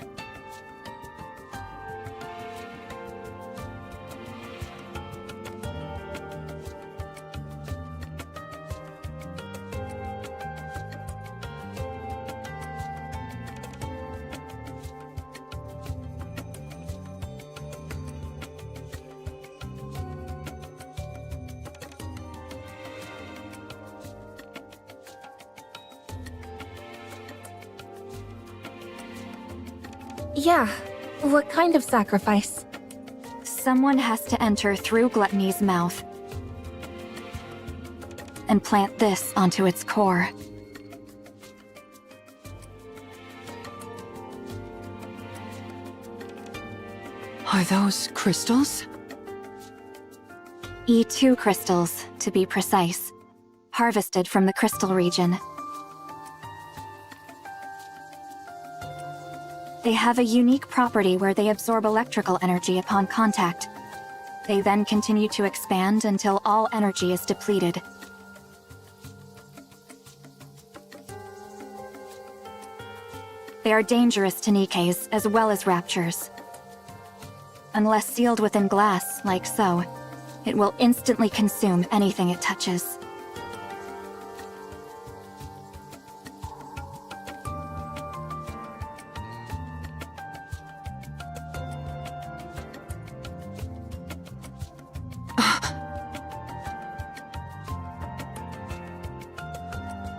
Yeah, what kind of sacrifice? Someone has to enter through Gluttony's mouth and plant this onto its core. Are those crystals? E2 crystals, to be precise, harvested from the crystal region. They have a unique property where they absorb electrical energy upon contact. They then continue to expand until all energy is depleted. They are dangerous to Nikes as well as Raptures. Unless sealed within glass, like so, it will instantly consume anything it touches.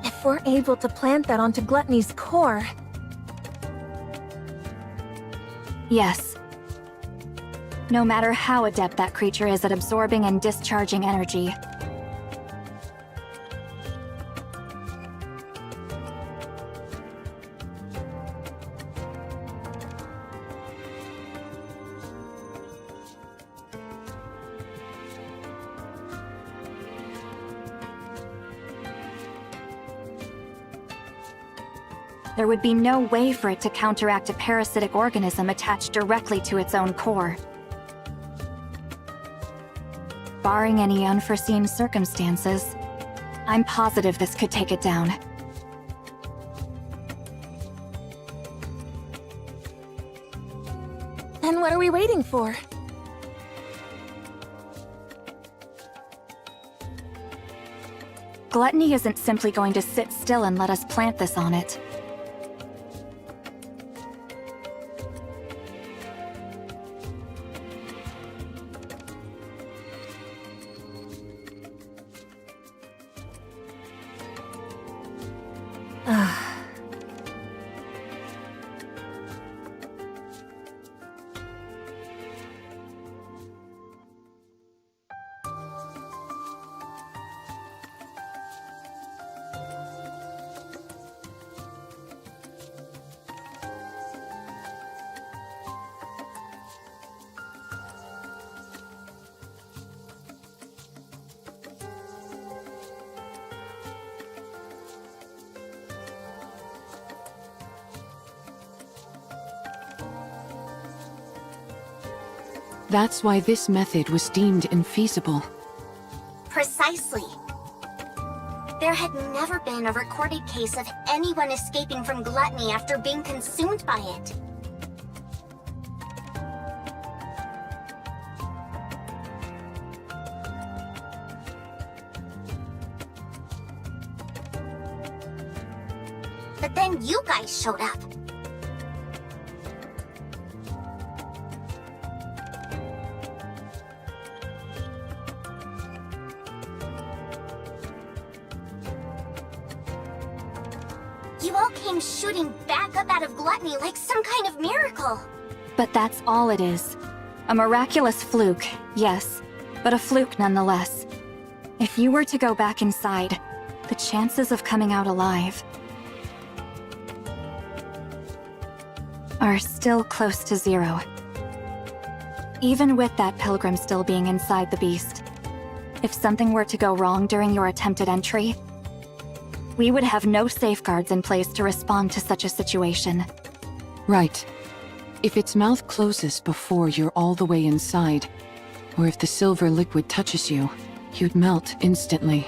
If we're able to plant that onto Gluttony's core... Yes. No matter how adept that creature is at absorbing and discharging energy, there would be no way for it to counteract a parasitic organism attached directly to its own core. Barring any unforeseen circumstances, I'm positive this could take it down. Then what are we waiting for? Gluttony isn't simply going to sit still and let us plant this on it. That's why this method was deemed infeasible. Precisely. There had never been a recorded case of anyone escaping from gluttony after being consumed by it. But then you guys showed up. You all came shooting back up out of gluttony like some kind of miracle. But that's all it is. A miraculous fluke, yes, but a fluke nonetheless. If you were to go back inside, the chances of coming out alive are still close to 0. Even with that pilgrim still being inside the beast, if something were to go wrong during your attempted entry, we would have no safeguards in place to respond to such a situation. Right. If its mouth closes before you're all the way inside, or if the silver liquid touches you, you'd melt instantly.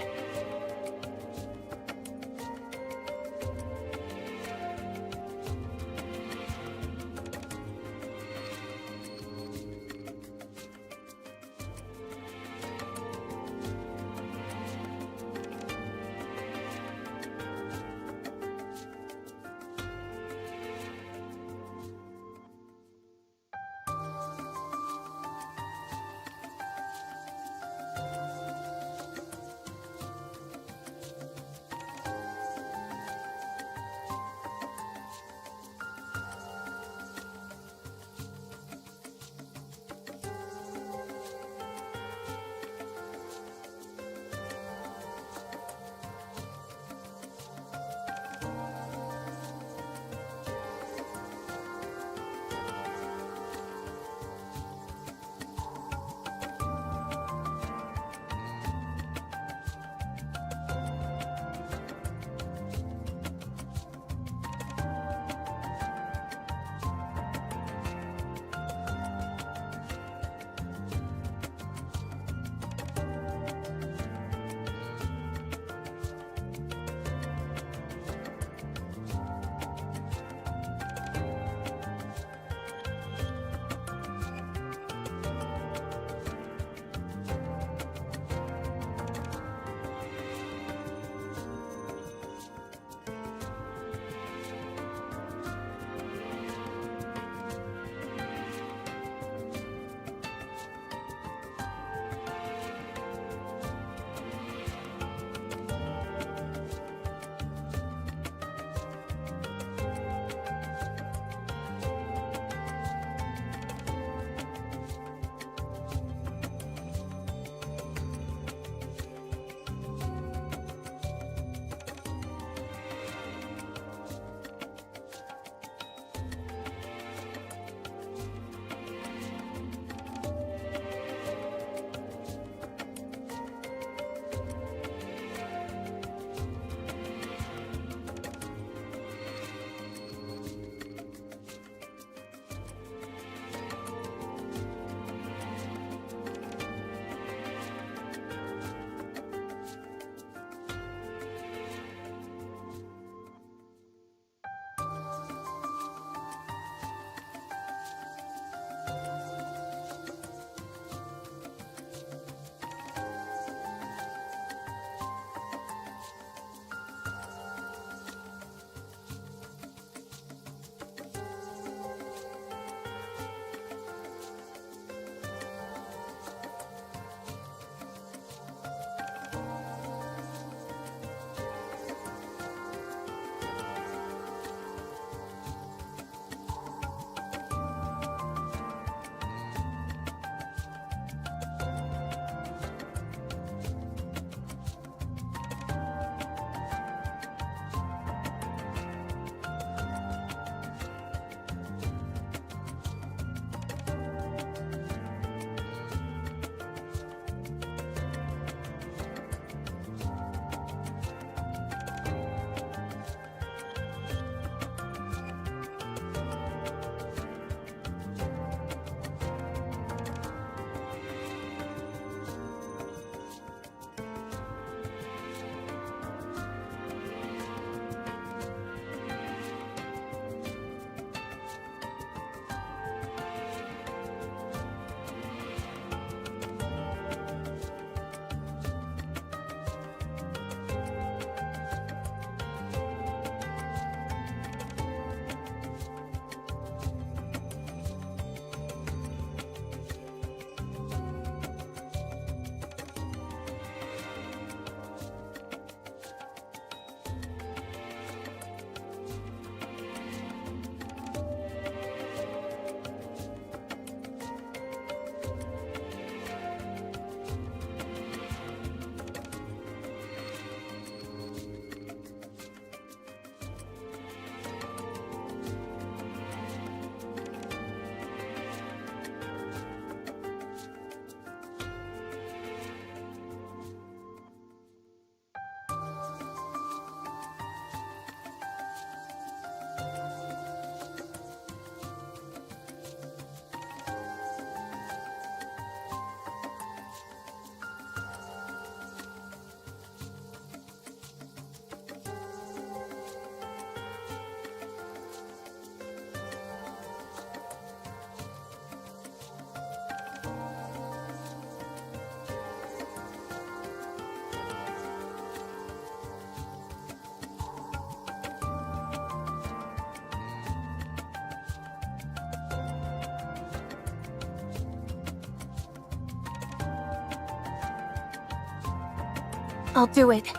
I'll do it.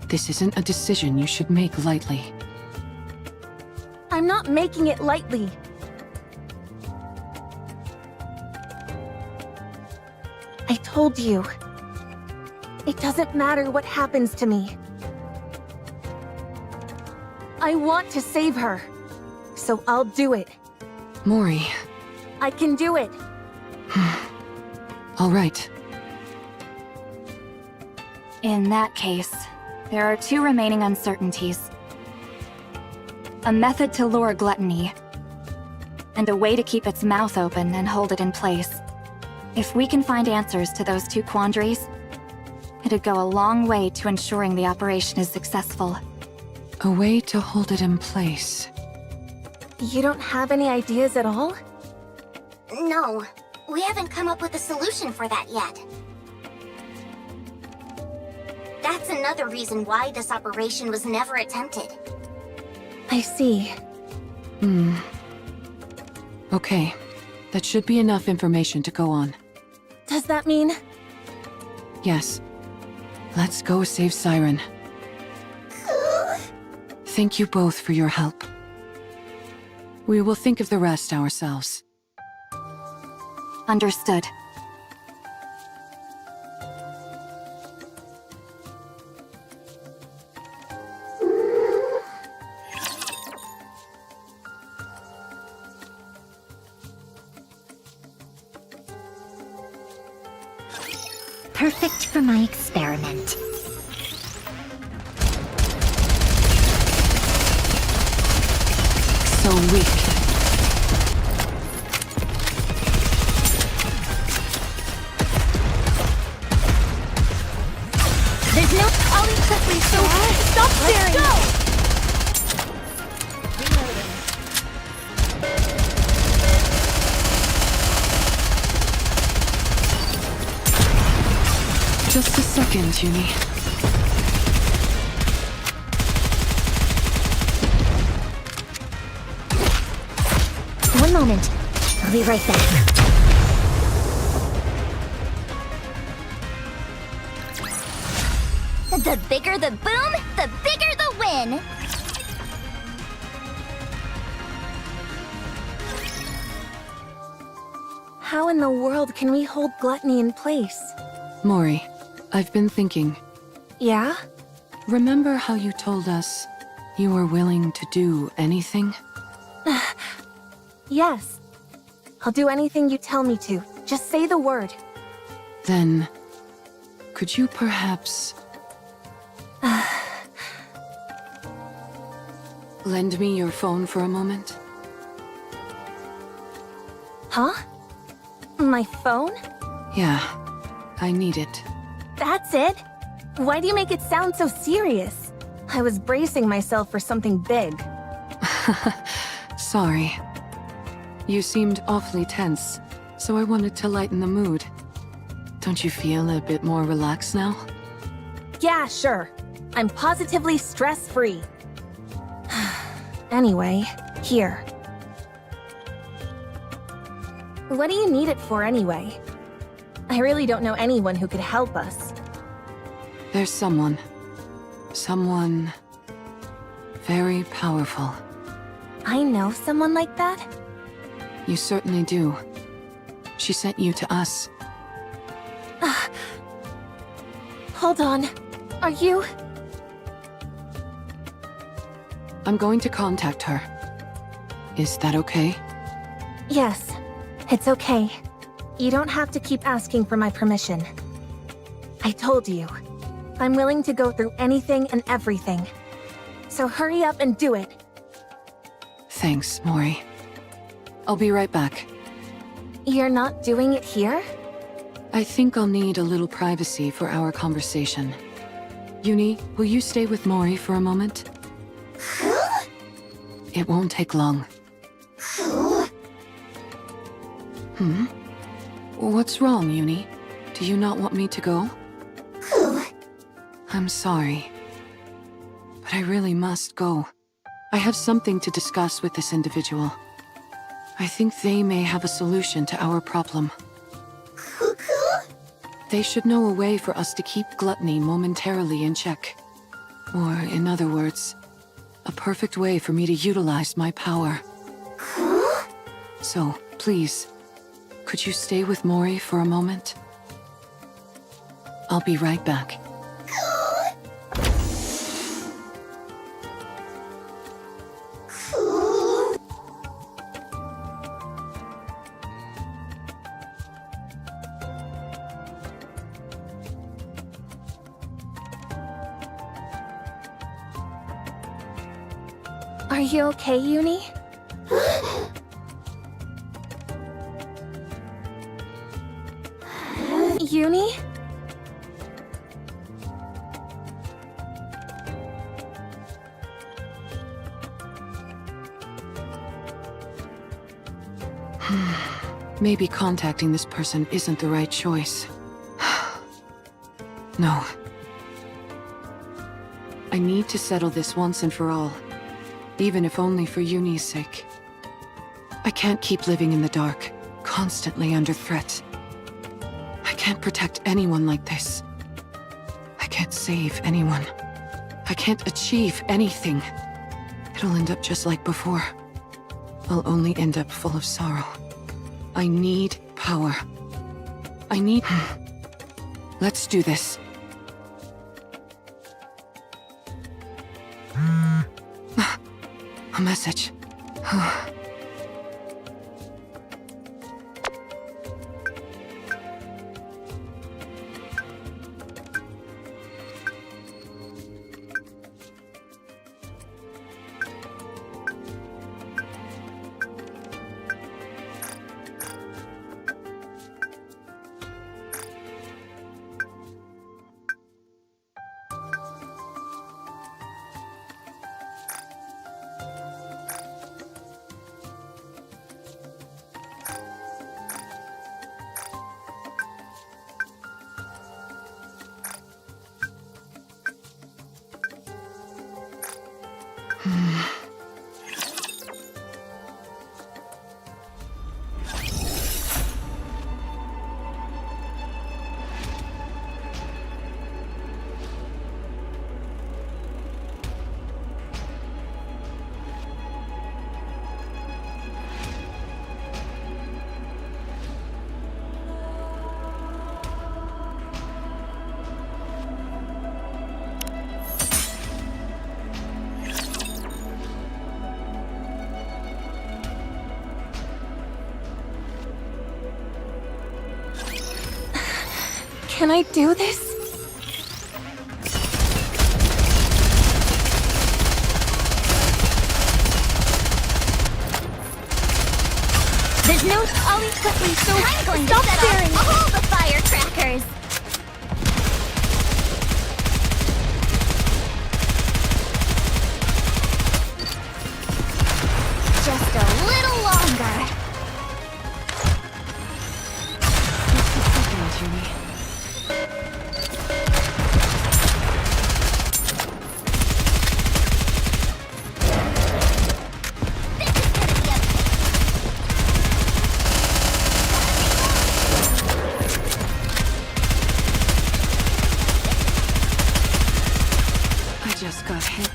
This isn't a decision you should make lightly. I'm not making it lightly. I told you. It doesn't matter what happens to me. I want to save her. So I'll do it. Mori. I can do it. All right. In that case, there are two remaining uncertainties. A method to lure gluttony, and a way to keep its mouth open and hold it in place. If we can find answers to those two quandaries, it'd go a long way to ensuring the operation is successful. A way to hold it in place. You don't have any ideas at all? No, we haven't come up with a solution for that yet. That's another reason why this operation was never attempted. I see. Okay. That should be enough information to go on. Does that mean... Yes. Let's go save Siren. Thank you both for your help. We will think of the rest ourselves. Understood. Perfect for my experiment. So weak. There's no... I'll eat quickly, so stop staring! Let's go! Just a second, Uni. One moment. I'll be right back. The bigger the boom, the bigger the win! How in the world can we hold gluttony in place? Mori, I've been thinking. Yeah? Remember how you told us you were willing to do anything? Yes. I'll do anything you tell me to. Just say the word. Then, could you perhaps... lend me your phone for a moment? Huh? My phone? Yeah, I need it. That's it? Why do you make it sound so serious? I was bracing myself for something big. Sorry. You seemed awfully tense, so I wanted to lighten the mood. Don't you feel a bit more relaxed now? Yeah, sure. I'm positively stress-free. Anyway, here. What do you need it for anyway? I really don't know anyone who could help us. There's someone. Someone... very powerful. I know someone like that? You certainly do. She sent you to us. Hold on. Are you... I'm going to contact her. Is that okay? Yes, it's okay. You don't have to keep asking for my permission. I told you. I'm willing to go through anything and everything. So hurry up and do it. Thanks, Mori. I'll be right back. You're not doing it here? I think I'll need a little privacy for our conversation. Uni, will you stay with Mori for a moment? It won't take long. What's wrong, Uni? Do you not want me to go? I'm sorry. But I really must go. I have something to discuss with this individual. I think they may have a solution to our problem. They should know a way for us to keep gluttony momentarily in check. Or, in other words, a perfect way for me to utilize my power. So, please, could you stay with Mori for a moment? I'll be right back. Are you okay, Uni? Uni? Maybe contacting this person isn't the right choice. No. I need to settle this once and for all. Even if only for Uni's sake. I can't keep living in the dark, constantly under threat. I can't protect anyone like this. I can't save anyone. I can't achieve anything. It'll end up just like before. I'll only end up full of sorrow. I need power. I need... Let's do this. A message. Can I do this? There's no always quickly, so I'm going to stop set staring. off all the firecrackers. Just a little longer. Just got hit.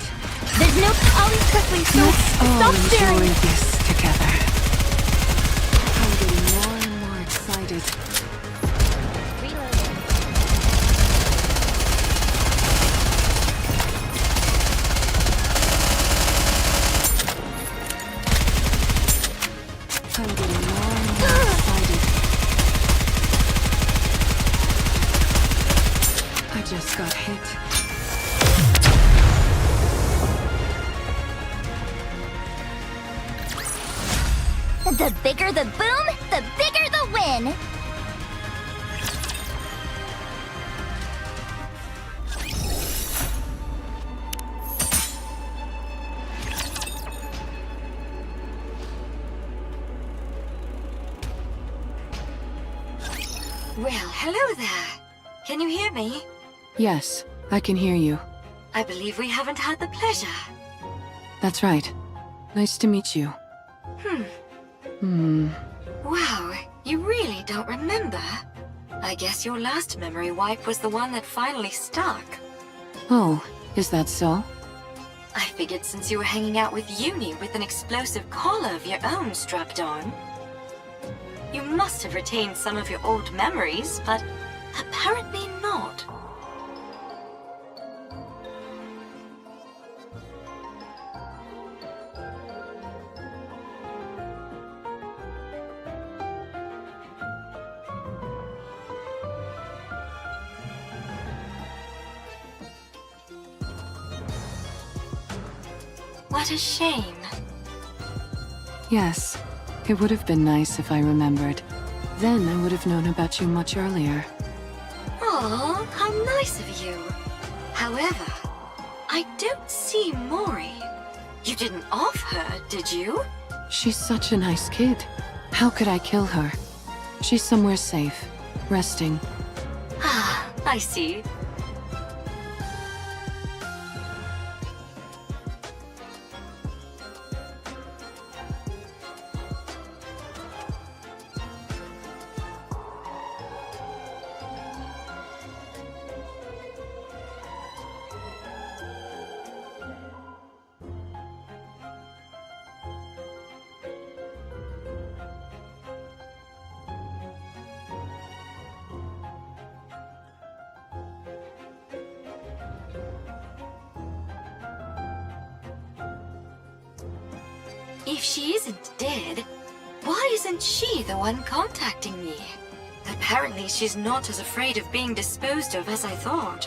There's no always quickly, so stop staring. Enjoy this together. I'm getting more and more excited. I'm getting more and more excited. I just got hit. The bigger the boom, the bigger the win. Well, hello there. Can you hear me? Yes, I can hear you. I believe we haven't had the pleasure. That's right. Nice to meet you. Wow, you really don't remember? I guess your last memory wipe was the one that finally stuck. Oh, is that so? I figured since you were hanging out with Uni with an explosive collar of your own strapped on, you must have retained some of your old memories, but apparently not. What a shame. Yes, it would have been nice if I remembered. Then I would have known about you much earlier. Aw, how nice of you. However, I don't see Mori. You didn't off her, did you? She's such a nice kid. How could I kill her? She's somewhere safe, resting. Ah, I see. If she isn't dead, why isn't she the one contacting me? Apparently she's not as afraid of being disposed of as I thought.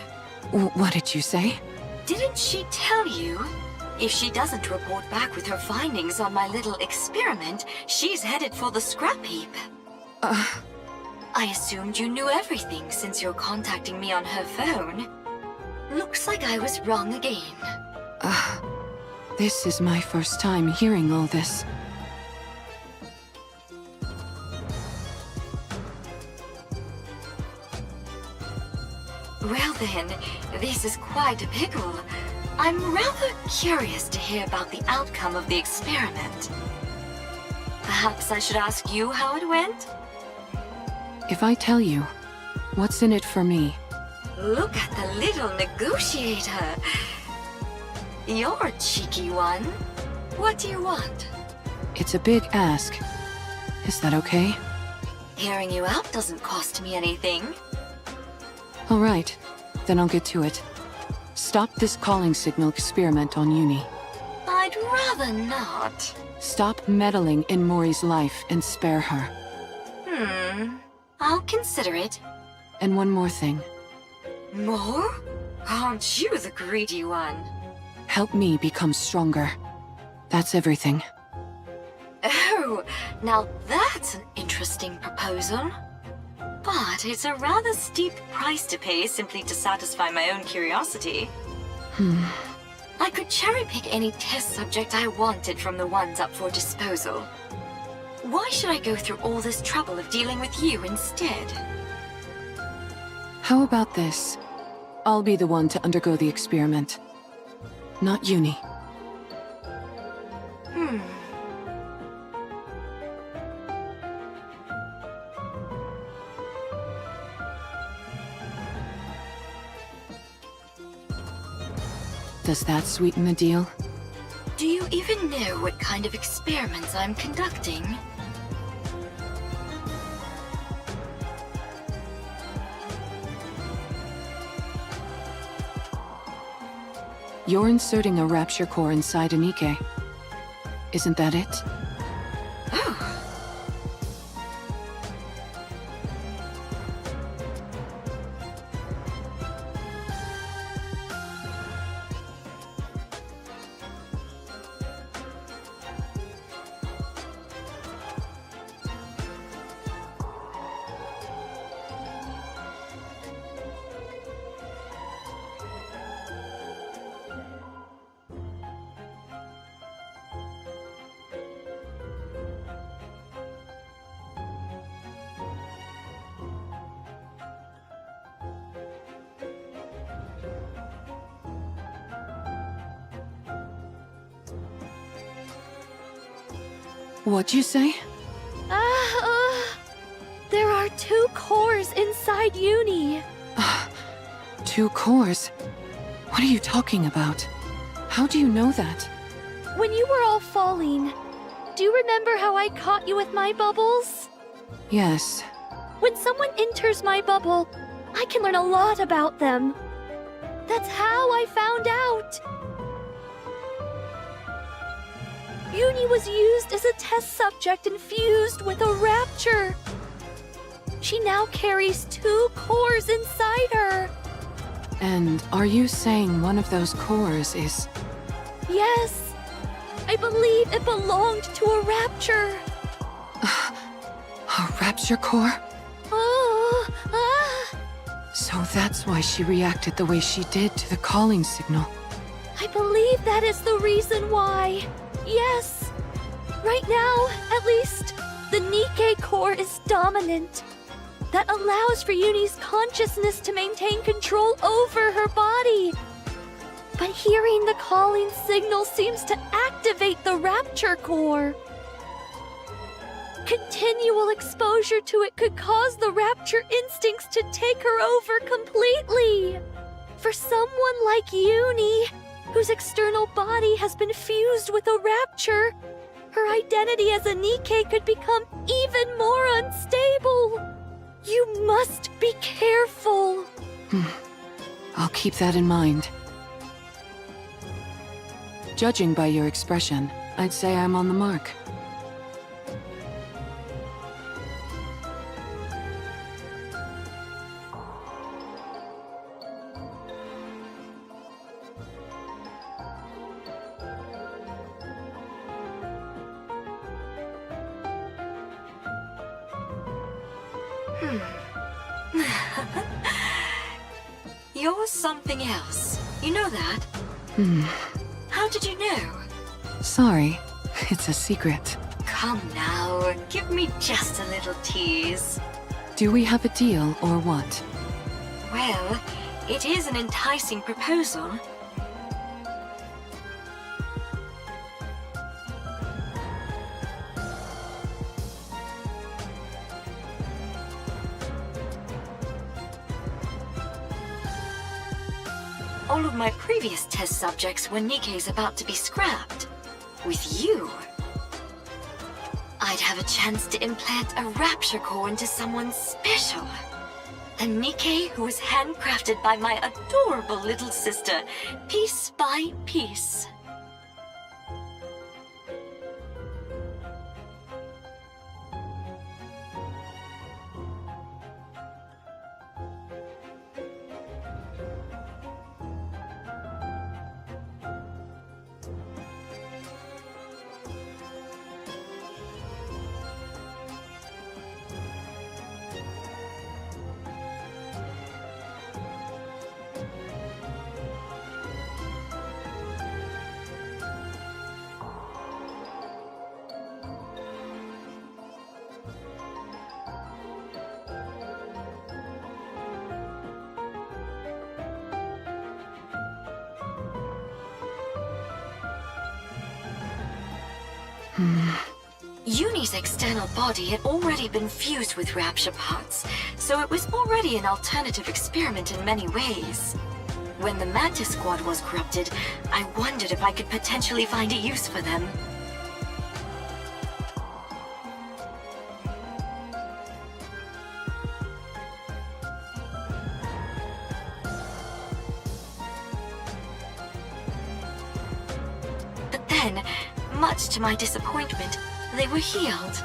What did you say? Didn't she tell you? If she doesn't report back with her findings on my little experiment, she's headed for the scrap heap. I assumed you knew everything since you're contacting me on her phone. Looks like I was wrong again. This is my first time hearing all this. Well then, this is quite a pickle. I'm rather curious to hear about the outcome of the experiment. Perhaps I should ask you how it went? If I tell you, what's in it for me? Look at the little negotiator. You're a cheeky one. What do you want? It's a big ask. Is that okay? Hearing you out doesn't cost me anything. All right, then I'll get to it. Stop this calling signal experiment on Uni. I'd rather not. Stop meddling in Mori's life and spare her. I'll consider it. And one more thing. More? Aren't you the greedy one? Help me become stronger. That's everything. Oh, now that's an interesting proposal. But it's a rather steep price to pay simply to satisfy my own curiosity. I could cherry-pick any test subject I wanted from the ones up for disposal. Why should I go through all this trouble of dealing with you instead? How about this? I'll be the one to undergo the experiment. Not Uni. Does that sweeten the deal? Do you even know what kind of experiments I'm conducting? You're inserting a rapture core inside a Nikke. Isn't that it? Oh. What'd you say? There are 2 cores inside Uni. 2 cores? What are you talking about? How do you know that? When you were all falling, do you remember how I caught you with my bubbles? Yes. When someone enters my bubble, I can learn a lot about them. That's how I found out. Uni was used as a test subject infused with a rapture. She now carries 2 cores inside her. And are you saying one of those cores is... Yes. I believe it belonged to a rapture. a rapture core? Oh, ah. So that's why she reacted the way she did to the calling signal. I believe that is the reason why. Yes. Right now, at least, the Nikkei core is dominant. That allows for Uni's consciousness to maintain control over her body. But hearing the calling signal seems to activate the Rapture core. Continual exposure to it could cause the Rapture instincts to take her over completely. For someone like Uni, whose external body has been fused with a Rapture, her identity as a Nikkei could become even more unstable. You must be careful. I'll keep that in mind. Judging by your expression, I'd say I'm on the mark. You're something else. You know that? How did you know? Sorry, it's a secret. Come now, give me just a little tease. Do we have a deal or what? Well, it is an enticing proposal. All of my previous test subjects were Nikkeis about to be scrapped. With you, I'd have a chance to implant a rapture core into someone special. A Nikkei who was handcrafted by my adorable little sister, piece by piece. Uni's external body had already been fused with rapture parts, so it was already an alternative experiment in many ways. When the Mantis Squad was corrupted, I wondered if I could potentially find a use for them. But then, much to my disappointment, they were healed.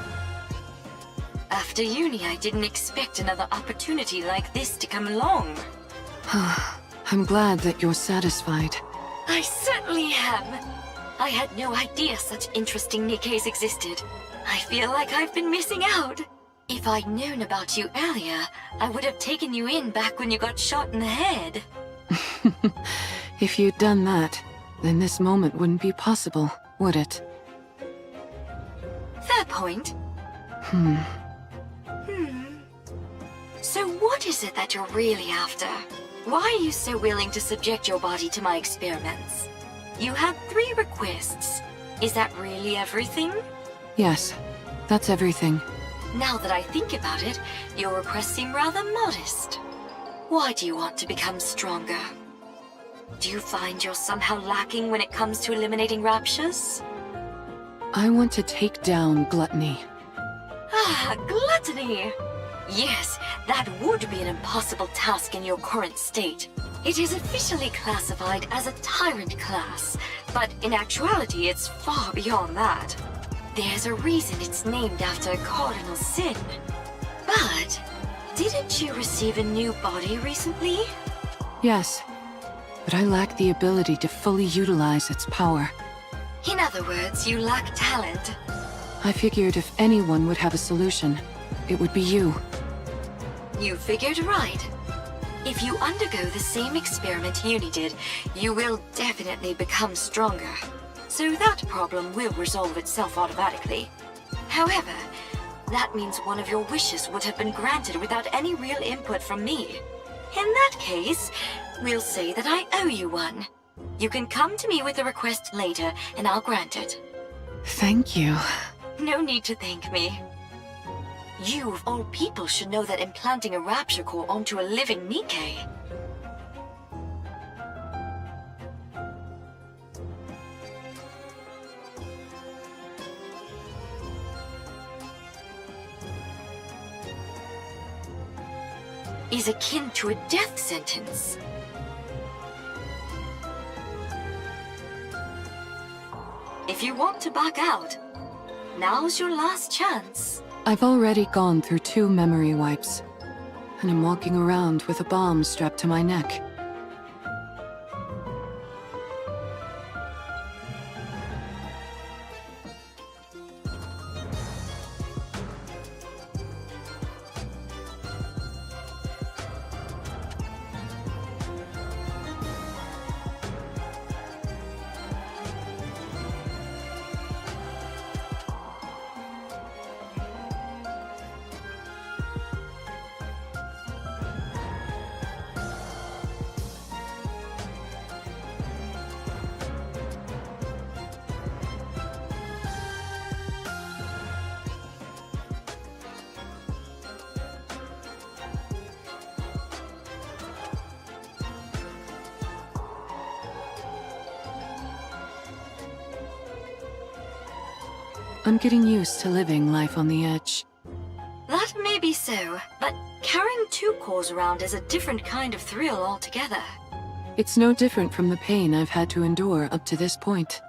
After Uni, I didn't expect another opportunity like this to come along. I'm glad that you're satisfied. I certainly am. I had no idea such interesting Nikkeis existed. I feel like I've been missing out. If I'd known about you earlier, I would have taken you in back when you got shot in the head. If you'd done that, then this moment wouldn't be possible, would it? Fair point. So what is it that you're really after? Why are you so willing to subject your body to my experiments? You had 3 requests. Is that really everything? Yes, that's everything. Now that I think about it, your requests seem rather modest. Why do you want to become stronger? Do you find you're somehow lacking when it comes to eliminating raptures? I want to take down gluttony. Ah, gluttony! Yes, that would be an impossible task in your current state. It is officially classified as a tyrant class, but in actuality it's far beyond that. There's a reason it's named after a cardinal sin. But, didn't you receive a new body recently? Yes, but I lack the ability to fully utilize its power. In other words, you lack talent. I figured if anyone would have a solution, it would be you. You figured right. If you undergo the same experiment Uni did, you will definitely become stronger. So that problem will resolve itself automatically. However, that means one of your wishes would have been granted without any real input from me. In that case, we'll say that I owe you one. You can come to me with a request later, and I'll grant it. Thank you. No need to thank me. You, of all people, should know that implanting a rapture core onto a living Nikkei is akin to a death sentence. If you want to back out, now's your last chance. I've already gone through 2 memory wipes, and I'm walking around with a bomb strapped to my neck. I'm getting used to living life on the edge. That may be so, but carrying 2 cores around is a different kind of thrill altogether. It's no different from the pain I've had to endure up to this point.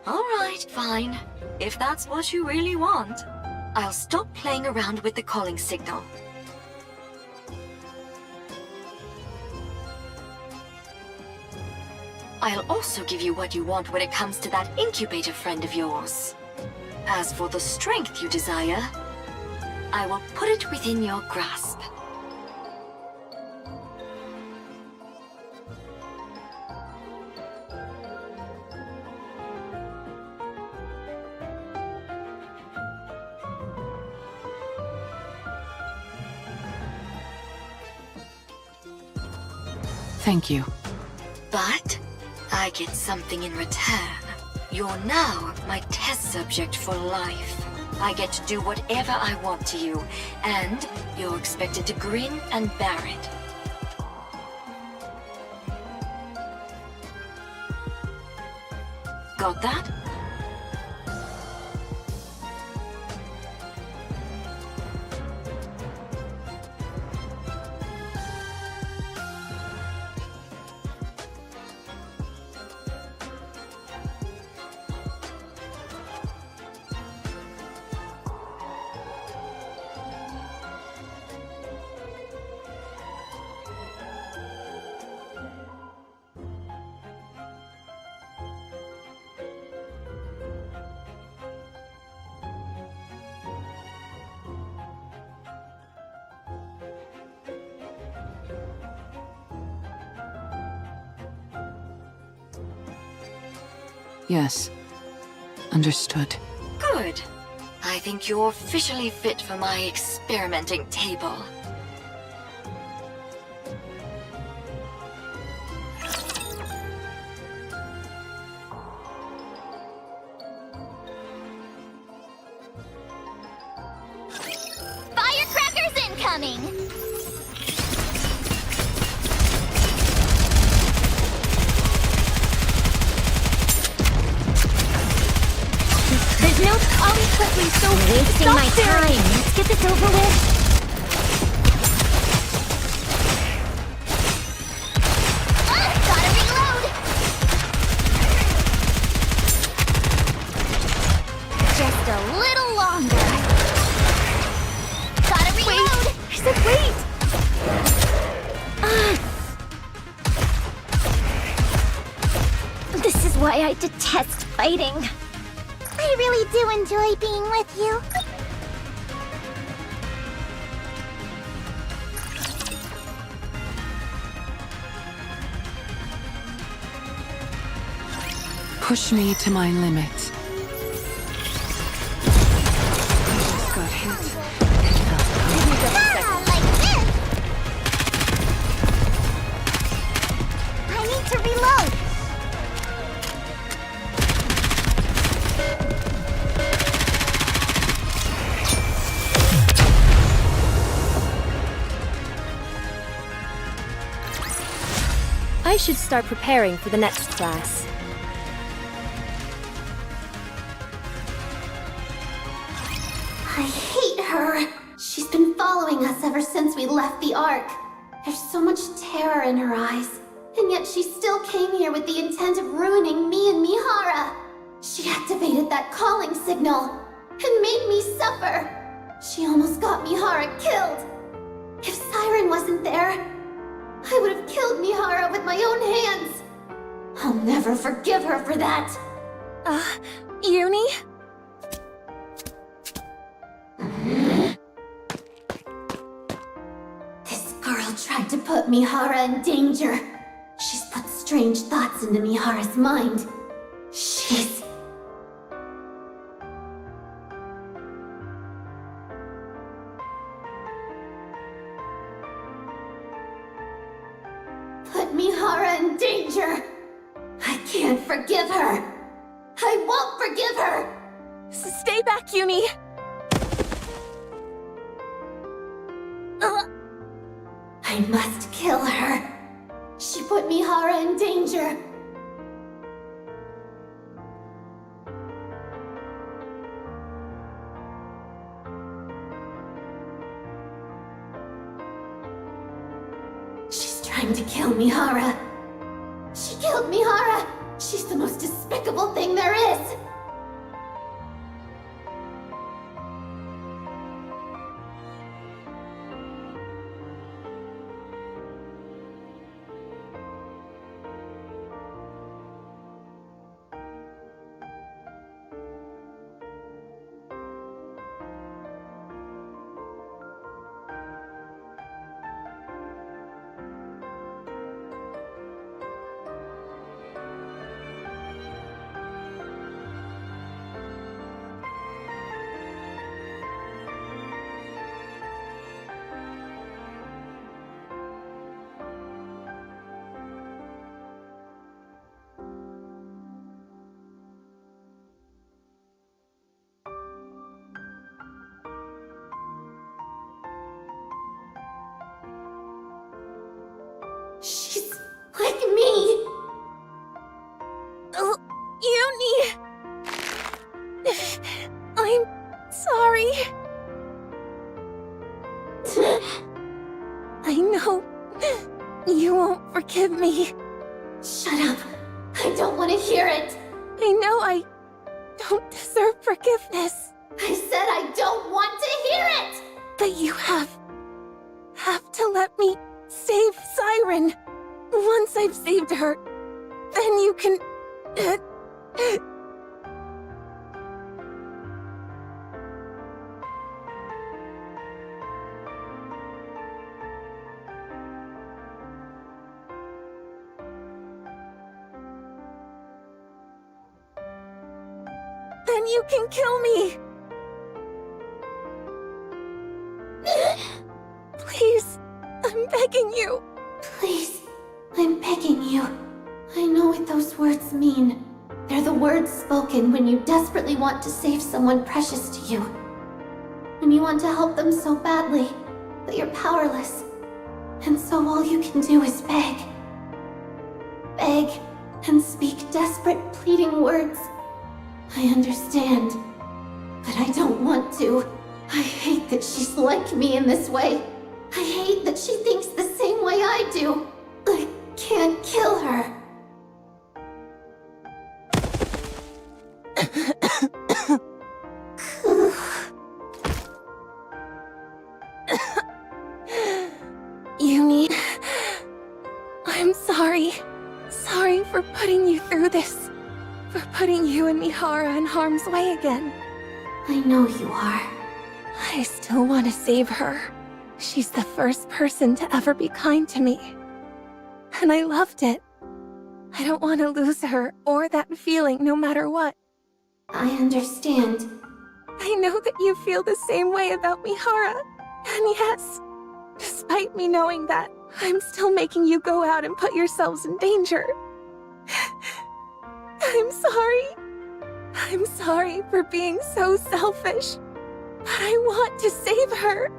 Alright, fine. If that's what you really want, I'll stop playing around with the calling signal. I'll also give you what you want when it comes to that incubator friend of yours. As for the strength you desire, I will put it within your grasp. Thank you. But I get something in return. You're now my test subject for life. I get to do whatever I want to you, and you're expected to grin and bear it. Got that? Yes. Understood. Good. I think you're officially fit for my experimenting table. coming. There's no Ollie quickly, so Wasting my time. Let's get this over with. Gotta reload! Just a little longer. Gotta reload! I said wait! This is why I detest fighting. I really do enjoy being with you. Push me to my limit. Just got hit. Like this! I need to reload. I should start preparing for the next class. I hate her. She's been following us ever since we left the Ark. There's so much terror in her eyes. And yet she still came here with the intent of ruining me and Mihara. She activated that calling signal and made me suffer. She almost got Mihara killed. If Siren wasn't there, I would have killed Mihara with my own hands. I'll never forgive her for that. Uni? This girl tried to put Mihara in danger. She's put strange thoughts into Mihara's mind. She's... put Mihara in danger. I can't forgive her. I won't forgive her. Stay back, Uni! I must kill her. She put Mihara in danger. She's trying to kill Mihara. She killed Mihara. She's the most despicable thing there is. She's like me. Uni! I'm sorry. I know you won't forgive me. Shut up. I don't want to hear it. I know I don't deserve forgiveness. I said I don't want to hear it. But you have to let me save Siren. Once I've saved her, then you can... then you can kill me. Please, I'm begging you. Please, I'm begging you. I know what those words mean. They're the words spoken when you desperately want to save someone precious to you. When you want to help them so badly, but you're powerless. And so all you can do is beg. Beg and speak desperate, pleading words. I understand, but I don't want to. I hate that she's like me in this way. I hate that she thinks the same way I do. I can't kill her. Uni, I'm sorry. Sorry for putting you through this. For putting you and Mihara in harm's way again. I know you are. I still want to save her. She's the first person to ever be kind to me. And I loved it. I don't want to lose her or that feeling no matter what. I understand. I know that you feel the same way about Mihara. And yes, despite me knowing that, I'm still making you go out and put yourselves in danger. I'm sorry. I'm sorry for being so selfish. But I want to save her.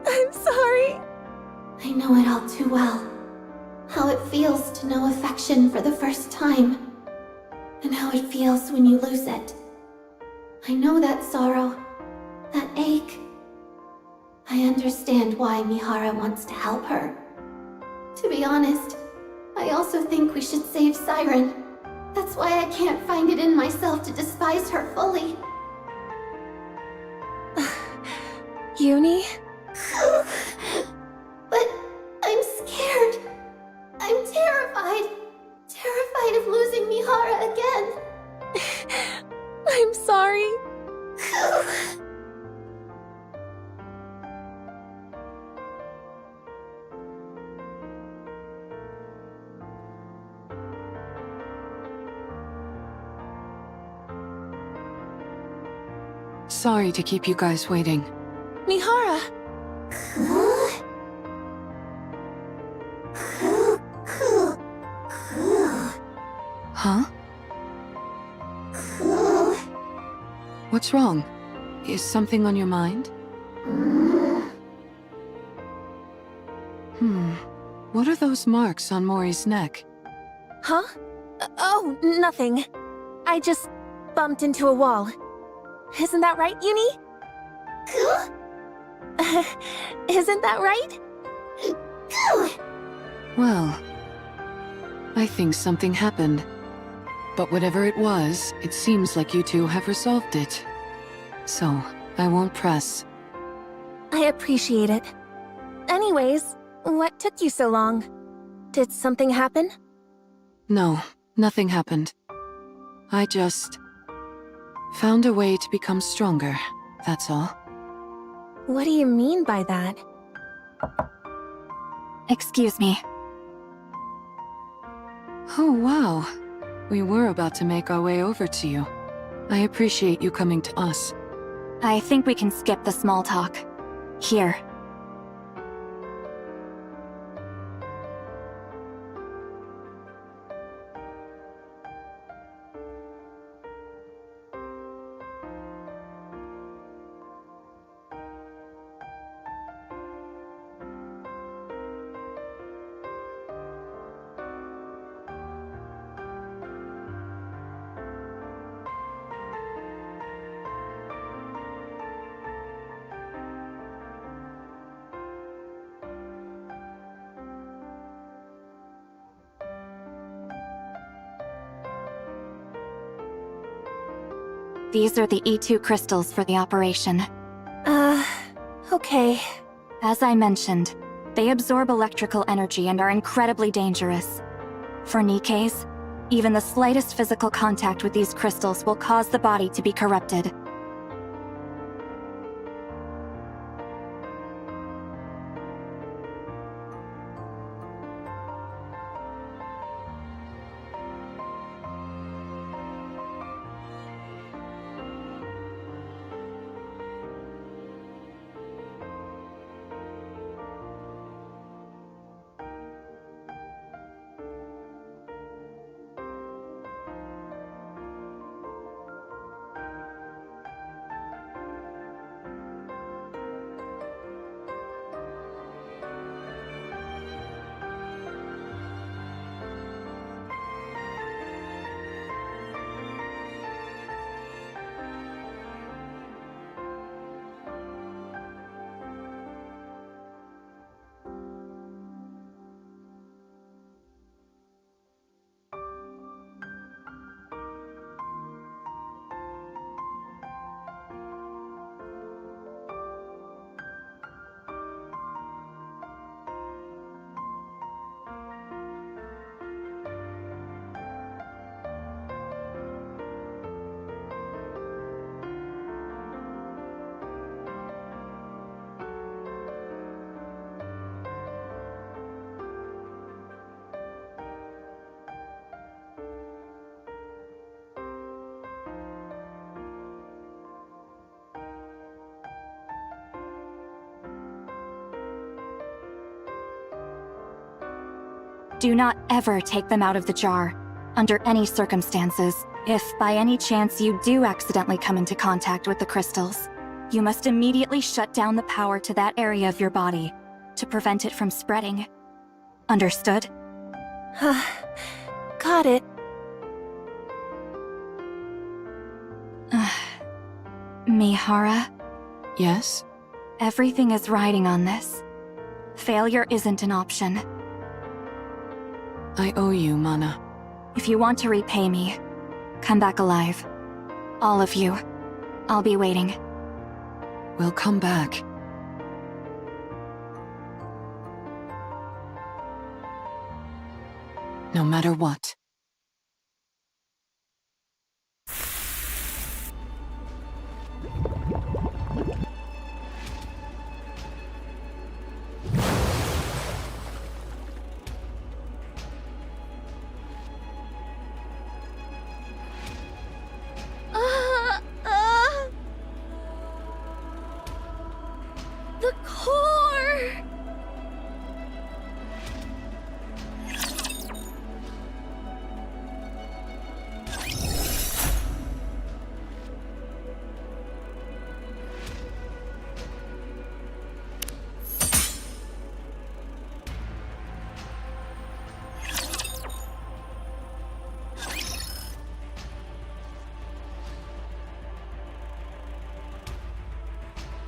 I'm sorry. I know it all too well. How it feels to know affection for the first time. And how it feels when you lose it. I know that sorrow. That ache. I understand why Mihara wants to help her. To be honest, I also think we should save Siren. That's why I can't find it in myself to despise her fully. Uni? But I'm scared. I'm terrified. Terrified of losing Mihara again. I'm sorry. Sorry to keep you guys waiting. Mihara! Huh? What's wrong? Is something on your mind? What are those marks on Mori's neck? Huh? Oh, nothing. I just bumped into a wall. Isn't that right, Uni? Isn't that right? Well, I think something happened. But whatever it was, it seems like you two have resolved it. So, I won't press. I appreciate it. Anyways, what took you so long? Did something happen? No, nothing happened. I just found a way to become stronger, that's all. What do you mean by that? Excuse me. Oh, wow. We were about to make our way over to you. I appreciate you coming to us. I think we can skip the small talk. Here. These are the E2 crystals for the operation. Okay. As I mentioned, they absorb electrical energy and are incredibly dangerous. For Nikkei's, even the slightest physical contact with these crystals will cause the body to be corrupted. Do not ever take them out of the jar, under any circumstances. If by any chance you do accidentally come into contact with the crystals, you must immediately shut down the power to that area of your body to prevent it from spreading. Understood? Got it. Mihara, Yes? everything is riding on this. Failure isn't an option. I owe you, Mana. If you want to repay me, come back alive. All of you. I'll be waiting. We'll come back. No matter what. The core!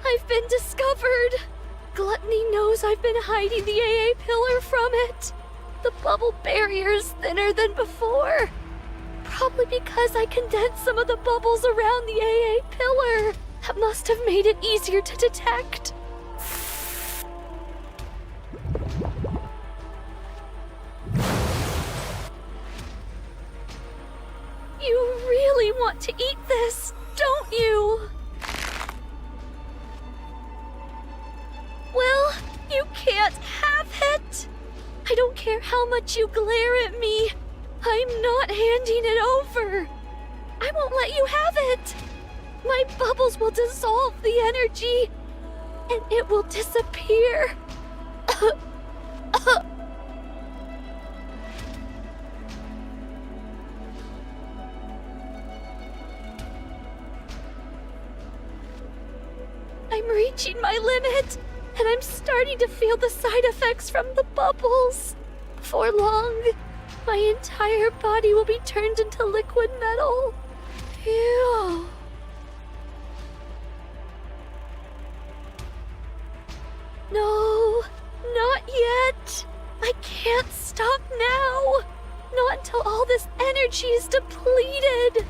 I've been discovered! Gluttony knows I've been hiding the AA pillar from it. The bubble barrier's thinner than before. Probably because I condensed some of the bubbles around the AA pillar. That must have made it easier to detect. You really want to eat this, don't you? Well, you can't have it. I don't care how much you glare at me. I'm not handing it over. I won't let you have it. My bubbles will dissolve the energy, and it will disappear. I'm reaching my limit. And I'm starting to feel the side effects from the bubbles. Before long, my entire body will be turned into liquid metal. Ew. No, not yet. I can't stop now. Not until all this energy is depleted.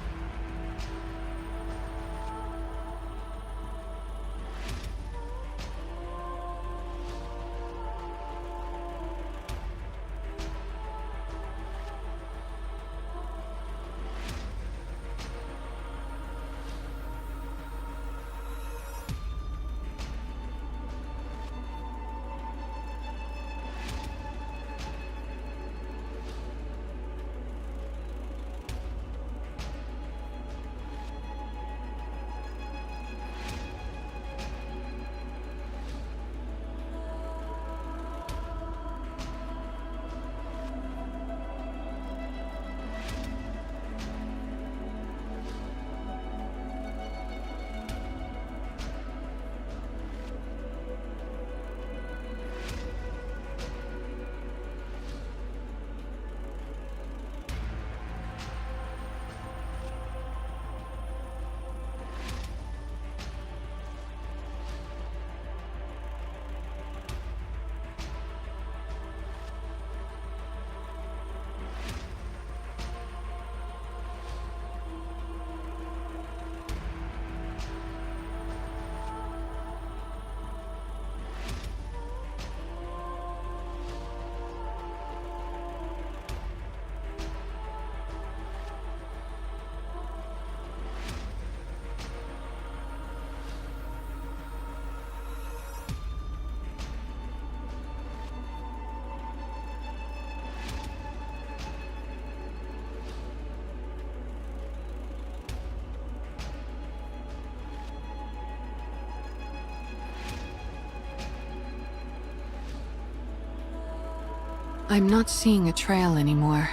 I'm not seeing a trail anymore.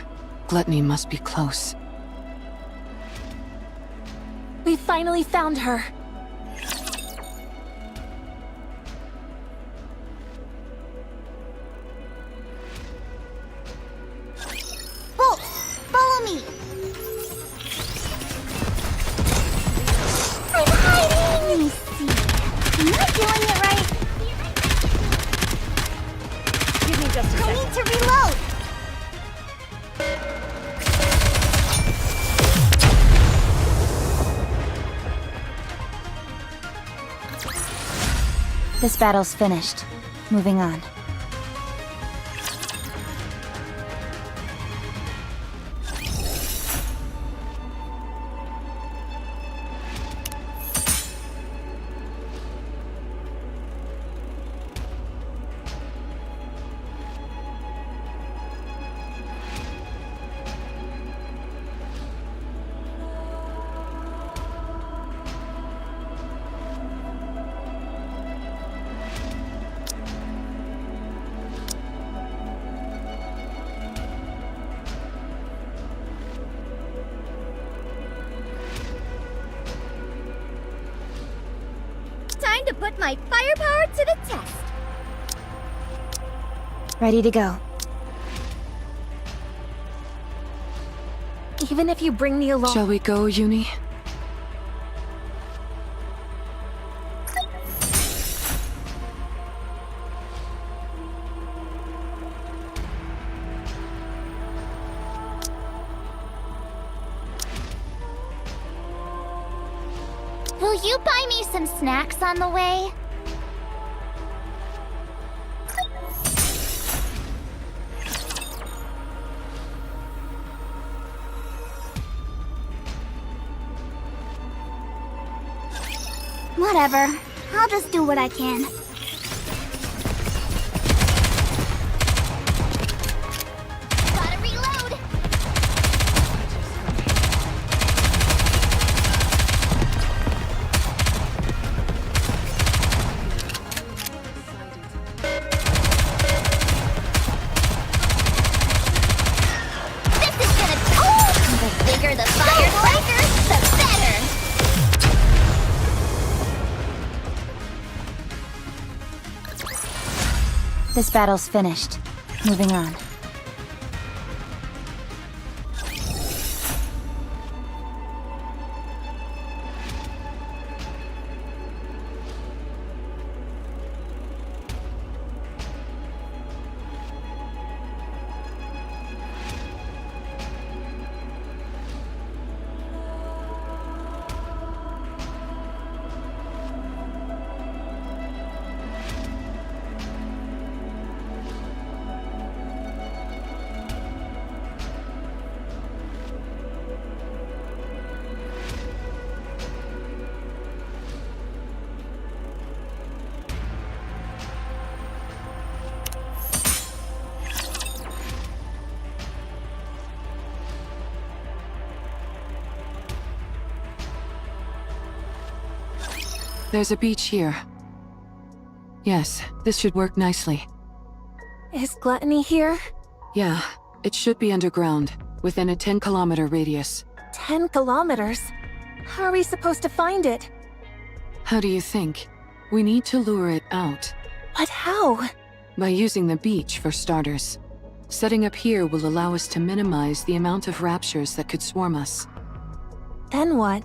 Gluttony must be close. We finally found her. Bolt, follow me. I'm hiding. Let me see. Am I doing it right? Give me just a I second. need to reload. This battle's finished. Moving on. Time to put my firepower to the test. Ready to go. Even if you bring me along. Shall we go, Uni? Will you buy me some snacks on the way? Whatever. I'll just do what I can. Gotta reload! This is gonna. Oh! The bigger the firecracker, the better. This battle's finished. Moving on. There's a beach here. Yes, this should work nicely. Is Gluttony here? Yeah, it should be underground, within a 10-kilometer radius. 10 kilometers? How are we supposed to find it? How do you think? We need to lure it out. But how? By using the beach, for starters. Setting up here will allow us to minimize the amount of raptures that could swarm us. Then what?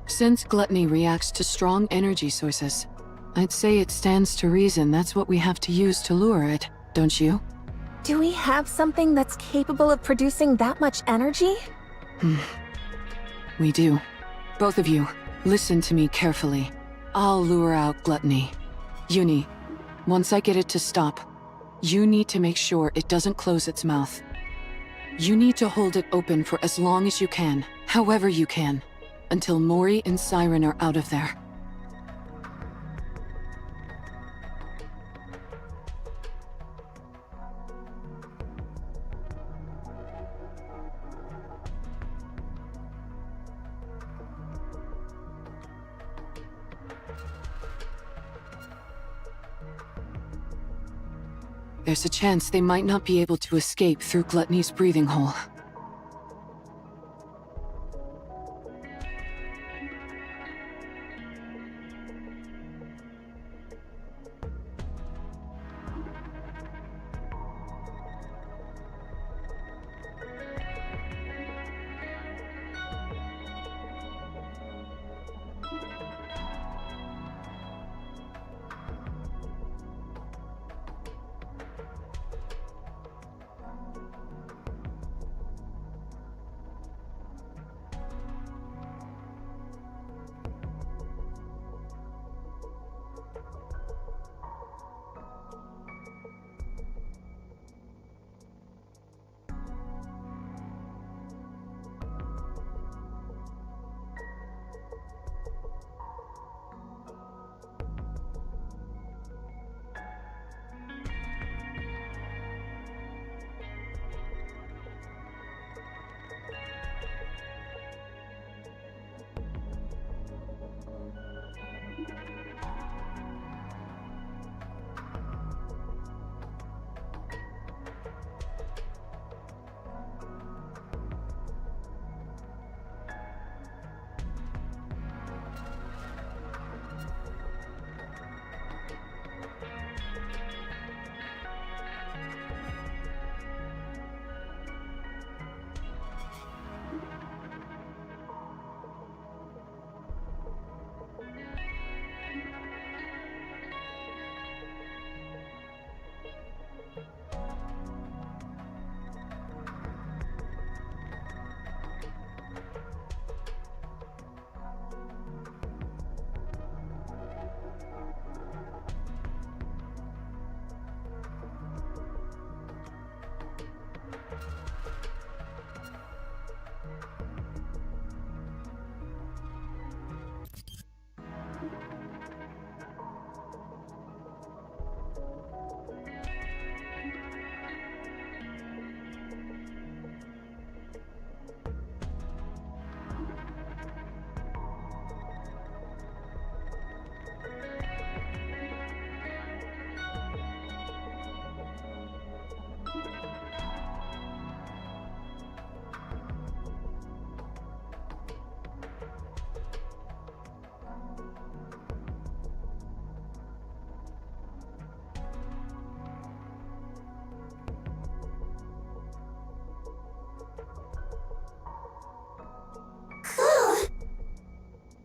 Since Gluttony reacts to strong energy sources, I'd say it stands to reason that's what we have to use to lure it, don't you? Do we have something that's capable of producing that much energy? We do. Both of you, listen to me carefully. I'll lure out Gluttony. Uni, once I get it to stop, you need to make sure it doesn't close its mouth. You need to hold it open for as long as you can, however you can, until Mori and Siren are out of there. There's a chance they might not be able to escape through Gluttony's breathing hole.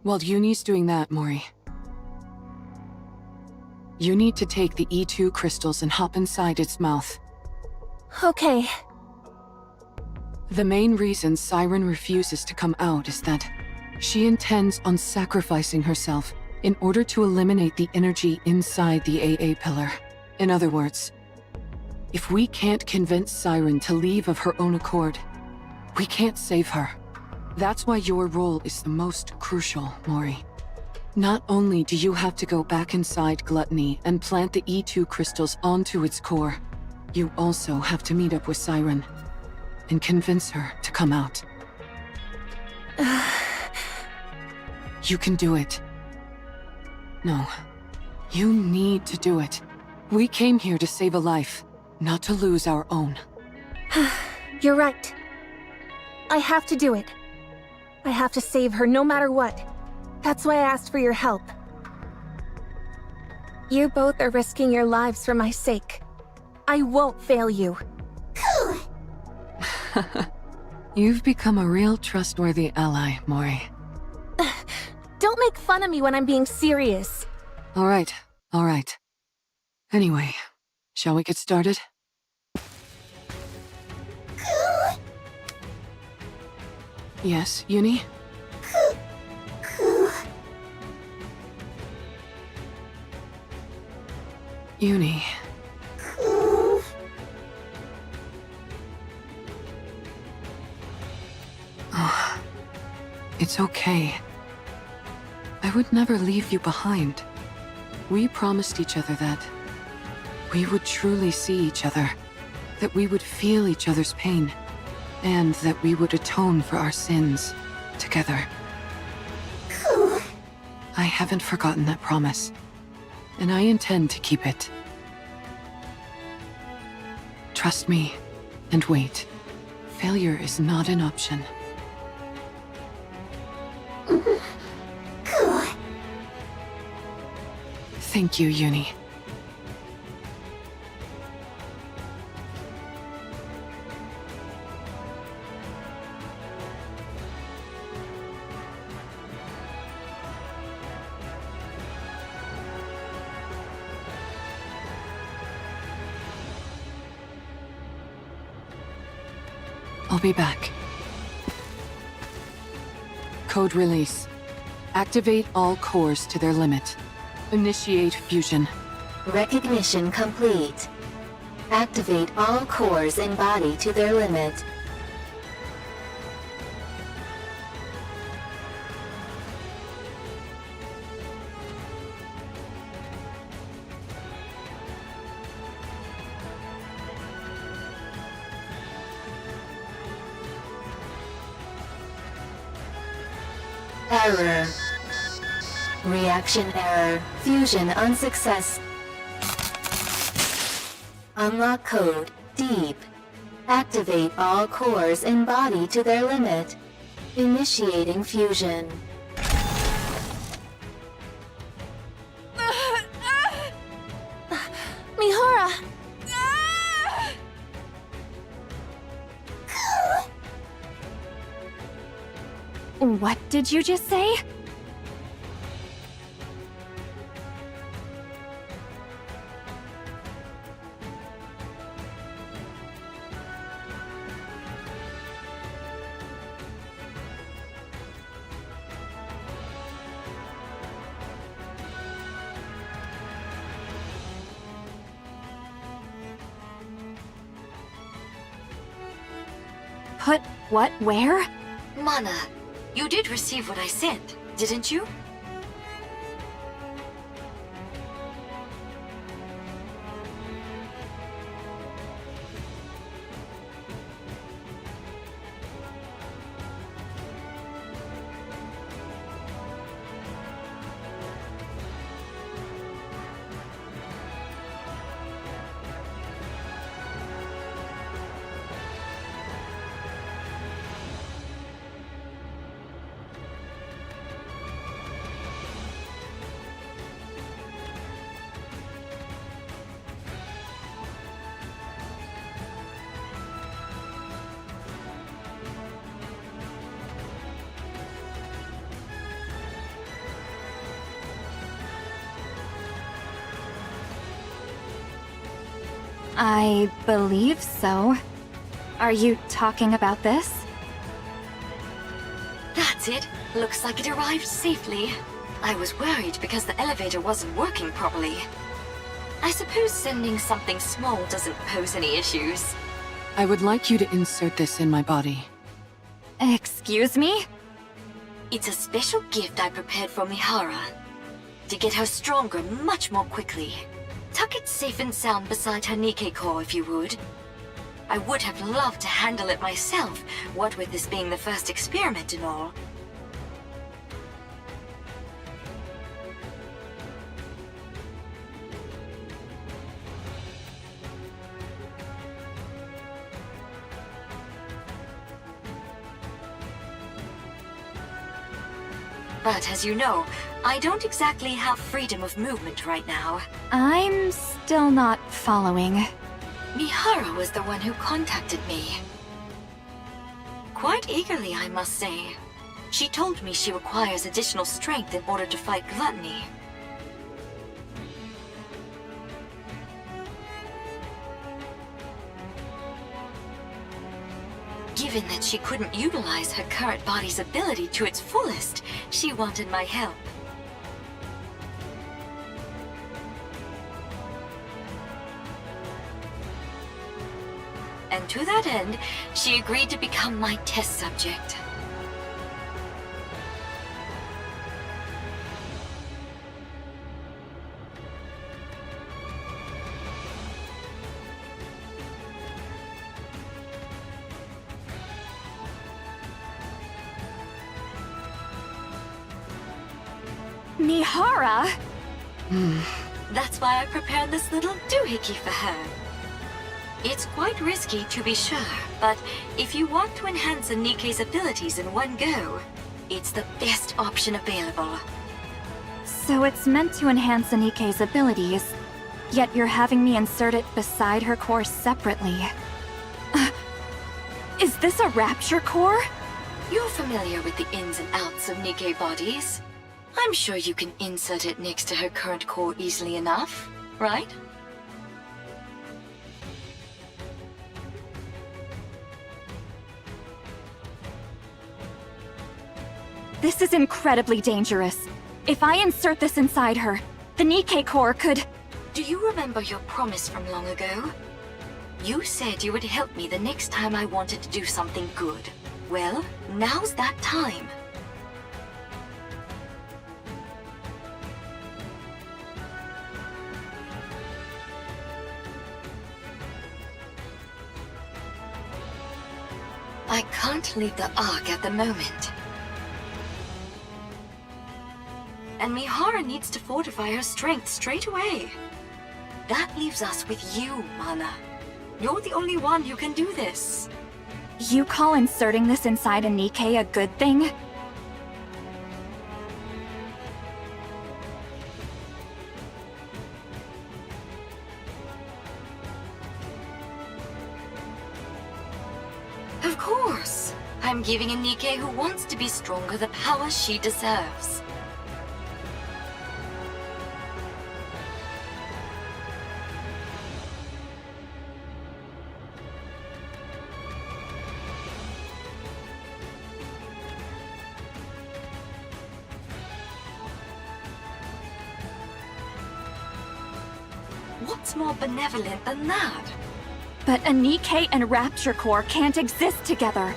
While Uni's doing that, Mori, you need to take the E2 crystals and hop inside its mouth. Okay. The main reason Siren refuses to come out is that she intends on sacrificing herself in order to eliminate the energy inside the AA pillar. In other words, if we can't convince Siren to leave of her own accord, we can't save her. That's why your role is the most crucial, Mori. Not only do you have to go back inside Gluttony and plant the E2 crystals onto its core, you also have to meet up with Siren and convince her to come out. You can do it. No, you need to do it. We came here to save a life, not to lose our own. You're right. I have to do it. I have to save her no matter what. That's why I asked for your help. You both are risking your lives for my sake. I won't fail you. You've become a real trustworthy ally, Mori. Don't make fun of me when I'm being serious. All right. Anyway, shall we get started? Yes, Uni? Uni. Oh, it's okay. I would never leave you behind. We promised each other that we would truly see each other, that we would feel each other's pain, and that we would atone for our sins together. I haven't forgotten that promise, and I intend to keep it. Trust me, and wait. Failure is not an option. Thank you, Uni. I'll be back. Code release. Activate all cores to their limit. Initiate fusion. Recognition complete. Activate all cores in body to their limit. Error. Reaction error. Fusion unsuccess. Unlock code. Deep. Activate all cores in body to their limit. Initiating fusion. Mihara! What did you just say? Put what where? Mana, you did receive what I sent, didn't you? I believe so. Are you talking about this? That's it. Looks like it arrived safely. I was worried because the elevator wasn't working properly. I suppose sending something small doesn't pose any issues. I would like you to insert this in my body. Excuse me? It's a special gift I prepared for Mihara. To get her stronger much more quickly. Tuck it safe and sound beside her Nikkei core if you would. I would have loved to handle it myself, what with this being the first experiment and all. But as you know, I don't exactly have freedom of movement right now. I'm still not following. Mihara was the one who contacted me. Quite eagerly, I must say. She told me she requires additional strength in order to fight gluttony. Given that she couldn't utilize her current body's ability to its fullest, she wanted my help. And to that end, she agreed to become my test subject. Mihara? That's why I prepared this little doohickey for her. It's quite risky to be sure, but if you want to enhance a Nikkei's abilities in one go, it's the best option available. So it's meant to enhance Anikei's abilities, yet you're having me insert it beside her core separately. Is this a rapture core? You're familiar with the ins and outs of Nikkei bodies. I'm sure you can insert it next to her current core easily enough, right? This is incredibly dangerous. If I insert this inside her, the Nikkei core could... Do you remember your promise from long ago? You said you would help me the next time I wanted to do something good. Well, now's that time. I can't leave the Ark at the moment. And Mihara needs to fortify her strength straight away. That leaves us with you, Mana. You're the only one who can do this. You call inserting this inside a Nikkei a good thing? Of course. I'm giving a Nikkei who wants to be stronger the power she deserves. What's more benevolent than that? But a Nikkei and Rapture Core can't exist together.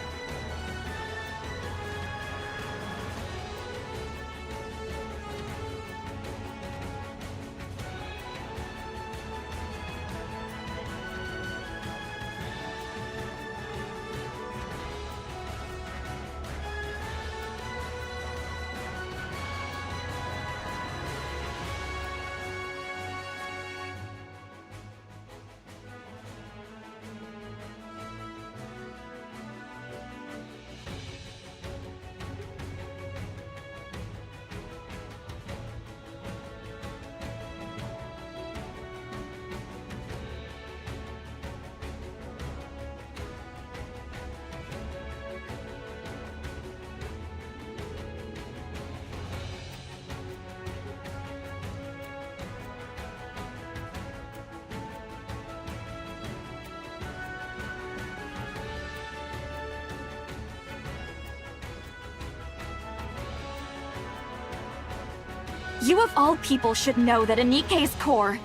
You of all people should know that a Nikkei's core...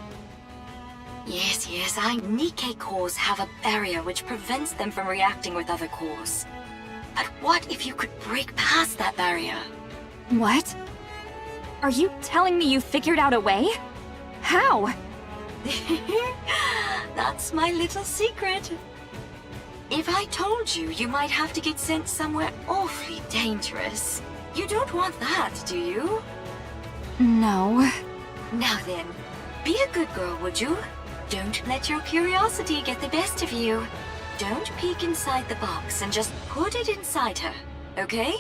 Yes, Nikkei cores have a barrier which prevents them from reacting with other cores. But what if you could break past that barrier? What? Are you telling me you figured out a way? How? That's my little secret. If I told you, you might have to get sent somewhere awfully dangerous. You don't want that, do you? No. Now then, be a good girl, would you? Don't let your curiosity get the best of you. Don't peek inside the box and just put it inside her, okay?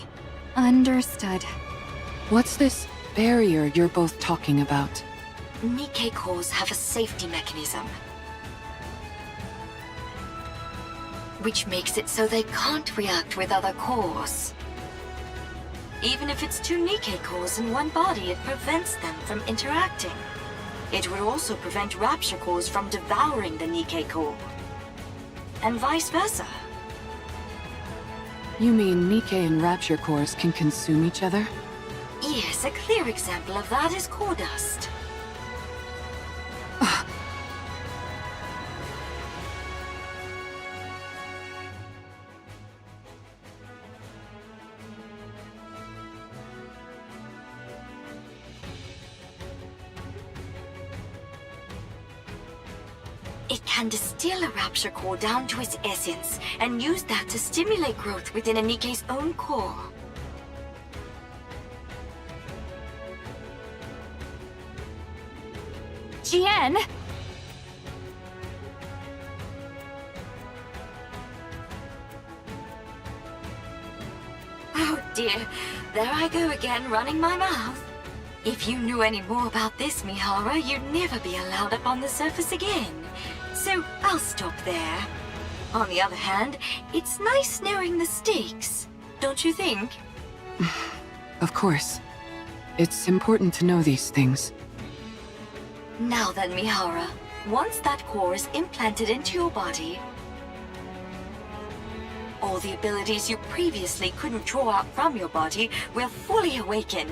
Understood. What's this barrier you're both talking about? Nikkei cores have a safety mechanism, which makes it so they can't react with other cores. Even if it's two Nikkei cores in one body, it prevents them from interacting. It would also prevent Rapture cores from devouring the Nikkei core. And vice versa. You mean Nikkei and Rapture cores can consume each other? Yes, a clear example of that is core dust. It can distill a Rapture core down to its essence, and use that to stimulate growth within a Nikkei's own core. Jian! dear. There I go again, running my mouth. If you knew any more about this, Mihara, you'd never be allowed up on the surface again. So I'll stop there. On the other hand, it's nice knowing the stakes, don't you think? Of course. It's important to know these things. Now then, Mihara, once that core is implanted into your body, all the abilities you previously couldn't draw out from your body will fully awaken.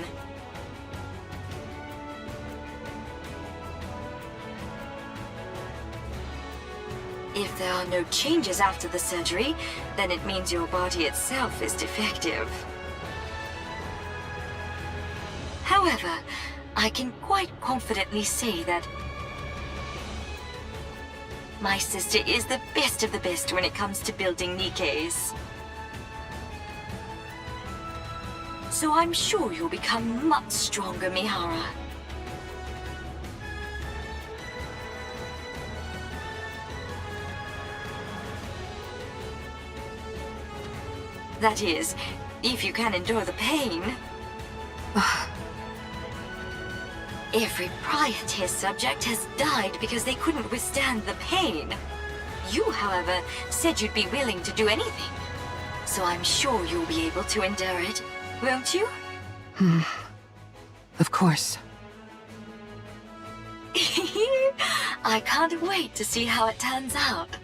If there are no changes after the surgery, then it means your body itself is defective. However, I can quite confidently say that my sister is the best of the best when it comes to building Nikkeis. So I'm sure you'll become much stronger, Mihara. That is, if you can endure the pain. Every prior test subject has died because they couldn't withstand the pain. You, however, said you'd be willing to do anything. So I'm sure you'll be able to endure it, won't you? Of course. I can't wait to see how it turns out.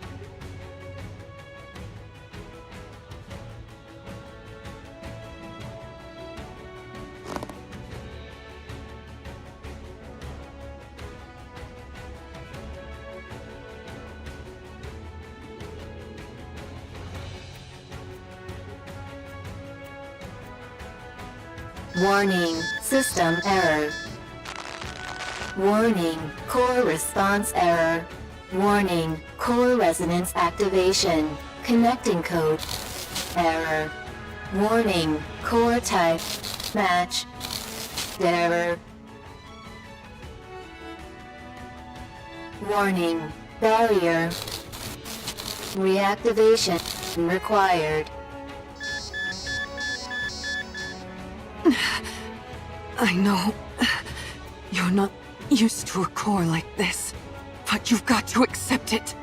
Warning, system error. Warning, core response error. Warning, core resonance activation. Connecting code error. Warning, core type match error. Warning, barrier reactivation required. I know. You're not used to a core like this, but you've got to accept it.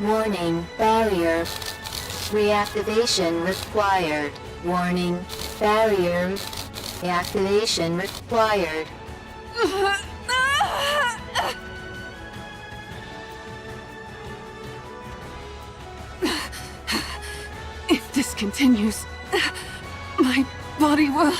Warning, barrier reactivation required. Warning, barrier reactivation required. If this continues, my body will...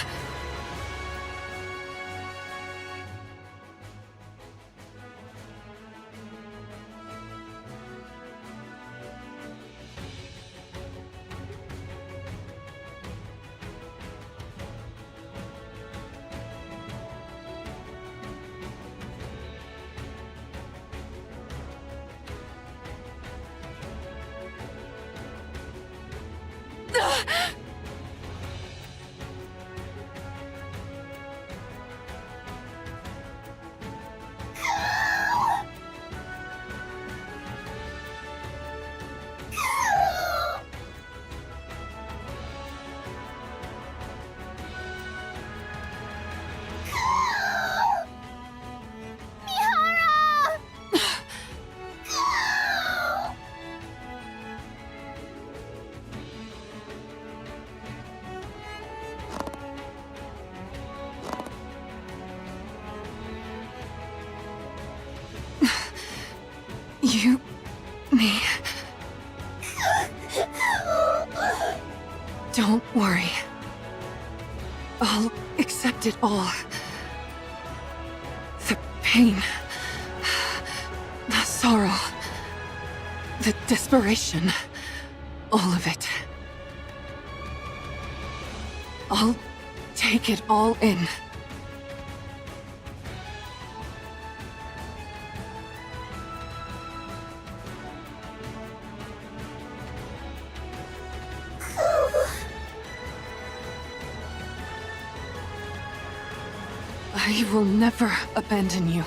Me. Don't worry. I'll accept it all. The pain. The sorrow. The desperation. All of it. I'll take it all in. I will never abandon you.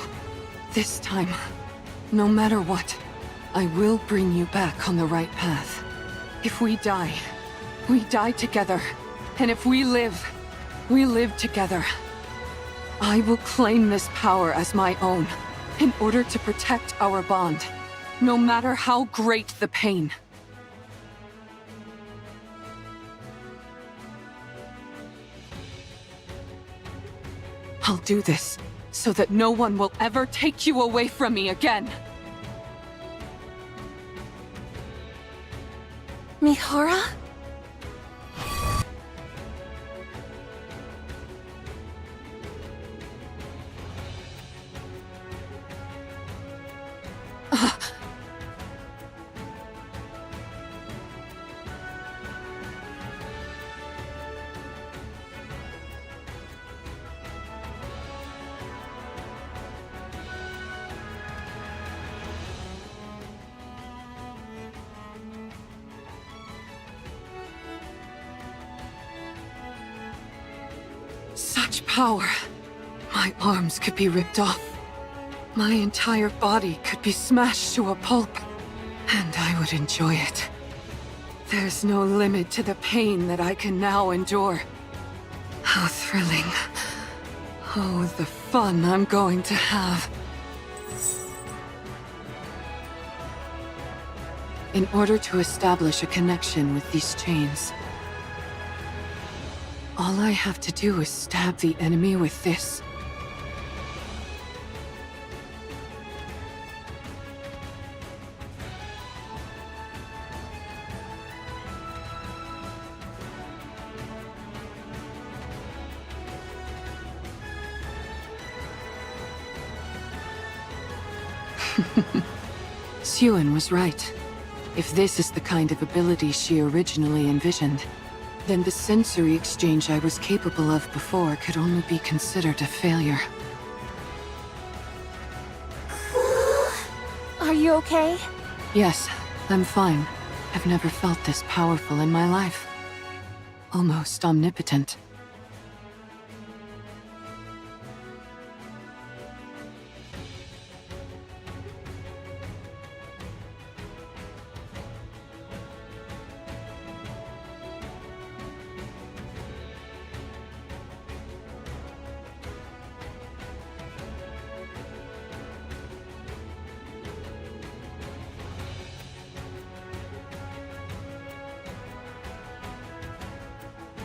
This time, no matter what, I will bring you back on the right path. If we die together. And if we live together. I will claim this power as my own, in order to protect our bond, no matter how great the pain. I'll do this, so that no one will ever take you away from me again. Mihara? Such power. My arms could be ripped off. My entire body could be smashed to a pulp. And I would enjoy it. There's no limit to the pain that I can now endure. How thrilling. Oh, the fun I'm going to have. In order to establish a connection with these chains, all I have to do is stab the enemy with this. Suen was right. If this is the kind of ability she originally envisioned, then the sensory exchange I was capable of before could only be considered a failure. Are you okay? Yes, I'm fine. I've never felt this powerful in my life. Almost omnipotent.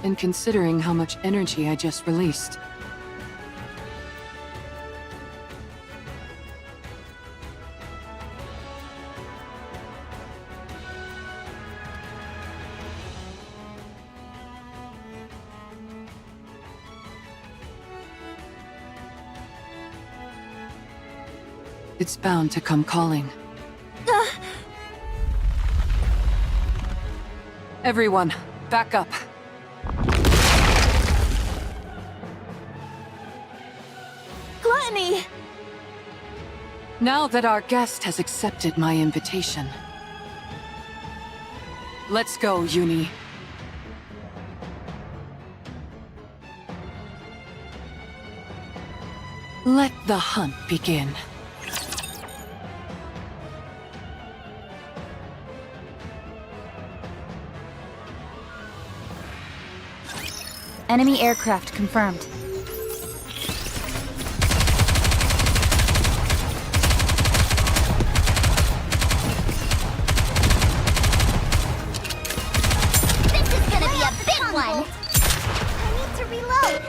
And considering how much energy I just released. It's bound to come calling. Everyone, back up. Gluttony! Now that our guest has accepted my invitation, let's go, Uni. Let the hunt begin. Enemy aircraft confirmed. This is gonna be a big one! I need to reload!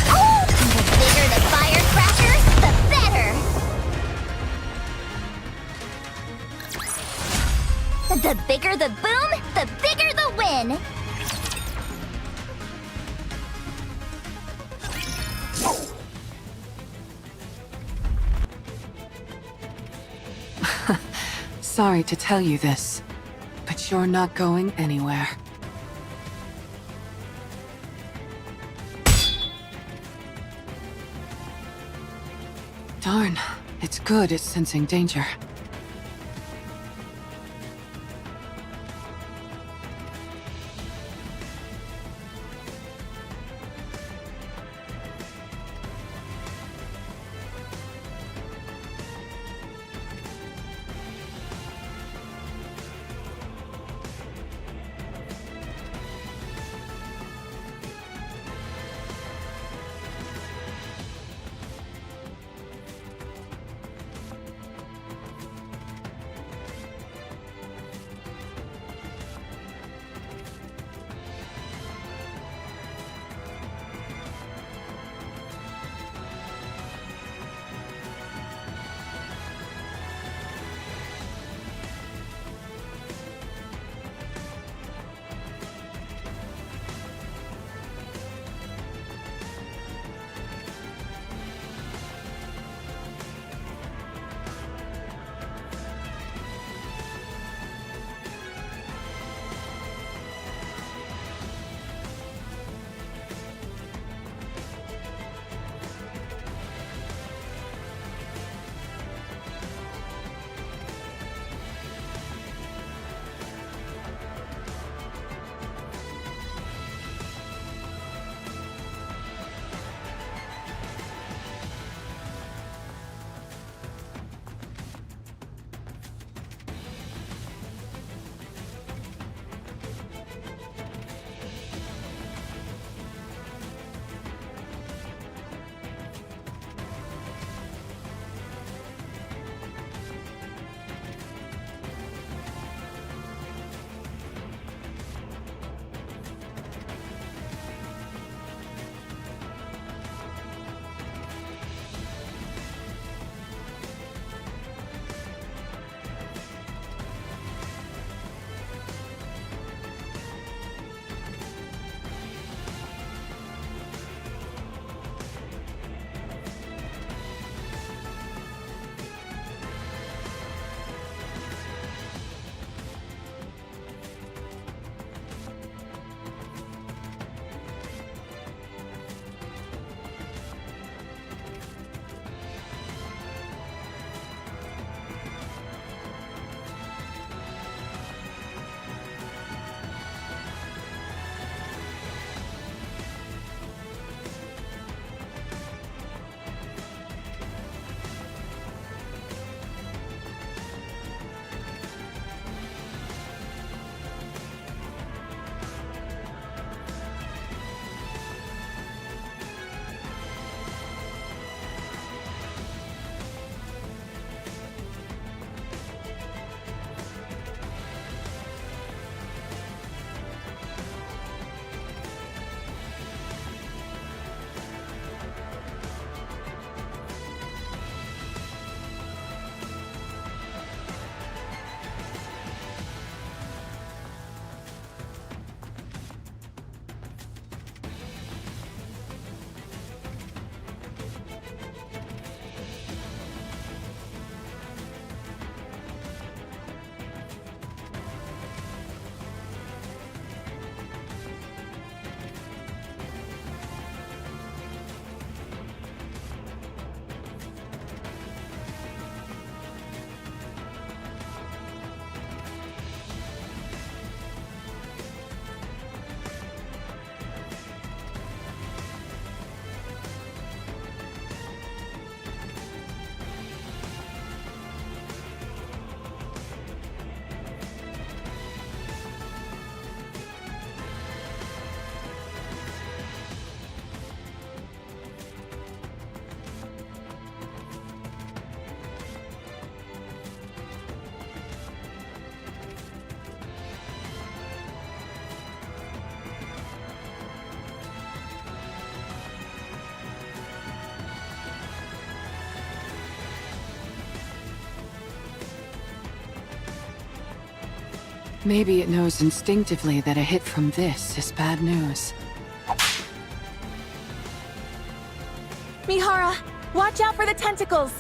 Oh! The bigger the firecracker, the better! The bigger the boom, the bigger the win! Sorry to tell you this, but you're not going anywhere. Darn, it's good it's sensing danger. Maybe it knows instinctively that a hit from this is bad news. Mihara, watch out for the tentacles!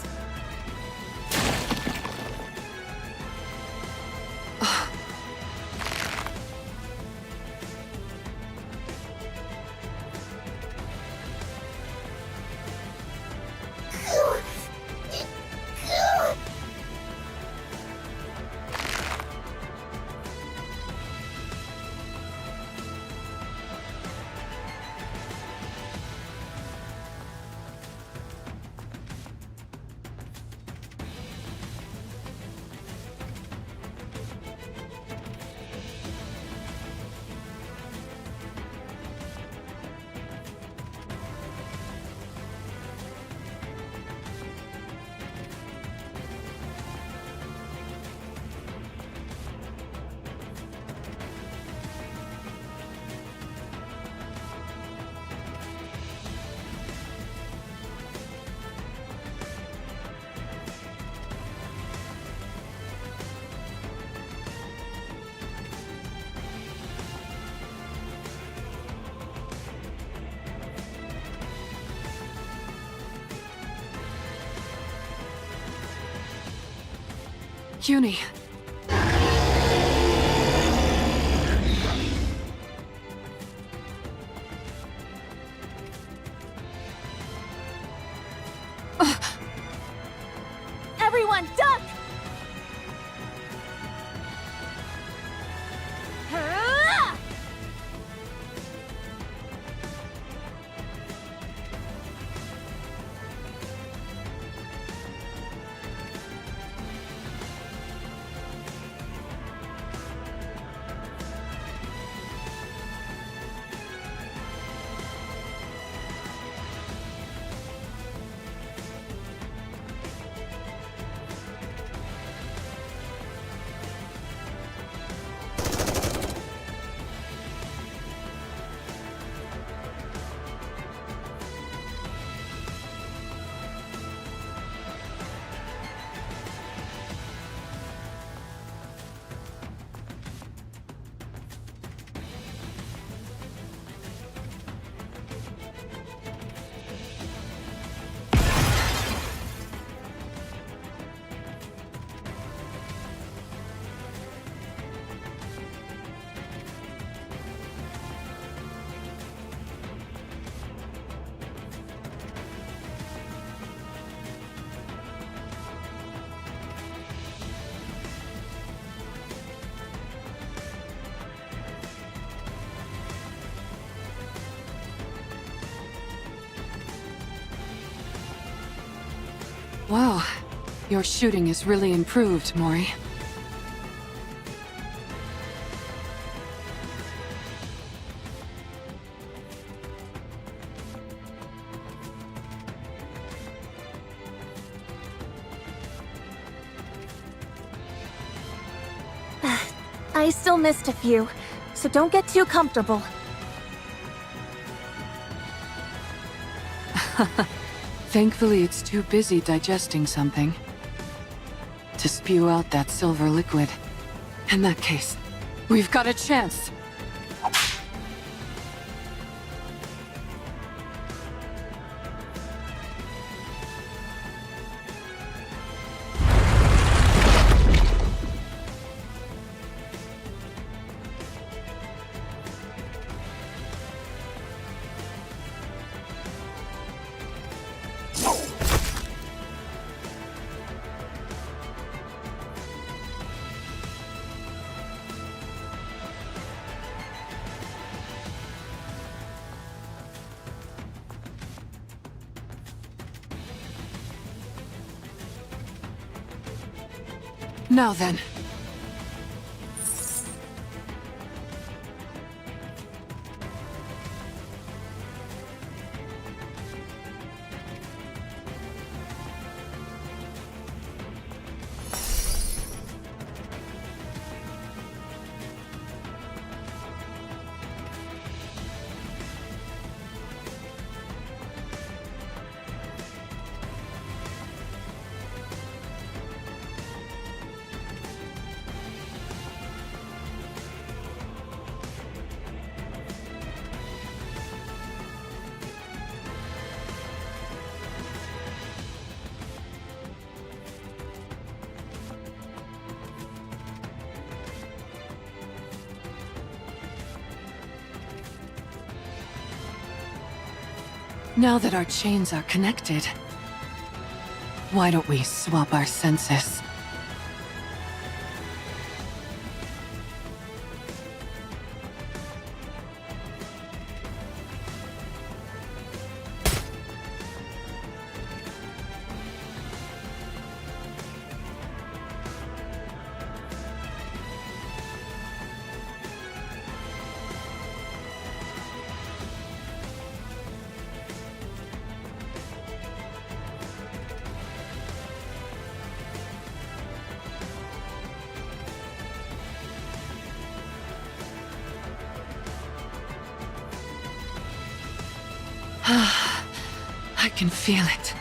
Uni. Everyone, duck! Wow, your shooting is really improved, Mori. I still missed a few, so don't get too comfortable. Thankfully, it's too busy digesting something to spew out that silver liquid. In that case, we've got a chance. Now then. Now that our chains are connected, why don't we swap our senses? I can feel it.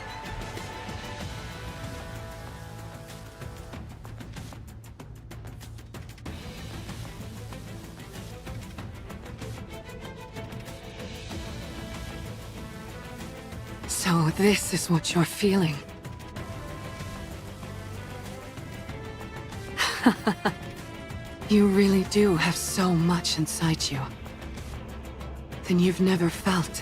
So this is what you're feeling. You really do have so much inside you. Than you've never felt.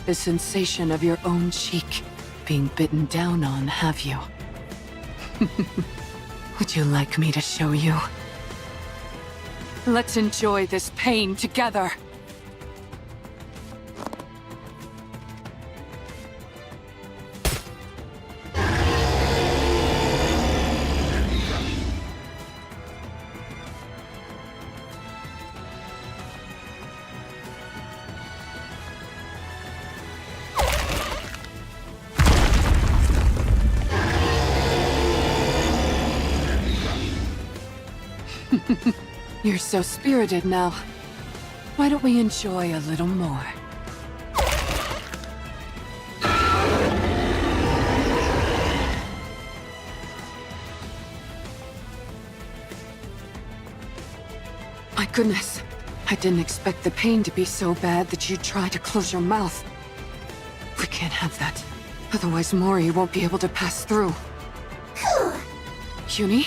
The sensation of your own cheek being bitten down on, have you? Would you like me to show you? Let's enjoy this pain together. You're so spirited now. Why don't we enjoy a little more? My goodness. I didn't expect the pain to be so bad that you'd try to close your mouth. We can't have that. Otherwise Mori won't be able to pass through. Uni?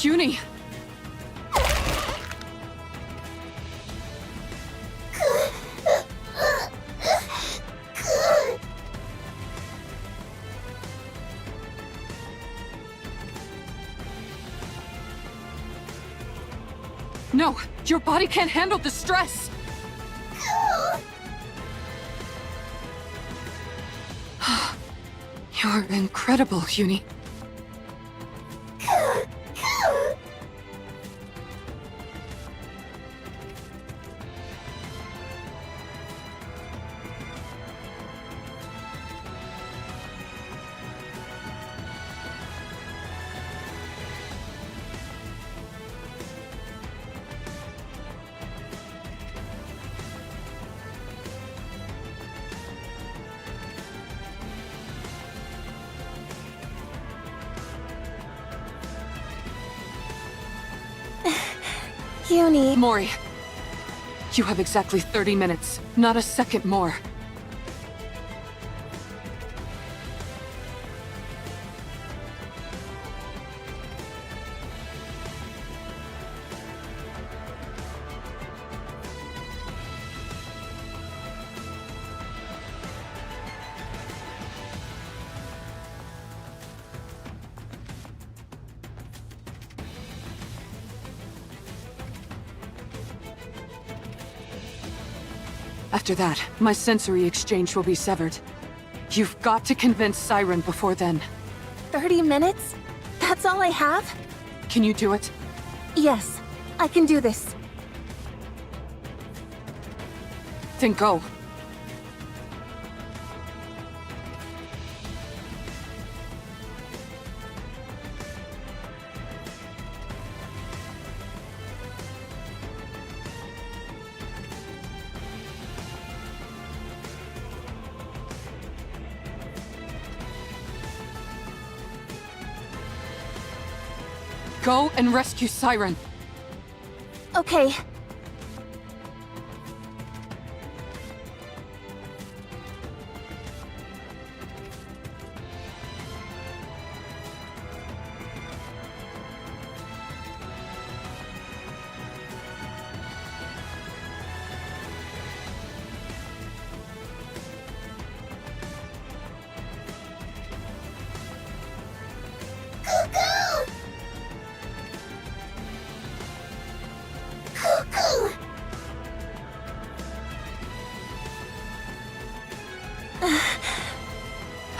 Uni! No! Your body can't handle the stress! You're incredible, Uni. Uni. Mori, you have exactly 30 minutes, not a second more. After that, my sensory exchange will be severed. You've got to convince Siren before then. 30 minutes? That's all I have? Can you do it? Yes, I can do this. Then go. Go and rescue Siren. Okay.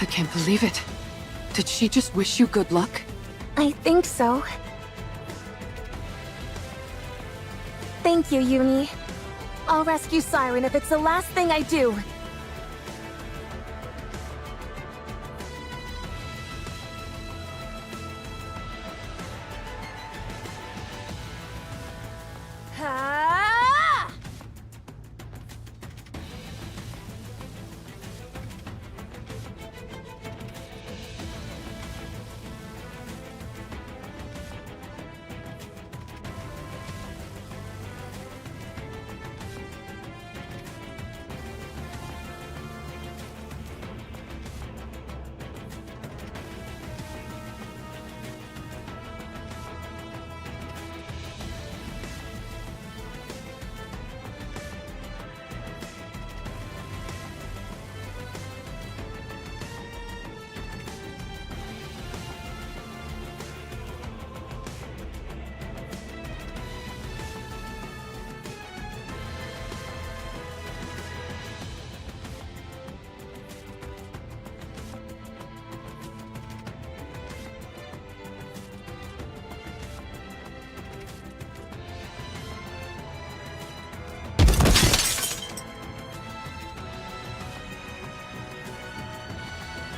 I can't believe it. Did she just wish you good luck? I think so. Thank you, Uni. I'll rescue Siren if it's the last thing I do.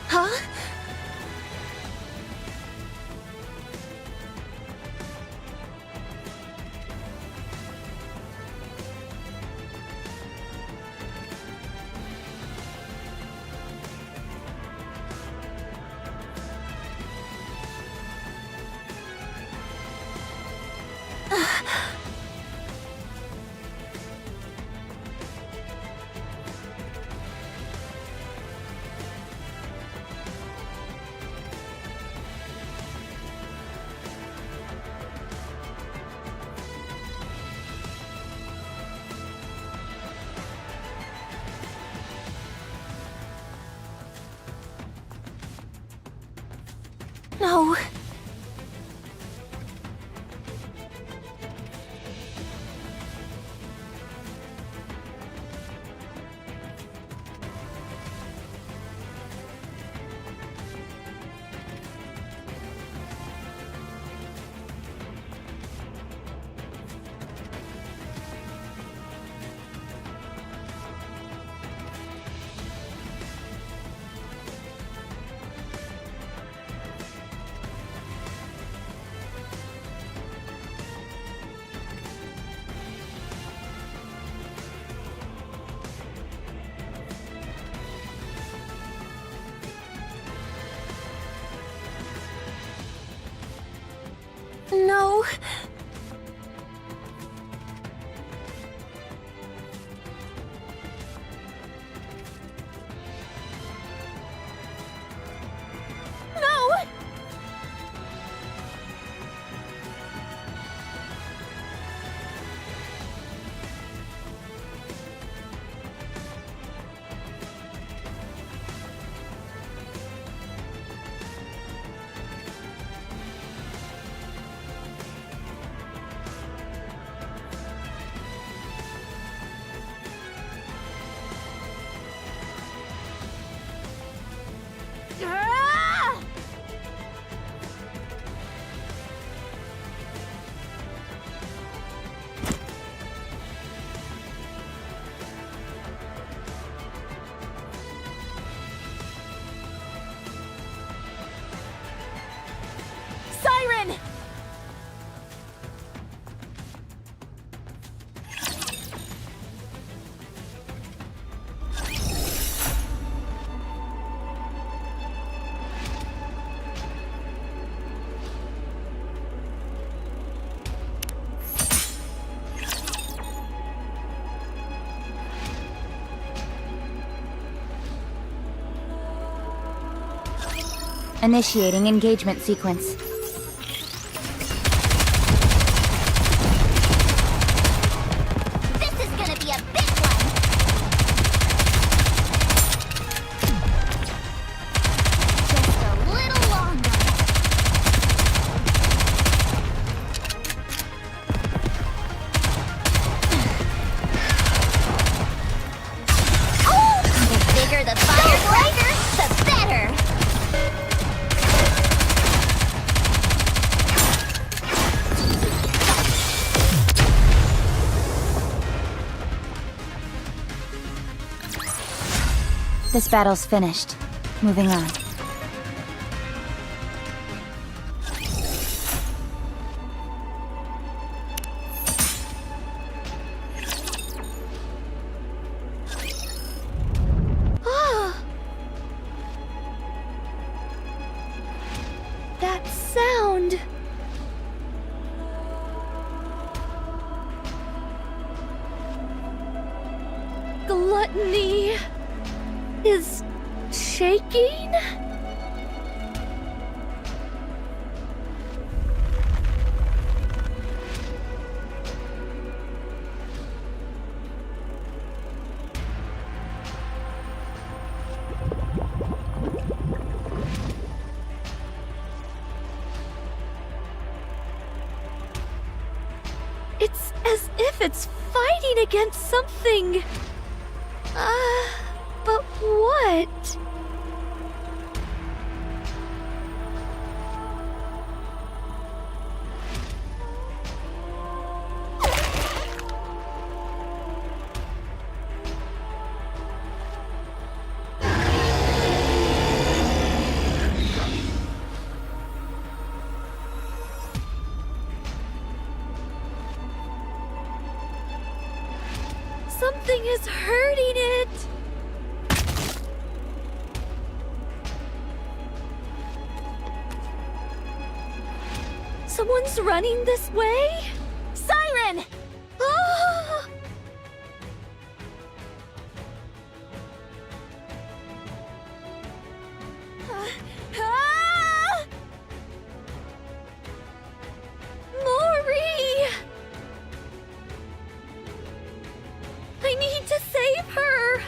Huh? No. No. No! Ah! Siren! Initiating engagement sequence. This is gonna be a big one! Just a little longer. The bigger the fire, brighter, the better! This battle's finished. Moving on. That sound. Gluttony is shaking? It's as if it's fighting against something. But what? Something is hurting it. Someone's running this way? Siren! Ah! Ah! Mori! I need to save her!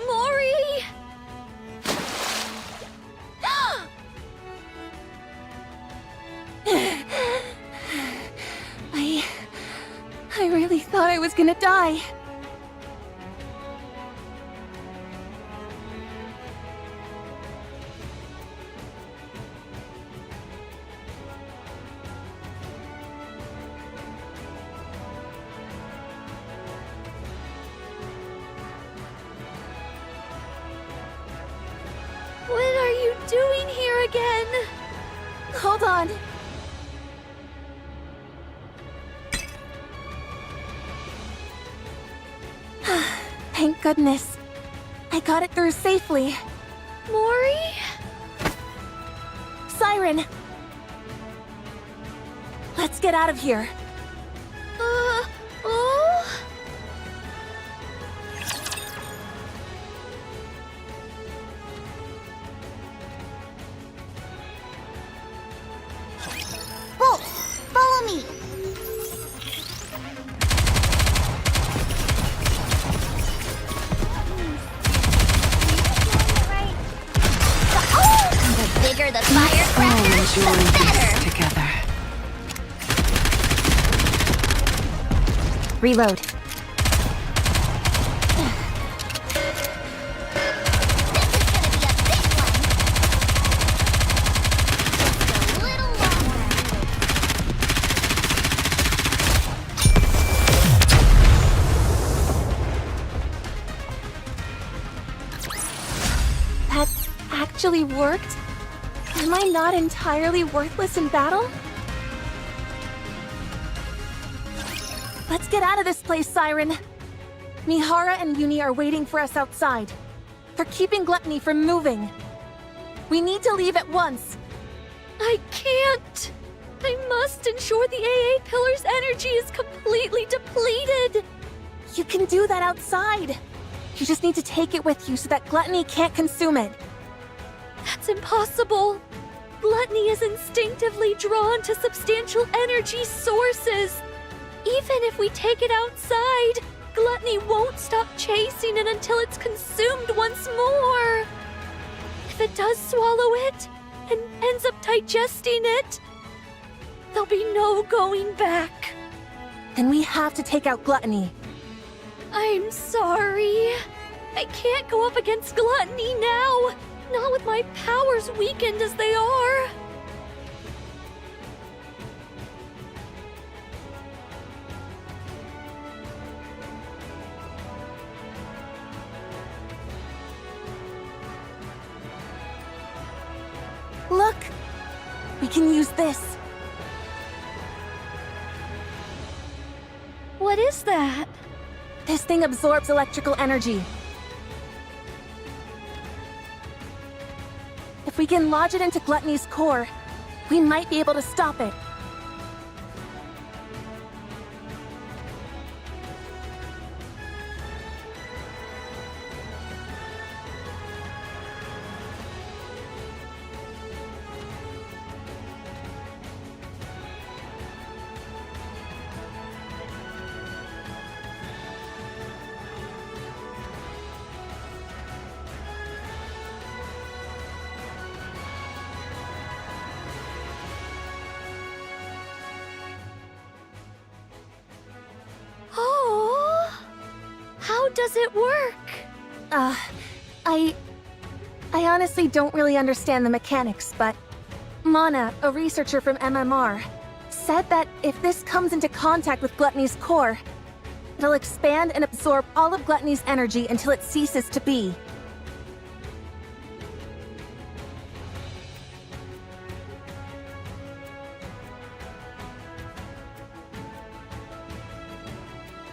Mori! I really thought I was gonna die. What are you doing here again? Hold on. Thank goodness. I got it through safely. Mori? Siren! Let's get out of here. Oh? Bolt, follow me. The bigger the firecrackers, Enjoy the better! this together. Reload. That actually worked? Am I not entirely worthless in battle? Let's get out of this place, Siren. Mihara and Uni are waiting for us outside. They're keeping Gluttony from moving. We need to leave at once. I can't! I must ensure the AA Pillar's energy is completely depleted! You can do that outside. You just need to take it with you so that Gluttony can't consume it. That's impossible! Gluttony is instinctively drawn to substantial energy sources. Even if we take it outside, Gluttony won't stop chasing it until it's consumed once more. If it does swallow it, and ends up digesting it, there'll be no going back. Then we have to take out Gluttony. I'm sorry. I can't go up against Gluttony now! Not with my powers weakened as they are! Look! We can use this. What is that? This thing absorbs electrical energy. If we can lodge it into Gluttony's core, we might be able to stop it. How does it work? I honestly don't really understand the mechanics, but Mana, a researcher from MMR, said that if this comes into contact with Gluttony's core, it'll expand and absorb all of Gluttony's energy until it ceases to be.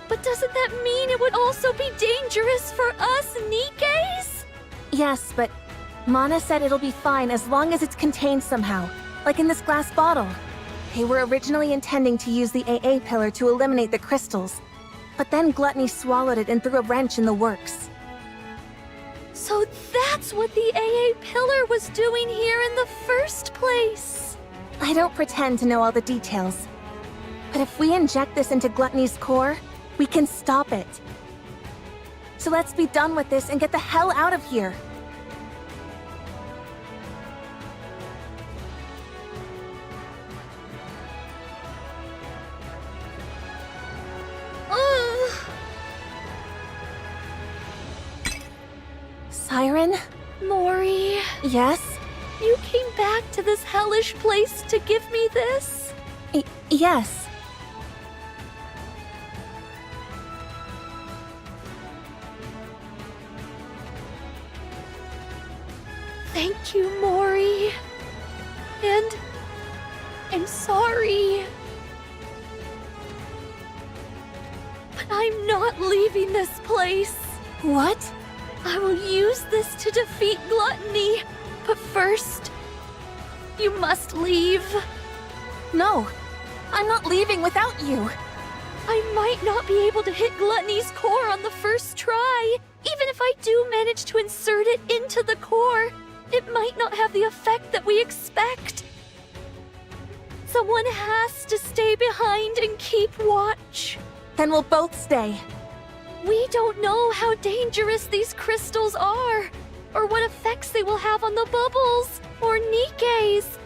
But doesn't that mean it would also be dangerous for us Nikes? Yes, but Mana said it'll be fine as long as it's contained somehow, like in this glass bottle. They were originally intending to use the AA pillar to eliminate the crystals, but then Gluttony swallowed it and threw a wrench in the works. So that's what the AA pillar was doing here in the first place. I don't pretend to know all the details, but if we inject this into Gluttony's core, we can stop it. So let's be done with this and get the hell out of here. Siren? Mori, Yes? you came back to this hellish place to give me this? Yes. Thank you, Mori. And I'm sorry. But I'm not leaving this place. What? I will use this to defeat Gluttony. But first, you must leave. No, I'm not leaving without you. I might not be able to hit Gluttony's core on the first try. Even if I do manage to insert it into the core, it might not have the effect that we expect. Someone has to stay behind and keep watch. Then we'll both stay. We don't know how dangerous these crystals are, or what effects they will have on the bubbles, or Nikes.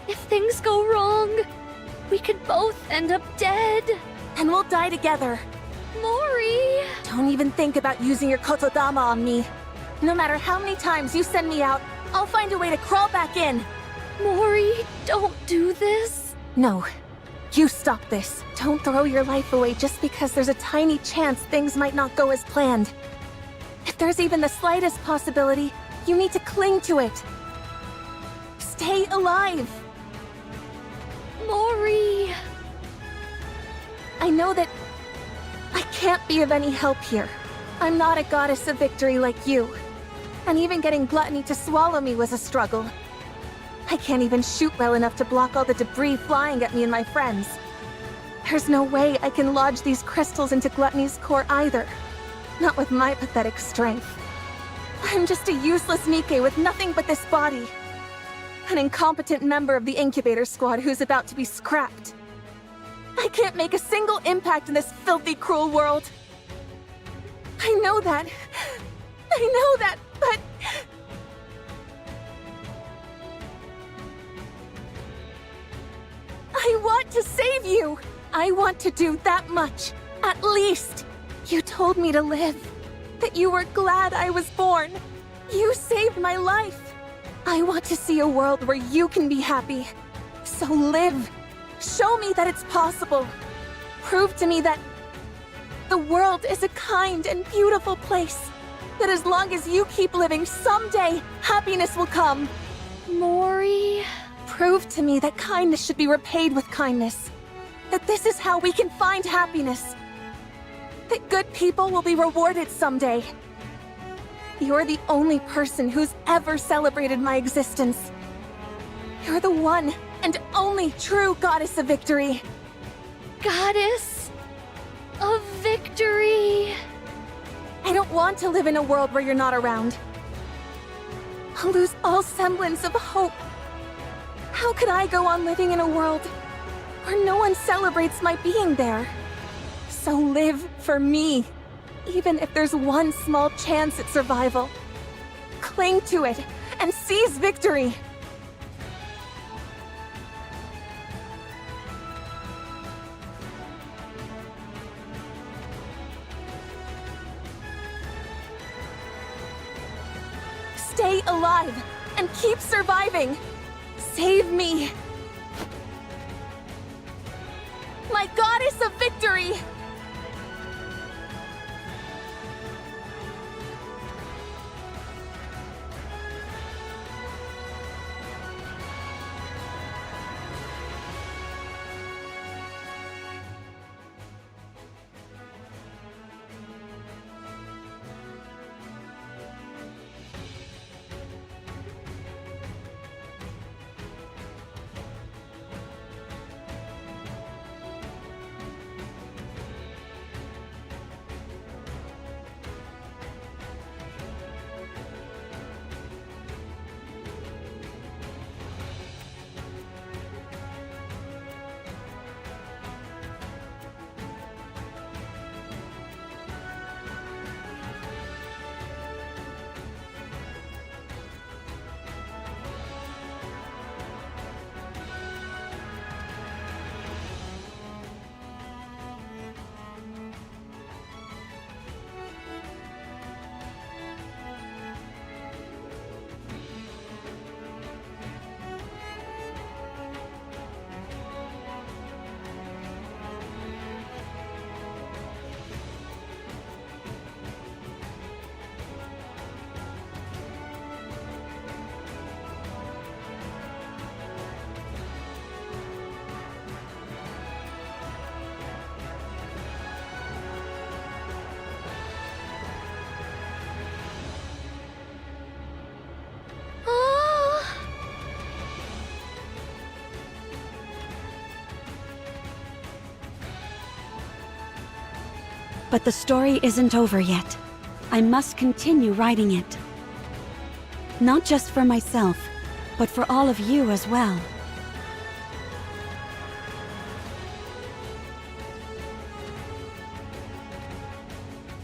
If things go wrong, we could both end up dead. And we'll die together. Mori! Don't even think about using your Kotodama on me. No matter how many times you send me out, I'll find a way to crawl back in. Mori, don't do this. No. You stop this. Don't throw your life away just because there's a tiny chance things might not go as planned. If there's even the slightest possibility, you need to cling to it. Stay alive. Mori! I know that I can't be of any help here. I'm not a goddess of victory like you. And even getting Gluttony to swallow me was a struggle. I can't even shoot well enough to block all the debris flying at me and my friends. There's no way I can lodge these crystals into Gluttony's core either. Not with my pathetic strength. I'm just a useless Nikke with nothing but this body. An incompetent member of the incubator squad who's about to be scrapped. I can't make a single impact in this filthy, cruel world. I know that. But... I want to save you! I want to do that much, at least. You told me to live. That you were glad I was born. You saved my life. I want to see a world where you can be happy. So live. Show me that it's possible. Prove to me that the world is a kind and beautiful place. That as long as you keep living, someday happiness will come. Mori... Prove to me that kindness should be repaid with kindness. That this is how we can find happiness. That good people will be rewarded someday. You're the only person who's ever celebrated my existence. You're the one and only true goddess of victory. Goddess of victory. I don't want to live in a world where you're not around. I'll lose all semblance of hope. How could I go on living in a world where no one celebrates my being there? So live for me, even if there's one small chance at survival. Cling to it and seize victory. Stay alive and keep surviving. Save me. My goddess of victory! But the story isn't over yet. I must continue writing it. Not just for myself, but for all of you as well.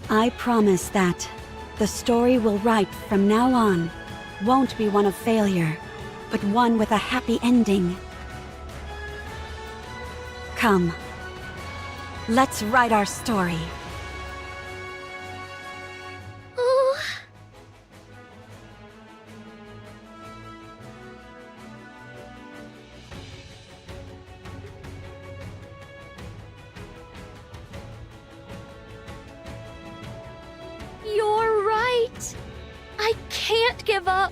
I promise that the story we'll write from now on won't be one of failure, but one with a happy ending. Come, let's write our story. You're right. I can't give up.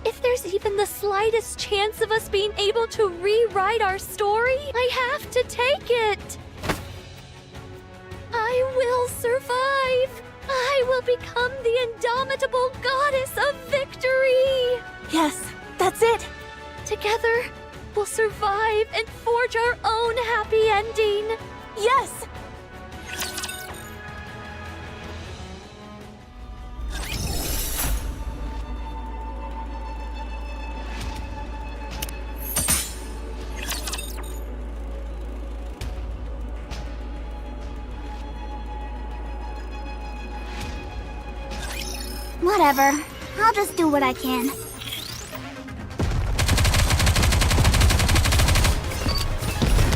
If there's even the slightest chance of us being able to rewrite our story, I have to take it. I will survive. I will will become the indomitable goddess of victory! Yes, that's it! Together, we'll survive and forge our own happy ending! Yes! Whatever. I'll just do what I can.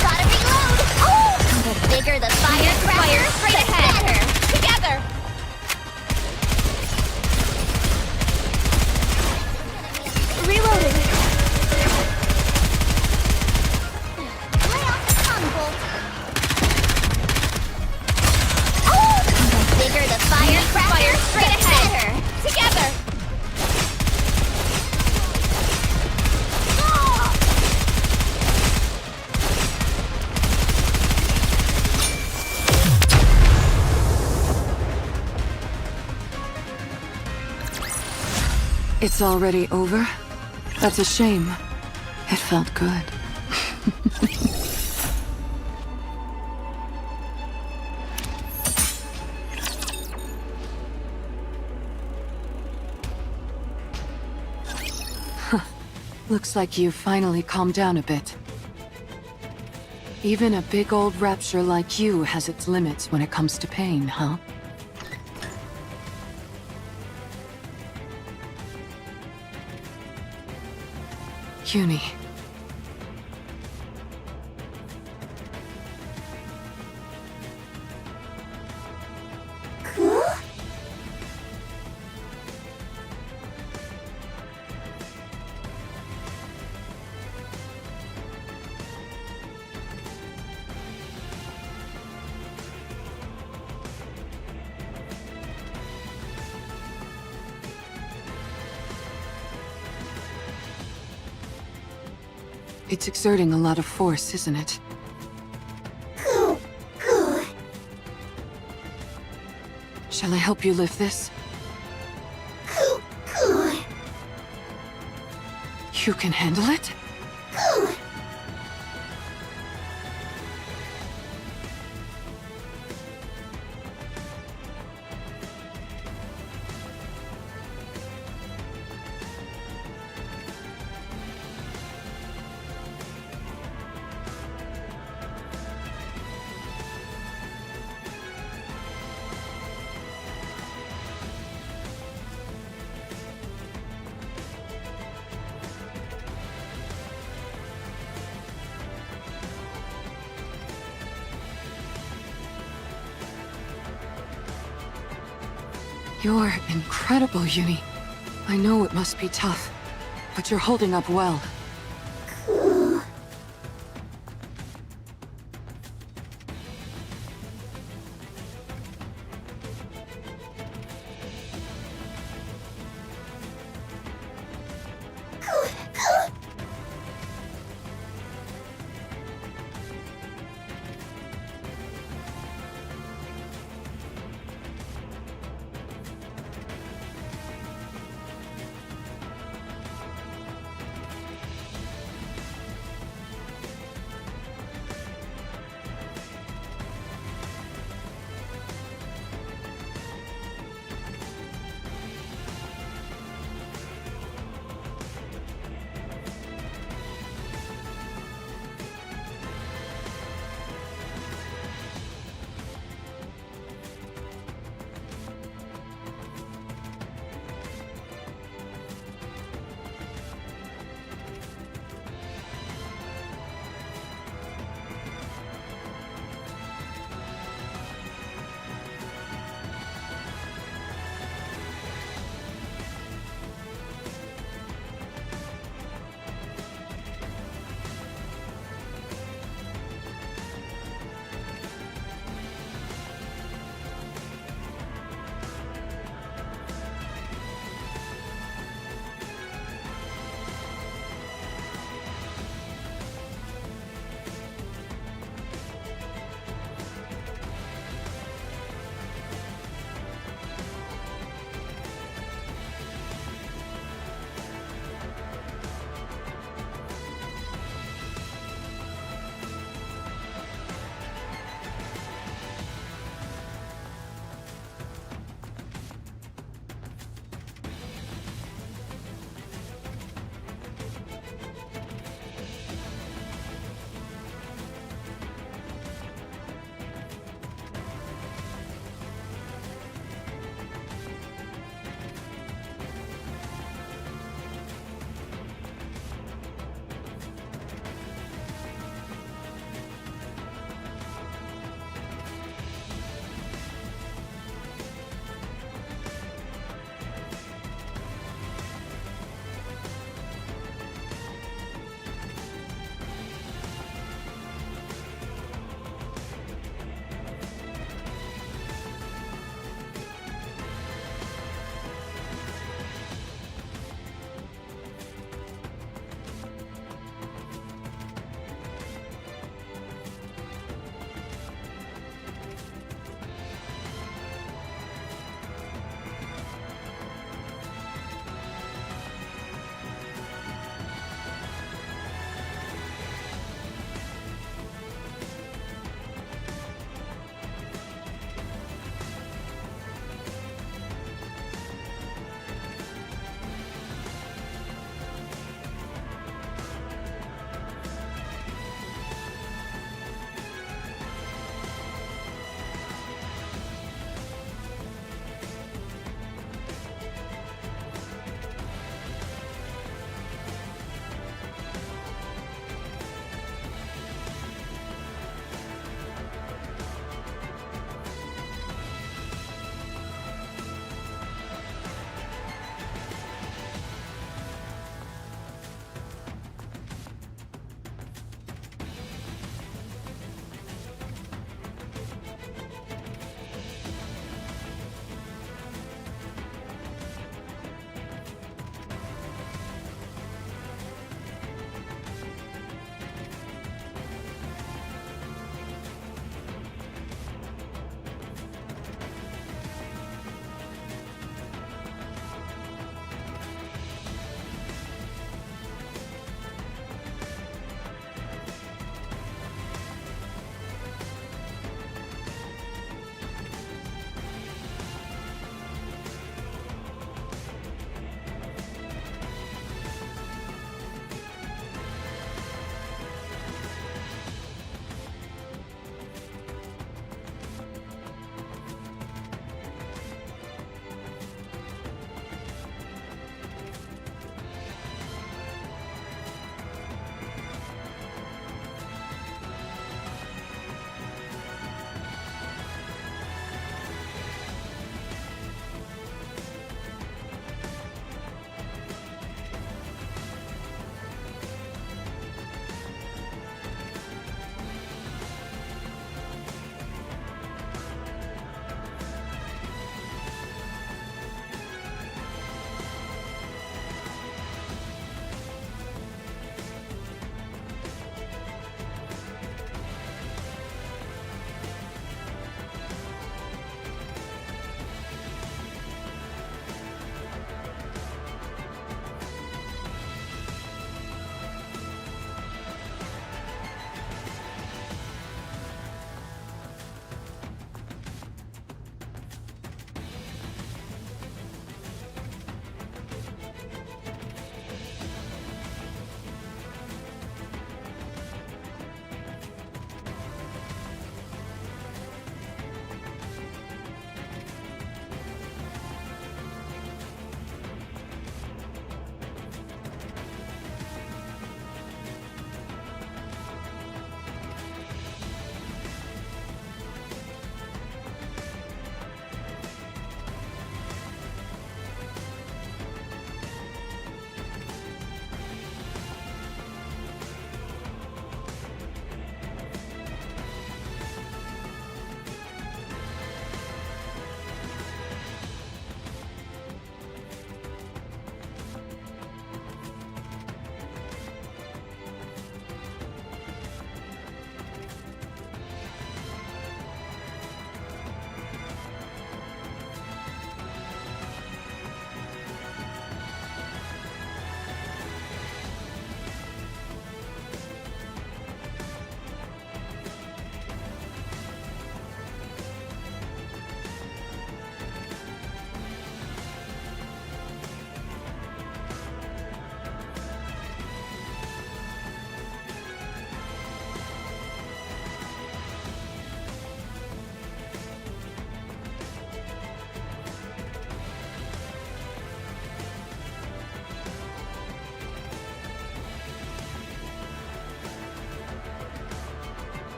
Gotta reload! Oh! The bigger the firecracker, Straight the ahead. better! Together! Reloading! Lay off the tongue, Bolt! Oh! The bigger the firecracker, Straight the ahead. better! Together! It's already over? That's a shame. It felt good. Huh. Looks like you finally calmed down a bit. Even a big old rapture like you has its limits when it comes to pain, huh? Uni. It's exerting a lot of force, isn't it? Shall I help you lift this? You can handle it? You're incredible, Uni. I know it must be tough, but you're holding up well.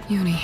Uni.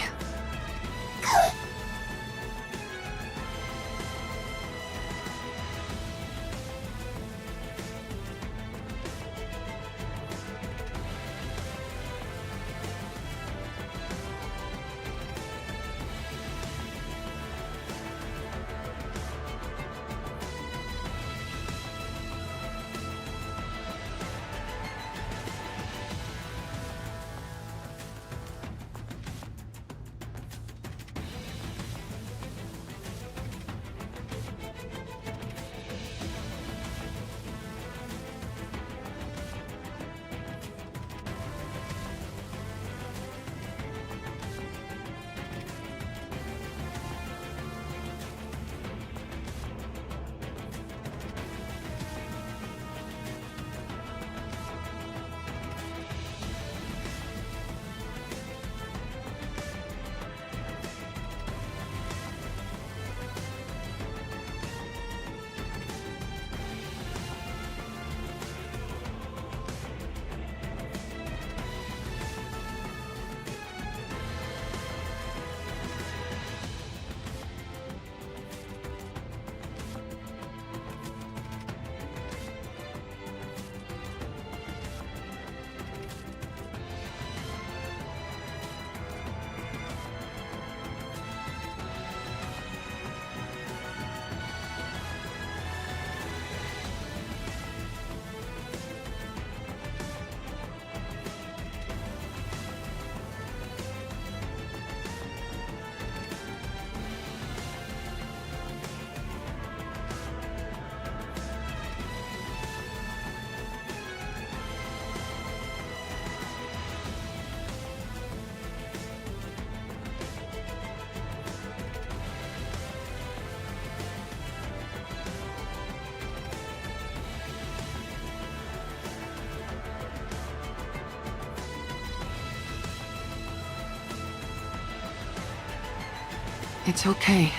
It's okay.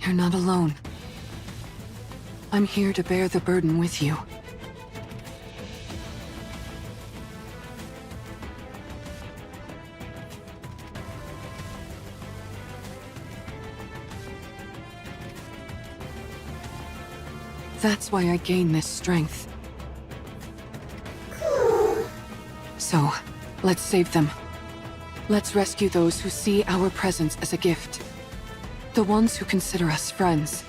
You're not alone. I'm here to bear the burden with you. That's why I gain this strength. So, let's save them. Let's rescue those who see our presence as a gift. The ones who consider us friends.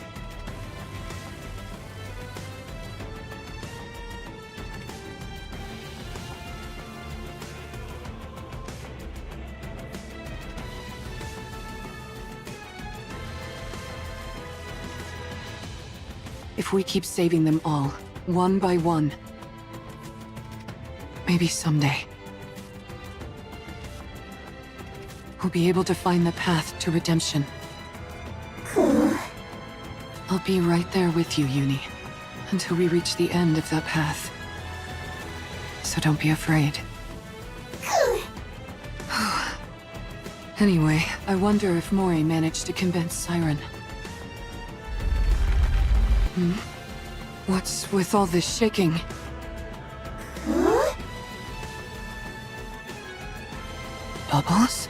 If we keep saving them all, one by one, maybe someday, we'll be able to find the path to redemption. I'll be right there with you, Uni, until we reach the end of that path. So don't be afraid. Anyway, I wonder if Mori managed to convince Siren. What's with all this shaking? Bubbles?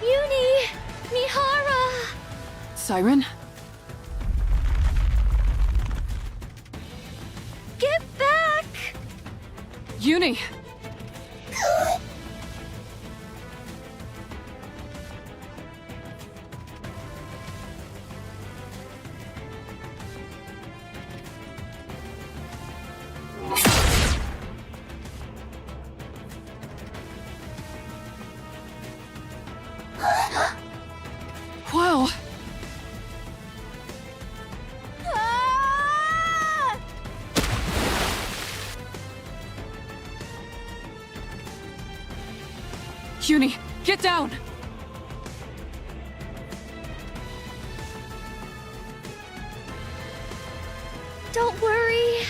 Uni! Mihara! Siren? Get back! Uni! Wow! Uni, get down! Don't worry.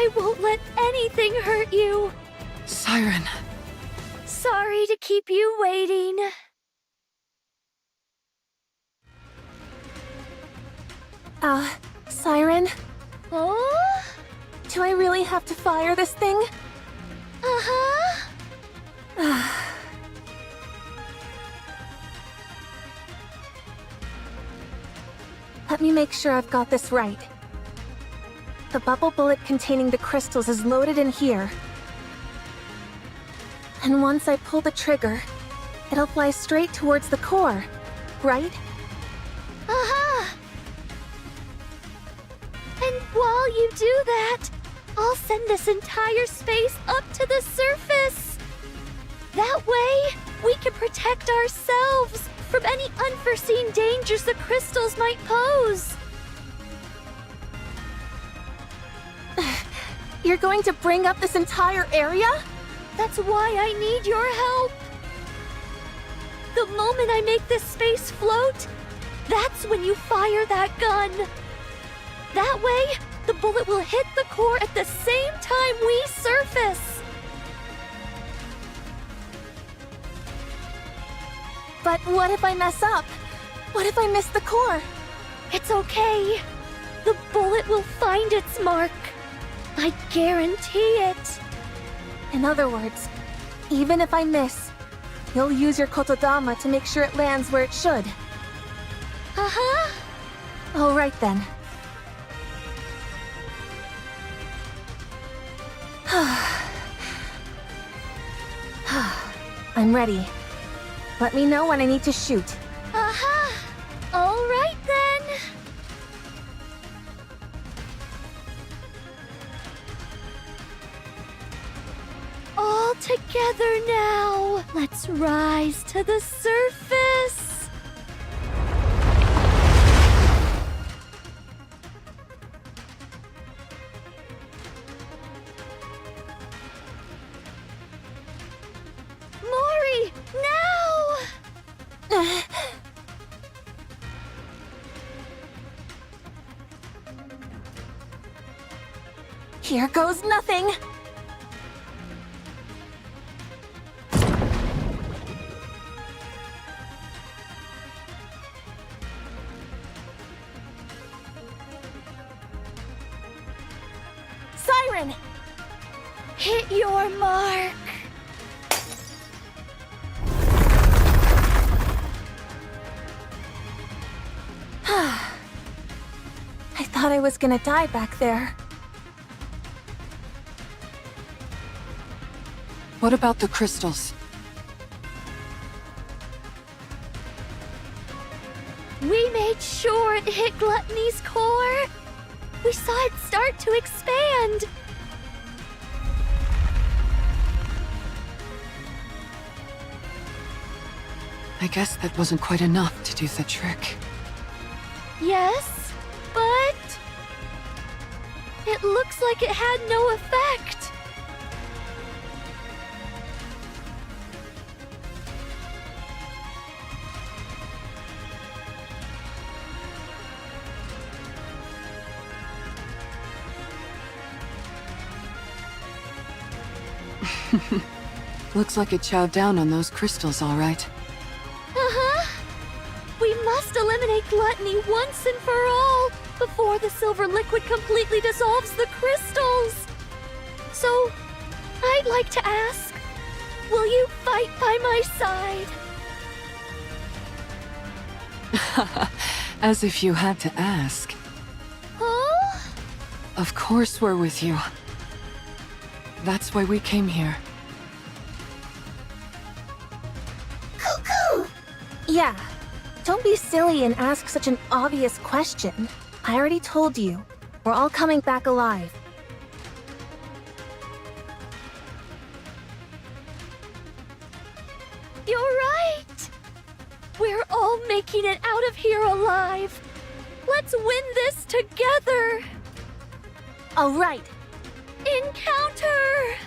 I won't let anything hurt you. Siren. Sorry to keep you waiting. Siren? Oh? Do I really have to fire this thing? Uh-huh. Let me make sure I've got this right. The bubble bullet containing the crystals is loaded in here. And once I pull the trigger, it'll fly straight towards the core, right? Uh-huh. And while you do that, I'll send this entire space up to the surface. That way, we can protect ourselves from any unforeseen dangers the crystals might pose. You're going to bring up this entire area? That's why I need your help. The moment I make this space float, that's when you fire that gun. That way, the bullet will hit the core at the same time we surface. But what if I mess up? What if I miss the core? It's okay. The bullet will find its mark. I guarantee it. In other words, even if I miss, you'll use your kotodama to make sure it lands where it should. Uh-huh. All right then. I'm ready. Let me know when I need to shoot. Uh-huh. All right then. All together now. Let's rise to the surface. Mori, now! Here goes nothing. Siren! Hit your mark. I thought I was gonna die back there. What about the crystals? We made sure it hit Gluttony's core. We saw it start to expand. I guess that wasn't quite enough to do the trick. Yes, but it looks like it had no effect. Looks like it chowed down on those crystals, all right. Uh-huh. We must eliminate Gluttony once and for all before the silver liquid completely dissolves the crystals. So, I'd like to ask, will you fight by my side? As if you had to ask. Huh? Of course we're with you. That's why we came here. Cuckoo! Yeah. Don't be silly and ask such an obvious question. I already told you. We're all coming back alive. You're right. We're all making it out of here alive. Let's win this together. All right. Encounter!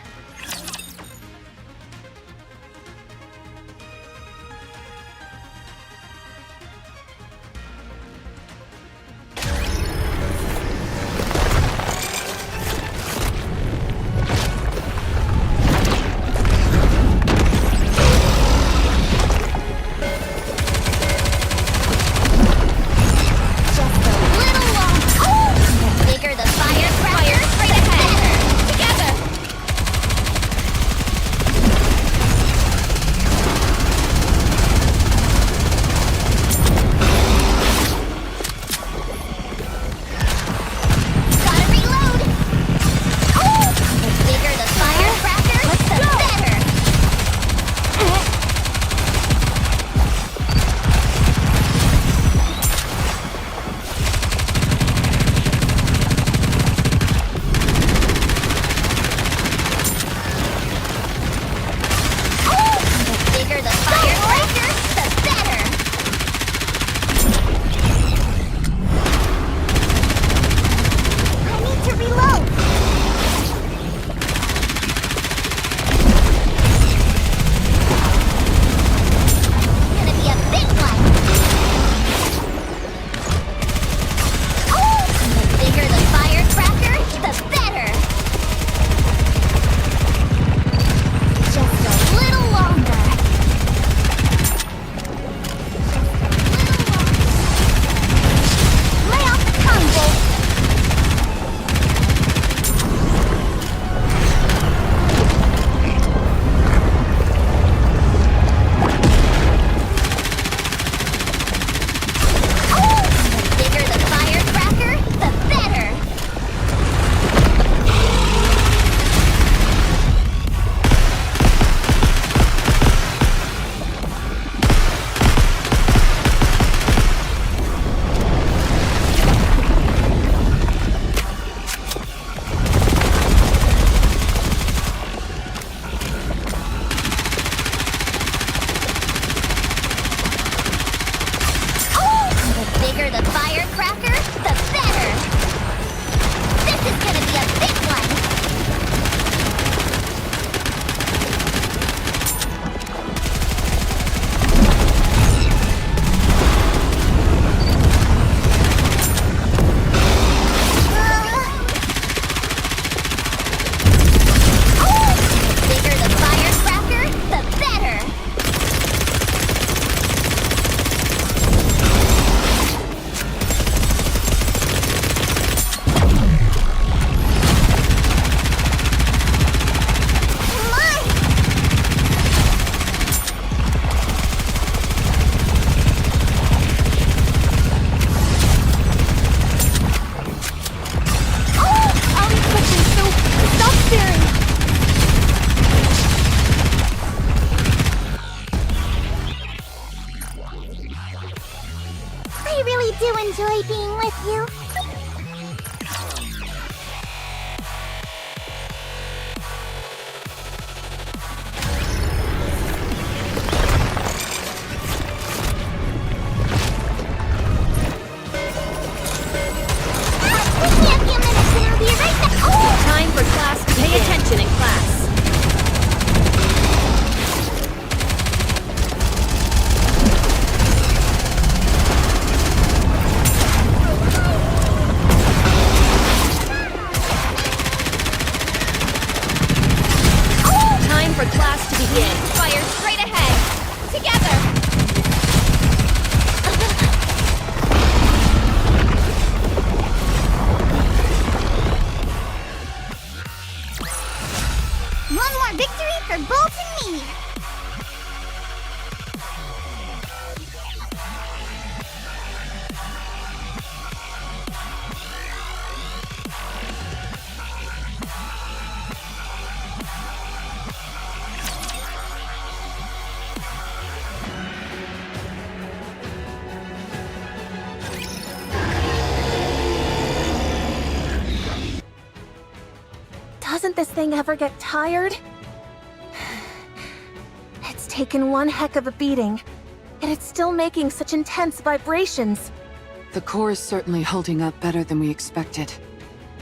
really do enjoy being with you. Give me a few minutes and I'll be right back. Oh! Time for class to pay attention in class. Time for class to begin. Fire straight ahead. Together. One more victory for Bolt and me. Doesn't this thing ever get tired? It's taken one heck of a beating, and it's still making such intense vibrations. The core is certainly holding up better than we expected.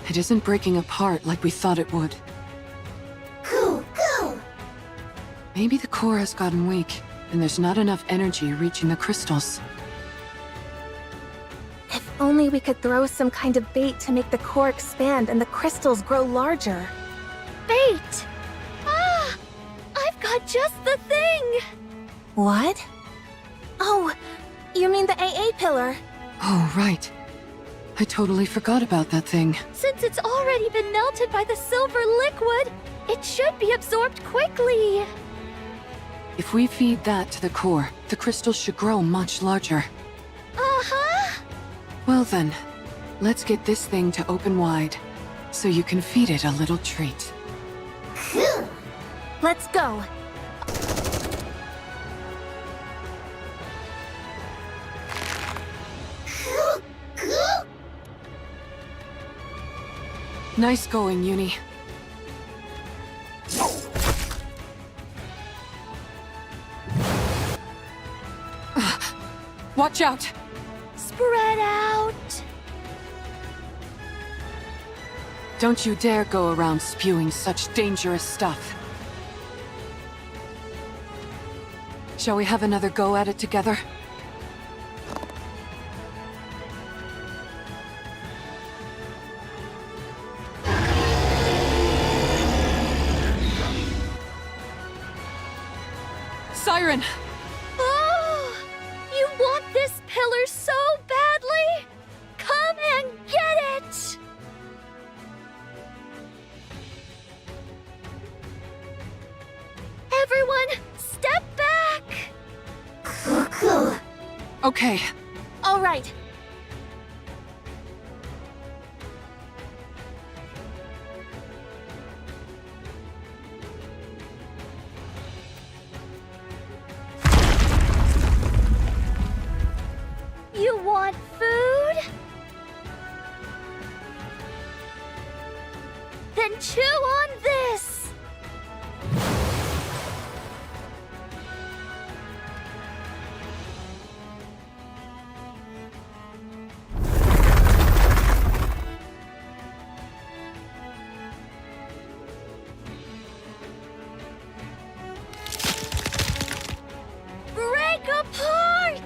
It isn't breaking apart like we thought it would. Go, go. Maybe the core has gotten weak, and there's not enough energy reaching the crystals. If only we could throw some kind of bait to make the core expand and the crystals grow larger. Bait! Ah! I've got just the thing! What? Oh, you mean the AA pillar? Oh, right. I totally forgot about that thing. Since it's already been melted by the silver liquid, it should be absorbed quickly. If we feed that to the core, the crystals should grow much larger. Uh-huh! Well then, let's get this thing to open wide, so you can feed it a little treat. Let's go. Nice going, Uni. Watch out! Spread out! Don't you dare go around spewing such dangerous stuff. Shall we have another go at it together? Siren! Oh! You want this pillar so badly? Come and get it! Everyone, step back! Okay, All right. You want food? Then chew on this! Break apart!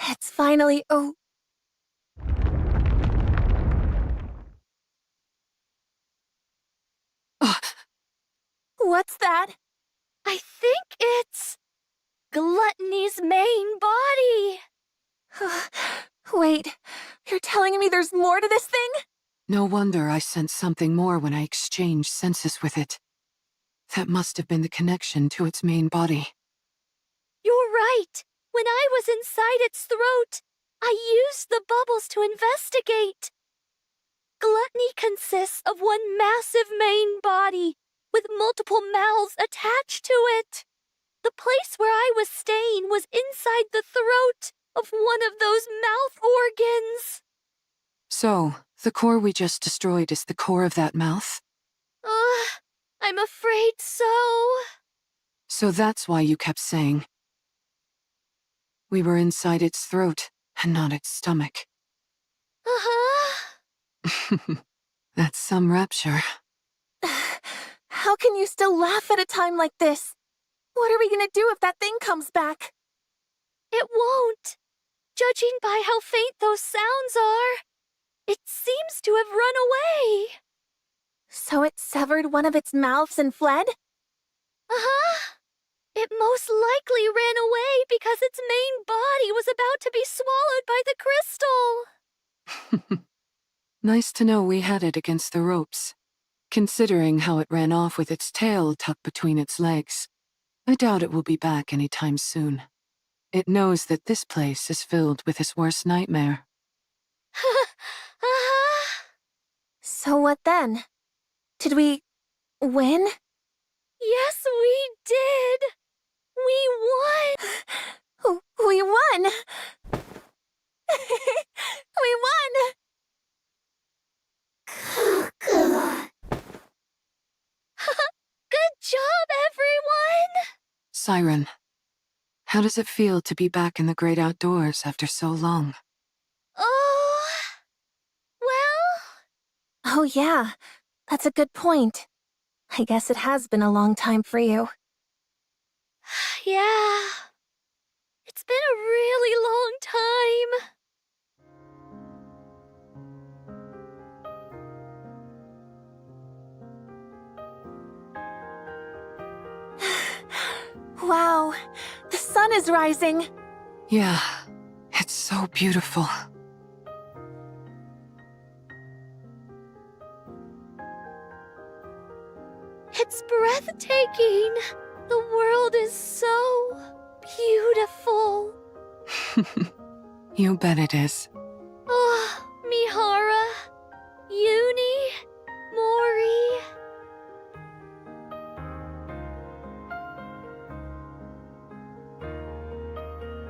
It's finally What's that? I think it's Gluttony's main body. Wait, you're telling me there's more to this thing? no wonder I sensed something more when I exchanged senses with it. That must have been the connection to its main body. You're right. right. When I was inside its throat, I used the bubbles to investigate. Gluttony consists of one massive main body, with multiple mouths attached to it. The place where I was staying was inside the throat of one of those mouth organs. So, the core we just destroyed is the core of that mouth? I'm afraid so. So that's why you kept saying we were inside its throat and not its stomach. That's some rapture. How can you still laugh at a time like this? What are we gonna do if that thing comes back? It won't. Judging by how faint those sounds are, it seems to have run away. So it severed one of its mouths and fled? It most likely ran away because its main body was about to be swallowed by the crystal. Nice to know we had it against the ropes. Considering how it ran off with its tail tucked between its legs, I doubt it will be back anytime soon. It knows that this place is filled with his worst nightmare. So what then? Did we win? Yes, we did. We won. We won! We won! Good job, everyone! Siren, how does it feel to be back in the great outdoors after so long? Oh, well... Oh yeah, that's a good point. I guess it has been a long time for you. Yeah. It's been a really long time. Wow, the sun is rising. Yeah, it's so beautiful. It's breathtaking. The world is so beautiful. You bet it is. Oh, Mihara, Uni, Mori.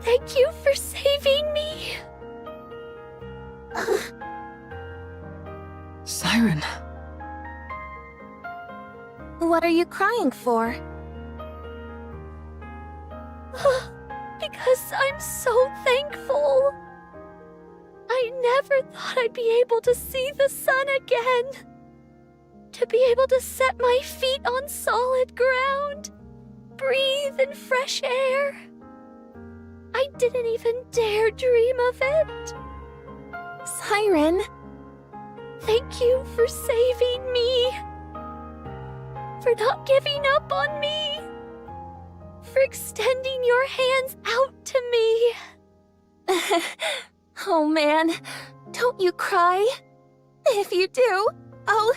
Thank you for saving me. Siren. What are you crying for? Because I'm so thankful. I never thought I'd be able to see the sun again. To be able to set my feet on solid ground. Breathe in fresh air. I didn't even dare dream of it. Siren. Thank you for saving me. For not giving up on me. For extending your hands out to me. Oh man, don't you cry. If you do, I'll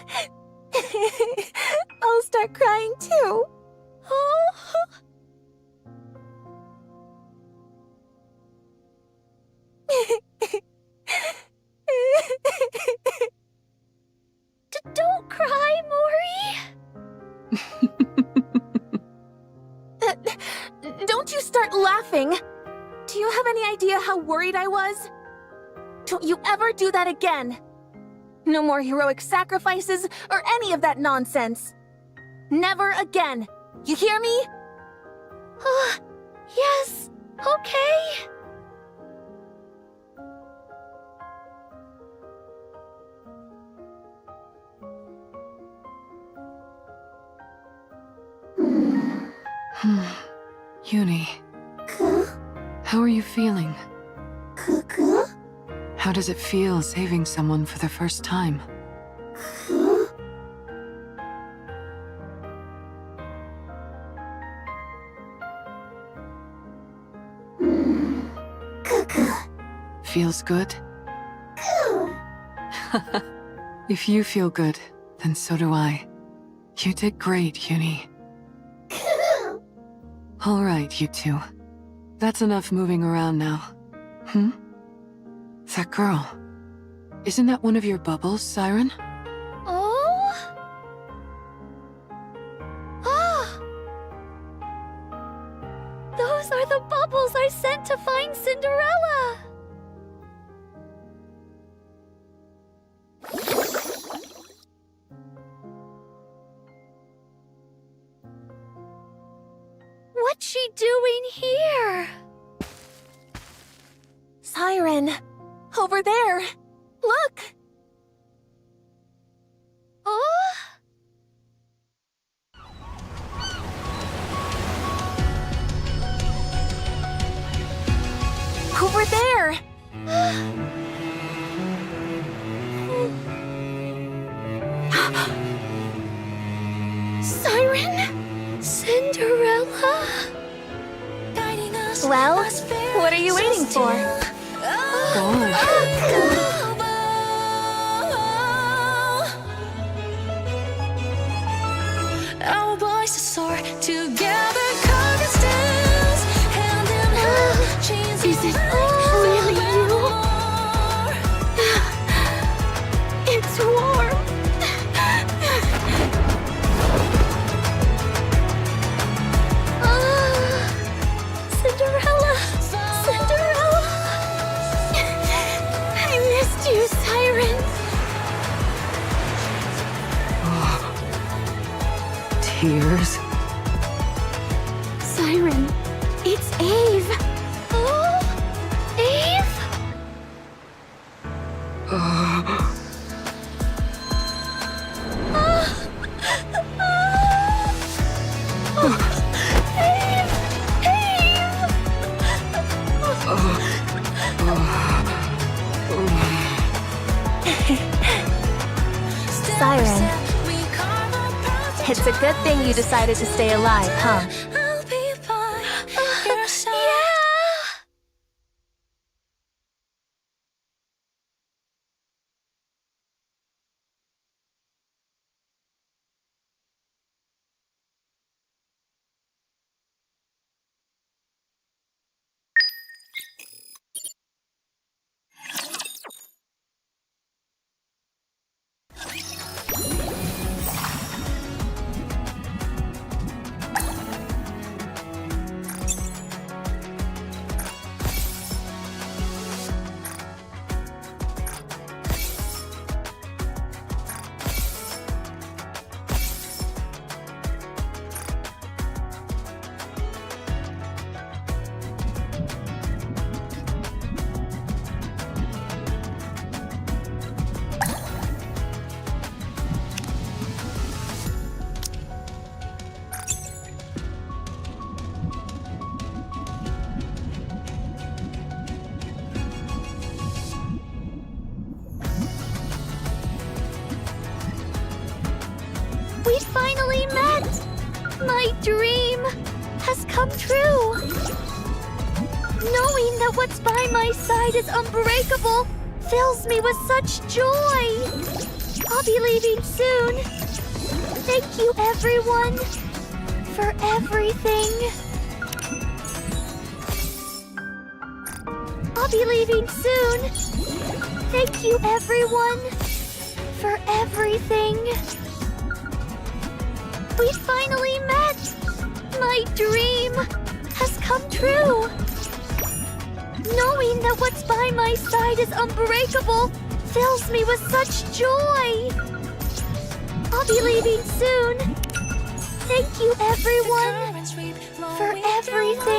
start crying too. Oh. Don't cry, Mori. Don't you start laughing. Do you have any idea how worried I was? Don't you ever do that again. No more heroic sacrifices or any of that nonsense. Never again. You hear me? Yes, okay. Uni. How are you feeling? How does it feel saving someone for the first time? Feels good? If you feel good, then so do I. You did great, Uni. All right, you two. That's enough moving around now. That girl. Isn't that one of your bubbles, Siren? Oh? Ah! Those are the bubbles I sent to find Cinderella! What's she doing here? Siren! Over there! Look! Oh? Over there! Siren? Cinderella? Well, what are you waiting for? Our voices soar together, carving stems, hand in hand, chains Is it really you? It's warm. Cinderella! Cinderella! I missed you, Siren. Tears. Siren, it's Eve. Oh, Eve? Siren, it's a good thing you decided to stay alive, huh? I'll be by your side. We finally met! My dream has come true! Knowing that what's by my side is unbreakable fills me with such joy! I'll be leaving soon. Thank you, everyone, for everything. I'll be leaving soon. Thank you, everyone, for everything. We finally met! My dream has come true! Knowing that what's by my side is unbreakable fills me with such joy! I'll be leaving soon. Thank you, everyone, for everything.